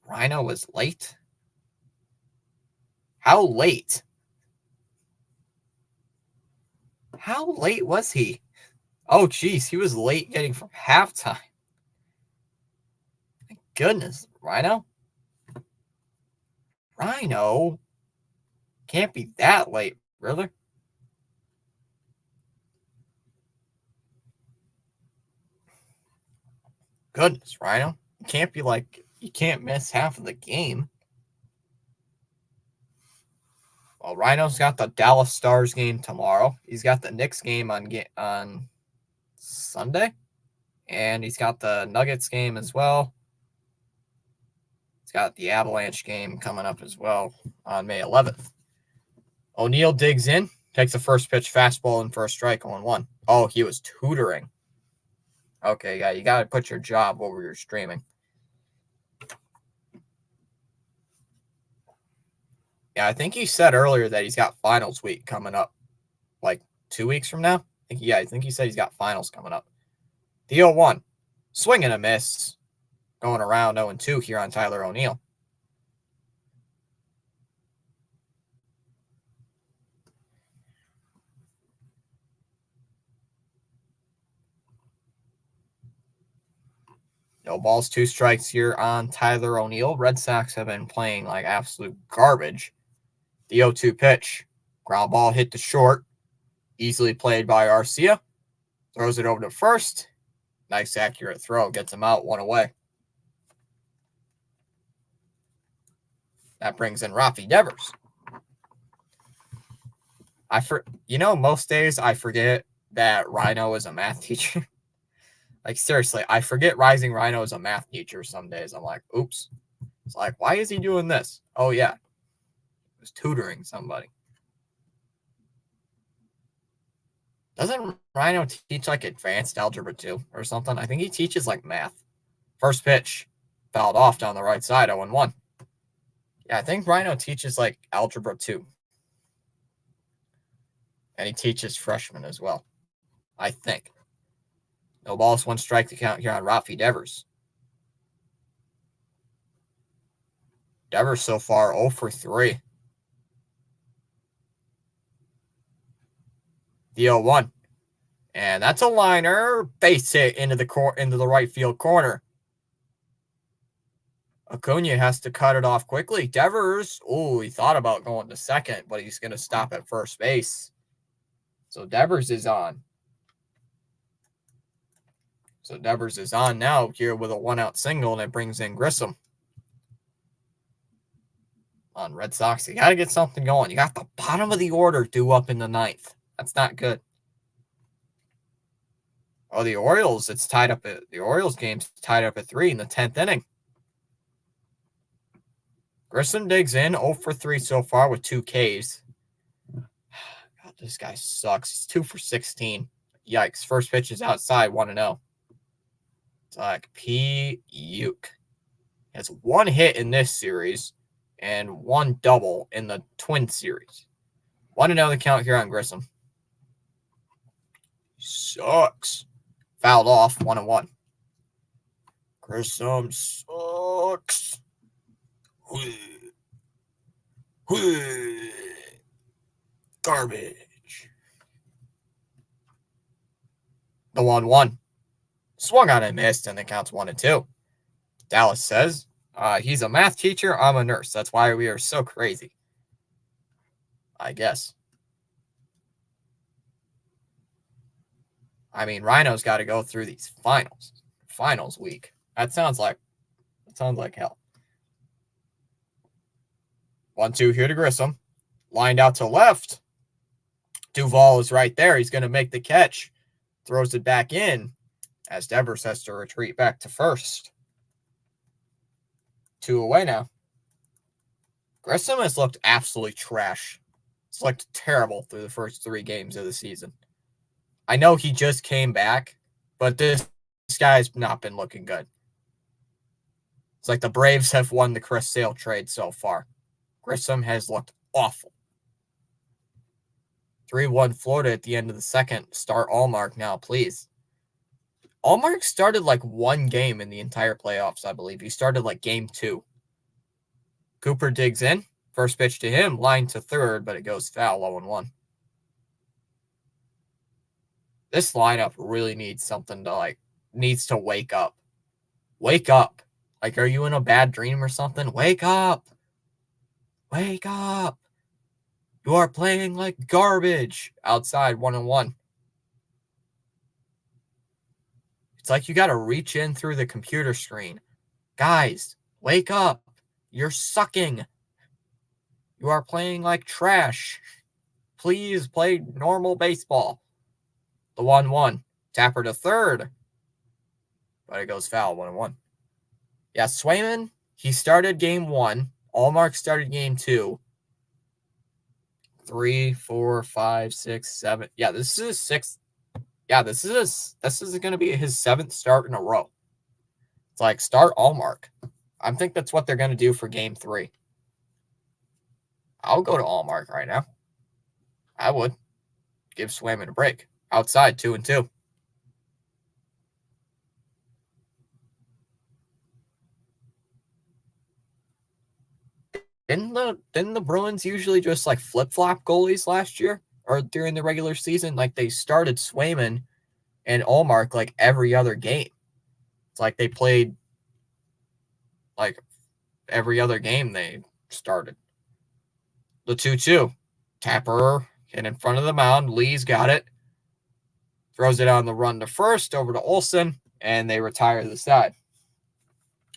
Rhino was late? How late? How late was he? Oh, geez, he was late getting from halftime. My goodness, Rhino? Rhino? Can't be that late, really? Goodness, Rhino. You can't be like, you can't miss half of the game. Well, Rhino's got the Dallas Stars game tomorrow. He's got the Knicks game on Sunday. And he's got the Nuggets game as well. He's got the Avalanche game coming up as well on May 11th. O'Neill digs in Takes the first pitch fastball in for a strike on 1. Oh, he was tutoring. Okay, yeah, you got to put your job over your streaming. Yeah, I think he said earlier that he's got finals week coming up, like 2 weeks from now. I think he said he's got finals coming up. The 0-1, swing and a miss, going around 0-2 here on Tyler O'Neill. No balls, 2 strikes here on Tyler O'Neill. Red Sox have been playing like absolute garbage. The 0-2 pitch, ground ball hit to short, easily played by Arcia. Throws it over to first. Nice accurate throw, gets him out, 1 away. That brings in Rafi Devers. Most days I forget that Rhino is a math teacher. Like, seriously, I forget Rising Rhino is a math teacher some days. I'm like, oops. It's like, why is he doing this? Oh, yeah. He was tutoring somebody. Doesn't Rhino teach, like, advanced algebra 2 or something? I think he teaches, like, math. First pitch, fouled off down the right side, 0-1. Yeah, I think Rhino teaches, like, algebra 2. And he teaches freshmen as well, I think. No balls, 1 strike to count here on Rafi Devers. Devers so far 0 for 3. The 0-1. And that's a liner. Base hit into the right field corner. Acuna has to cut it off quickly. Devers, he thought about going to second, but he's going to stop at first base. So Devers is on. Now here with a 1-out single, and it brings in Grissom. On Red Sox, you got to get something going. You got the bottom of the order due up in the 9th. That's not good. Oh, the Orioles game's tied up at 3 in the 10th inning. Grissom digs in 0 for 3 so far with 2 Ks. God, this guy sucks. He's 2 for 16. Yikes. First pitch is outside, 1-0. It's like puke. He has 1 hit in this series and 1 double in the Twin series. 1-0 the count here on Grissom. Sucks. Fouled off, 1-1. Grissom sucks. Garbage. The 1-1. Swung on and missed, and the count's 1-2. Dallas says, he's a math teacher, I'm a nurse. That's why we are so crazy. I guess. I mean, Rhino's got to go through these finals week. That sounds like hell. 1-2 here to Grissom. Lined out to left. Duvall is right there. He's going to make the catch. Throws it back in as Devers has to retreat back to first. 2 away now. Grissom has looked absolutely trash. It's looked terrible through the first 3 games of the season. I know he just came back, but this guy's not been looking good. It's like the Braves have won the Chris Sale trade so far. Grissom has looked awful. 3-1 Florida at the end of the second. Start Allmark now, please. Allmark started like 1 game in the entire playoffs, I believe. He started like game 2. Cooper digs in. First pitch to him. Line to third, but it goes foul, 0-1. This lineup really needs to wake up. Wake up. Like, are you in a bad dream or something? Wake up. Wake up. You are playing like garbage. Outside, 1-1. It's like you got to reach in through the computer screen. Guys, wake up. You're sucking. You are playing like trash. Please play normal baseball. The 1-1. Tapper to third. But it goes foul, 1-1. Yeah, Swayman, he started game 1. Allmark started game 2. 3, 4, 5, 6, 7. Yeah, this is his sixth. Yeah, this is going to be his seventh start in a row. It's like start Allmark. I think that's what they're going to do for game 3. I'll go to Allmark right now. I would give Swayman a break. Outside 2-2. Didn't the Bruins usually just like flip flop goalies last year or during the regular season? Like they started Swayman and Allmark like every other game. It's like they played like every other game they started. The 2-2. Tapper hit in front of the mound. Lee's got it. Throws it on the run to first over to Olsen, and they retire the side.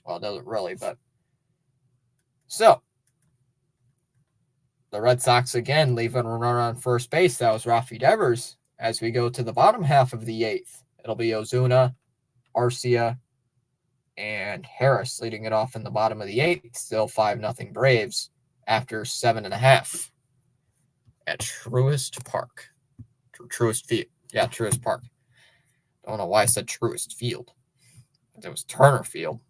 Well, it doesn't really, but. So, the Red Sox again leaving a runner on first base. That was Rafi Devers. As we go to the bottom half of the 8th, it'll be Ozuna, Arcia, and Harris leading it off in the bottom of the 8th. Still 5-0 Braves after 7.5 at Truist Park. Truist Field. Yeah, Truist Park. Don't know why I said Truist Field. It was Turner Field.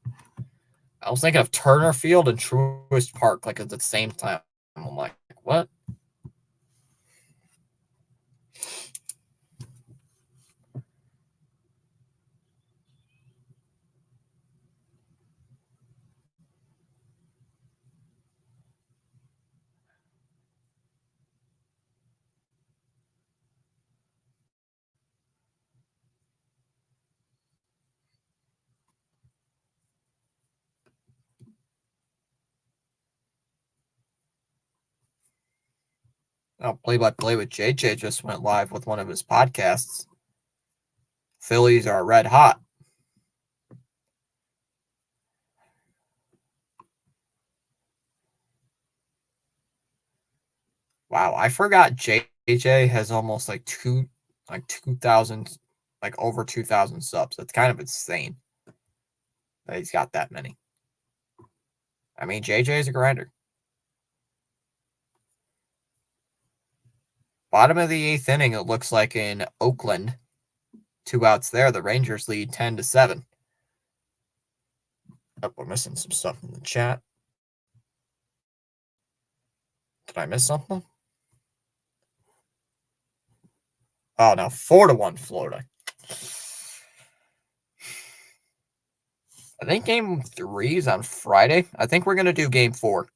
I was thinking of Turner Field and Truist Park like at the same time. I'm like, what? Oh, play-by-play with JJ just went live with one of his podcasts. Phillies are red hot. Wow, I forgot JJ has almost like 2,000, like over 2,000 subs. That's kind of insane that he's got that many. I mean, JJ is a grinder. Bottom of the 8th inning, it looks like in Oakland. 2 outs there. The Rangers lead 10-7. Oh, we're missing some stuff in the chat. Did I miss something? Oh, no. 4-1 Florida. I think game 3 is on Friday. I think we're going to do game 4.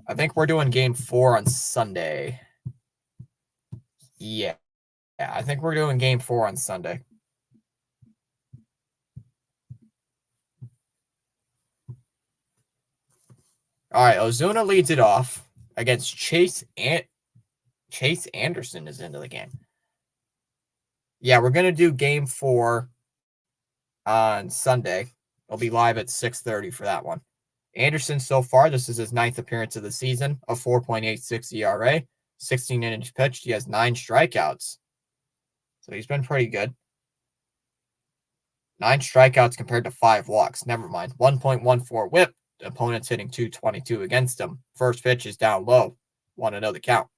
I think we're doing game 4 on Sunday. Yeah. I think we're doing game 4 on Sunday. All right, Ozuna leads it off against Chase Anderson is into the game. Yeah, we're going to do game 4 on Sunday. It'll be live at 6:30 for that one. Anderson, so far, this is his 9th appearance of the season, a 4.86 ERA, 16 innings pitched. He has 9 strikeouts. So he's been pretty good. 9 strikeouts compared to 5 walks. Never mind. 1.14 whip. The opponent's hitting 222 against him. First pitch is down low. 1-0 count.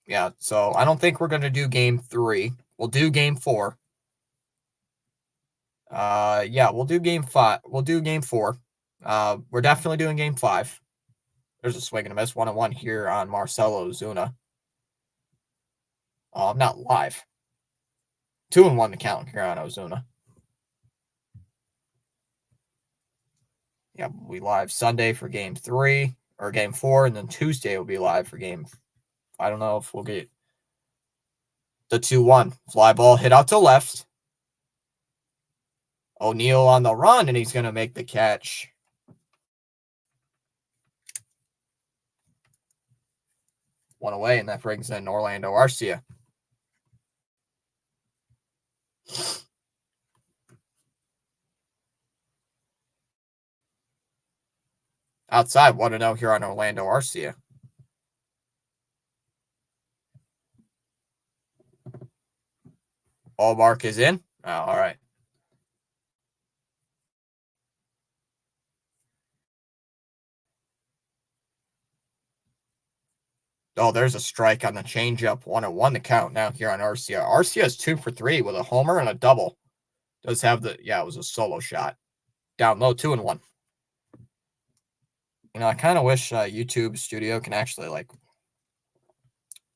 Yeah, so I don't think we're going to do game 3. We'll do game 4. Yeah, we'll do game 5. We'll do game 4. We're definitely doing game 5. There's a swing and a miss. 1-1 here on Marcelo Ozuna. I'm not live. 2-1 to count here on Ozuna. Yeah, we'll be live Sunday for game 3 or game 4, and then Tuesday will be live for game. I don't know if we'll get the 2-1 fly ball hit out to left. O'Neal on the run, and he's going to make the catch. One away, and that brings in Orlando Arcia. Outside, 1-0 here on Orlando Arcia. Allmark is in. Oh, all right. Oh, there's a strike on the changeup. 1-1 to count now here on Arcia. Arcia is 2 for 3 with a homer and a double. Does have the, yeah, it was a solo shot. Down low, 2-1. I kind of wish YouTube Studio can actually like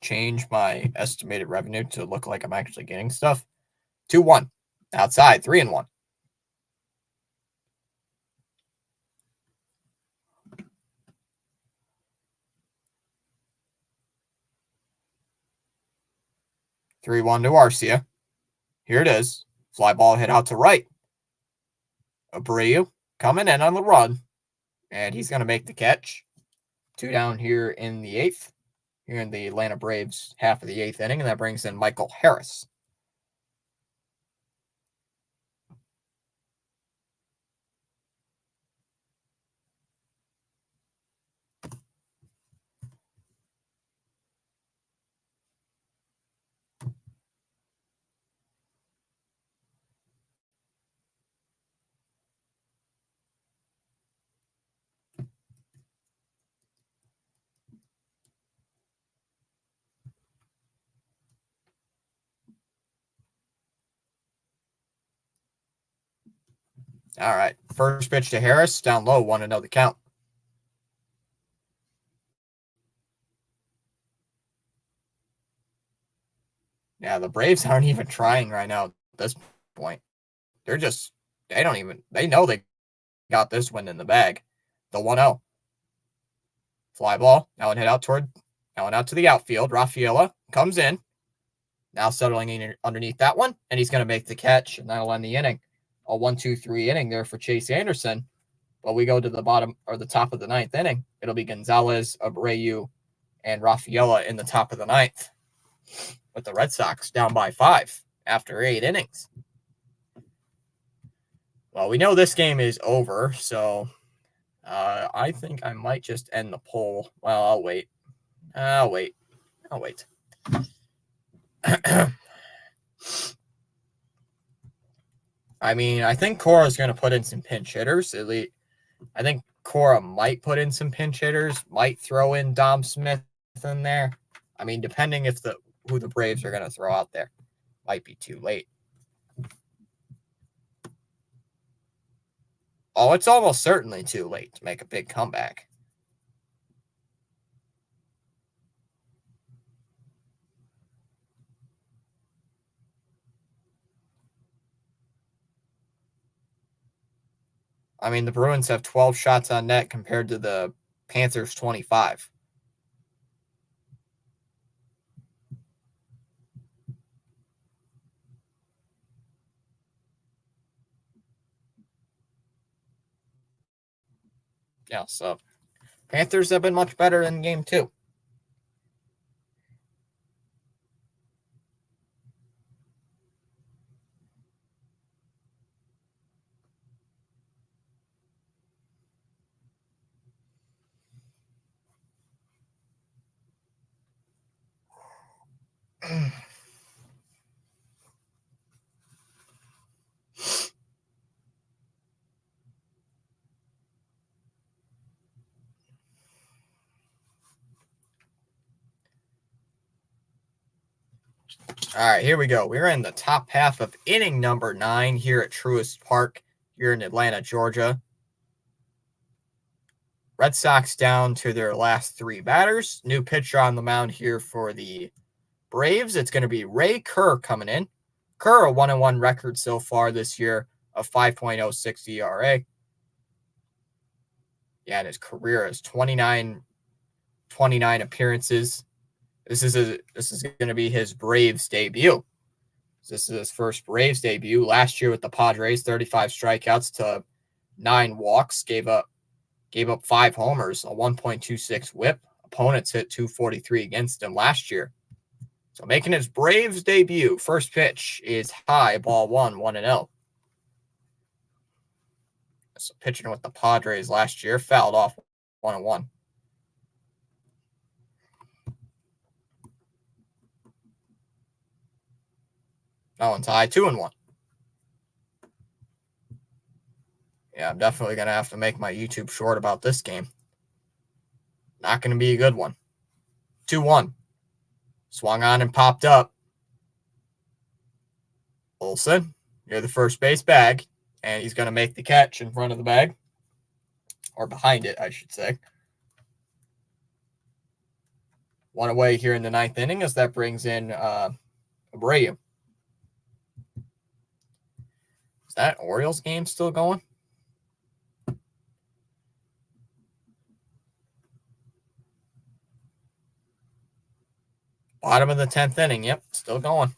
change my estimated revenue to look like I'm actually getting stuff. 2-1. Outside, 3-1. Three one to Arcia. Here it is. Fly ball hit out to right. Abreu coming in on the run, and he's going to make the catch. 2 down here in the 8th. Here in the Atlanta Braves half of the 8th inning, and that brings in Michael Harris. All right. First pitch to Harris, down low, 1-0 the count. Yeah, the Braves aren't even trying right now at this point. They know they got this win in the bag. The 1-0. Fly ball. Now hit out to the outfield. Rafaela comes in. Now settling in underneath that one, and he's going to make the catch, and that'll end the inning. A 1-2-3 inning there for Chase Anderson. But we go to the bottom or the top of the 9th inning. It'll be Gonzalez, Abreu, and Rafaela in the top of the 9th. With the Red Sox down by 5 after 8 innings. Well, we know this game is over, so I think I might just end the poll. Well, I'll wait. I mean, I think Cora's going to put in some pinch hitters. At least, I think Cora might put in some pinch hitters, might throw in Dom Smith in there. I mean, depending who the Braves are going to throw out there. Might be too late. Oh, it's almost certainly too late to make a big comeback. I mean, the Bruins have 12 shots on net compared to the Panthers' 25. Yeah, so Panthers have been much better in game 2. All right, here we go. We're in the top half of inning number 9 here at Truist Park here in Atlanta, Georgia. Red Sox down to their last 3 batters. New pitcher on the mound here for the Braves. It's going to be Ray Kerr coming in. Kerr, a 1-1 record so far this year of 5.06 ERA. Yeah, and his career is 29 appearances. This is going to be his Braves debut. This is his first Braves debut. Last year with the Padres, 35 strikeouts to 9 walks, gave up 5 homers, a 1.26 whip. Opponents hit 243 against him last year. So making his Braves debut. First pitch is high, ball 1-0. So pitching with the Padres last year, fouled off 1-1. That one's high, 2-1. Yeah, I'm definitely going to have to make my YouTube short about this game. Not going to be a good one. 2-1. Swung on and popped up. Olsen near the first base bag, and he's going to make the catch in front of the bag, or behind it, I should say. One away here in the ninth inning as that brings in Abreu. Is that Orioles game still going? Bottom of the 10th inning. Yep, still going.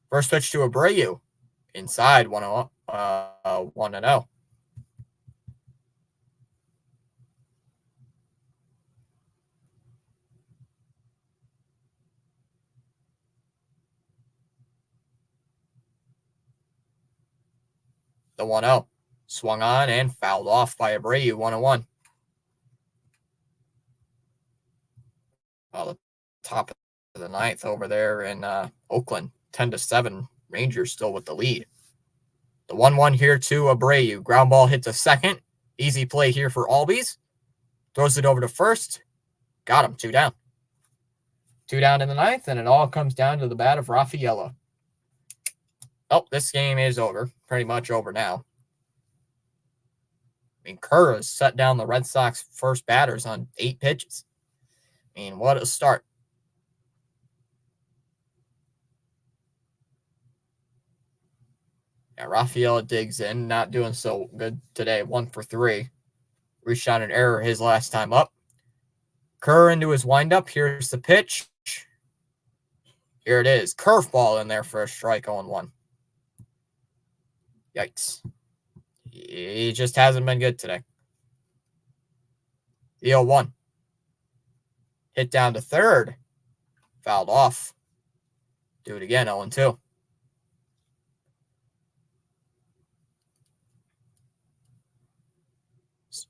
First pitch to Abreu. Inside 1-0. The 1-0. Swung on and fouled off by Abreu. 1-1. The top of the ninth over there in Oakland. 10-7. Rangers still with the lead. The 1-1 here to Abreu. Ground ball hit to second. Easy play here for Albies. Throws it over to first. Got him. 2 down. 2 down in the ninth, and it all comes down to the bat of Rafaela. Oh, this game is over. Pretty much over now. I mean, Kerr has set down the Red Sox first batters on 8 pitches. I mean, what a start. Yeah, Rafaela digs in, not doing so good today. 1 for 3. Reached on an error his last time up. Kerr into his windup. Here's the pitch. Here it is. Curveball in there for a strike 0-1. Yikes. He just hasn't been good today. The 0-1. Hit down to third. Fouled off. Do it again, 0-2.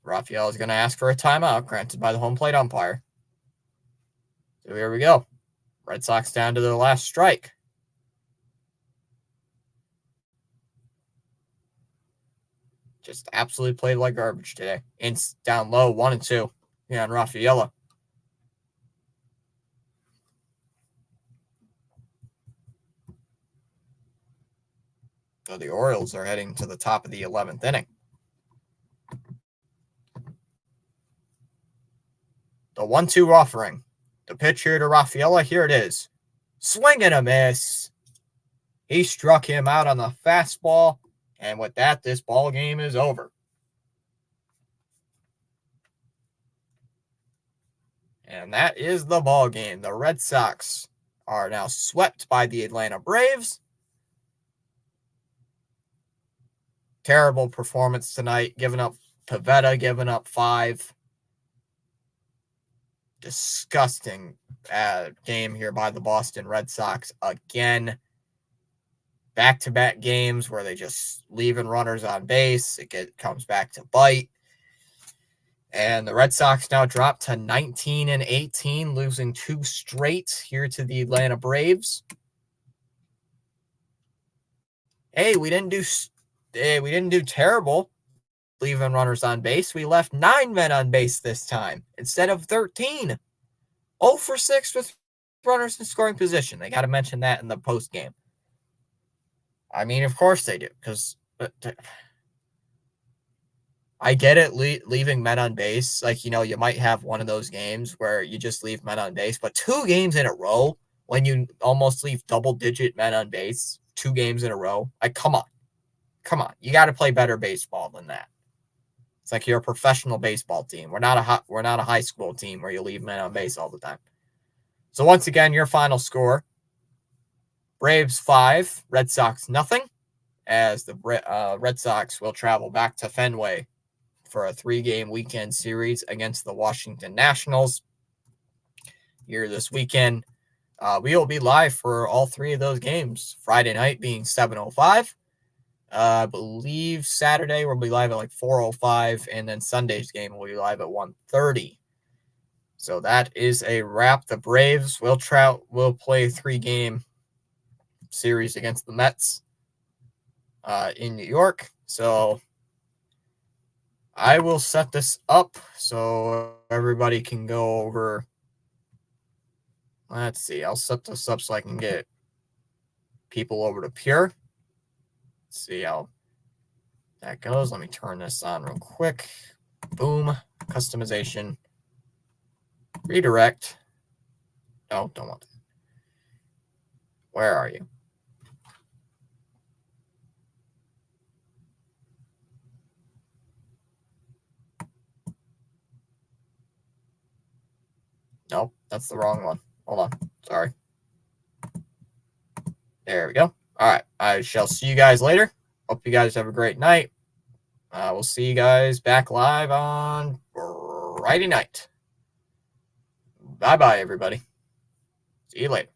Rafael is going to ask for a timeout granted by the home plate umpire. So here we go. Red Sox down to their last strike. Just absolutely played like garbage today. It's down low, 1-2. Yeah, on Rafaela. So the Orioles are heading to the top of the 11th inning. The 1-2 offering. The pitch here to Rafaela. Here it is. Swing and a miss. He struck him out on the fastball. And with that, this ball game is over. And that is the ball game. The Red Sox are now swept by the Atlanta Braves. Terrible performance tonight. Pivetta giving up 5. Disgusting game here by the Boston Red Sox again. Back-to-back games where they just leaving runners on base. It comes back to bite. And the Red Sox now drop to 19-18, losing 2 straight here to the Atlanta Braves. Hey, we didn't do terrible leaving runners on base. We left 9 men on base this time instead of 13. 0 for 6 with runners in scoring position. They got to mention that in the post game. I mean, of course they do, because I get it, leaving men on base. Like, you might have one of those games where you just leave men on base, but 2 games in a row when you almost leave double-digit men on base, 2 games in a row. Like, come on. You got to play better baseball than that. It's like you're a professional baseball team. We're not a high school team where you leave men on base all the time. So once again, your final score: Braves 5, Red Sox nothing, as the Red Sox will travel back to Fenway for a 3-game weekend series against the Washington Nationals here this weekend. We will be live for all 3 of those games. Friday night being 7:05. I believe Saturday we'll be live at like 4:05, and then Sunday's game will be live at 1:30. So that is a wrap. The Braves will play a 3-game series against the Mets in New York. So I will set this up so everybody can go over Let's see. I'll set this up so I can get people over to Pure. Let's see how that goes. Let me turn this on real quick. Boom. Customization. Redirect. No, don't want that. Where are you? Nope, that's the wrong one. Hold on. Sorry. There we go. All right. I shall see you guys later. Hope you guys have a great night. We'll see you guys back live on Friday night. Bye-bye, everybody. See you later.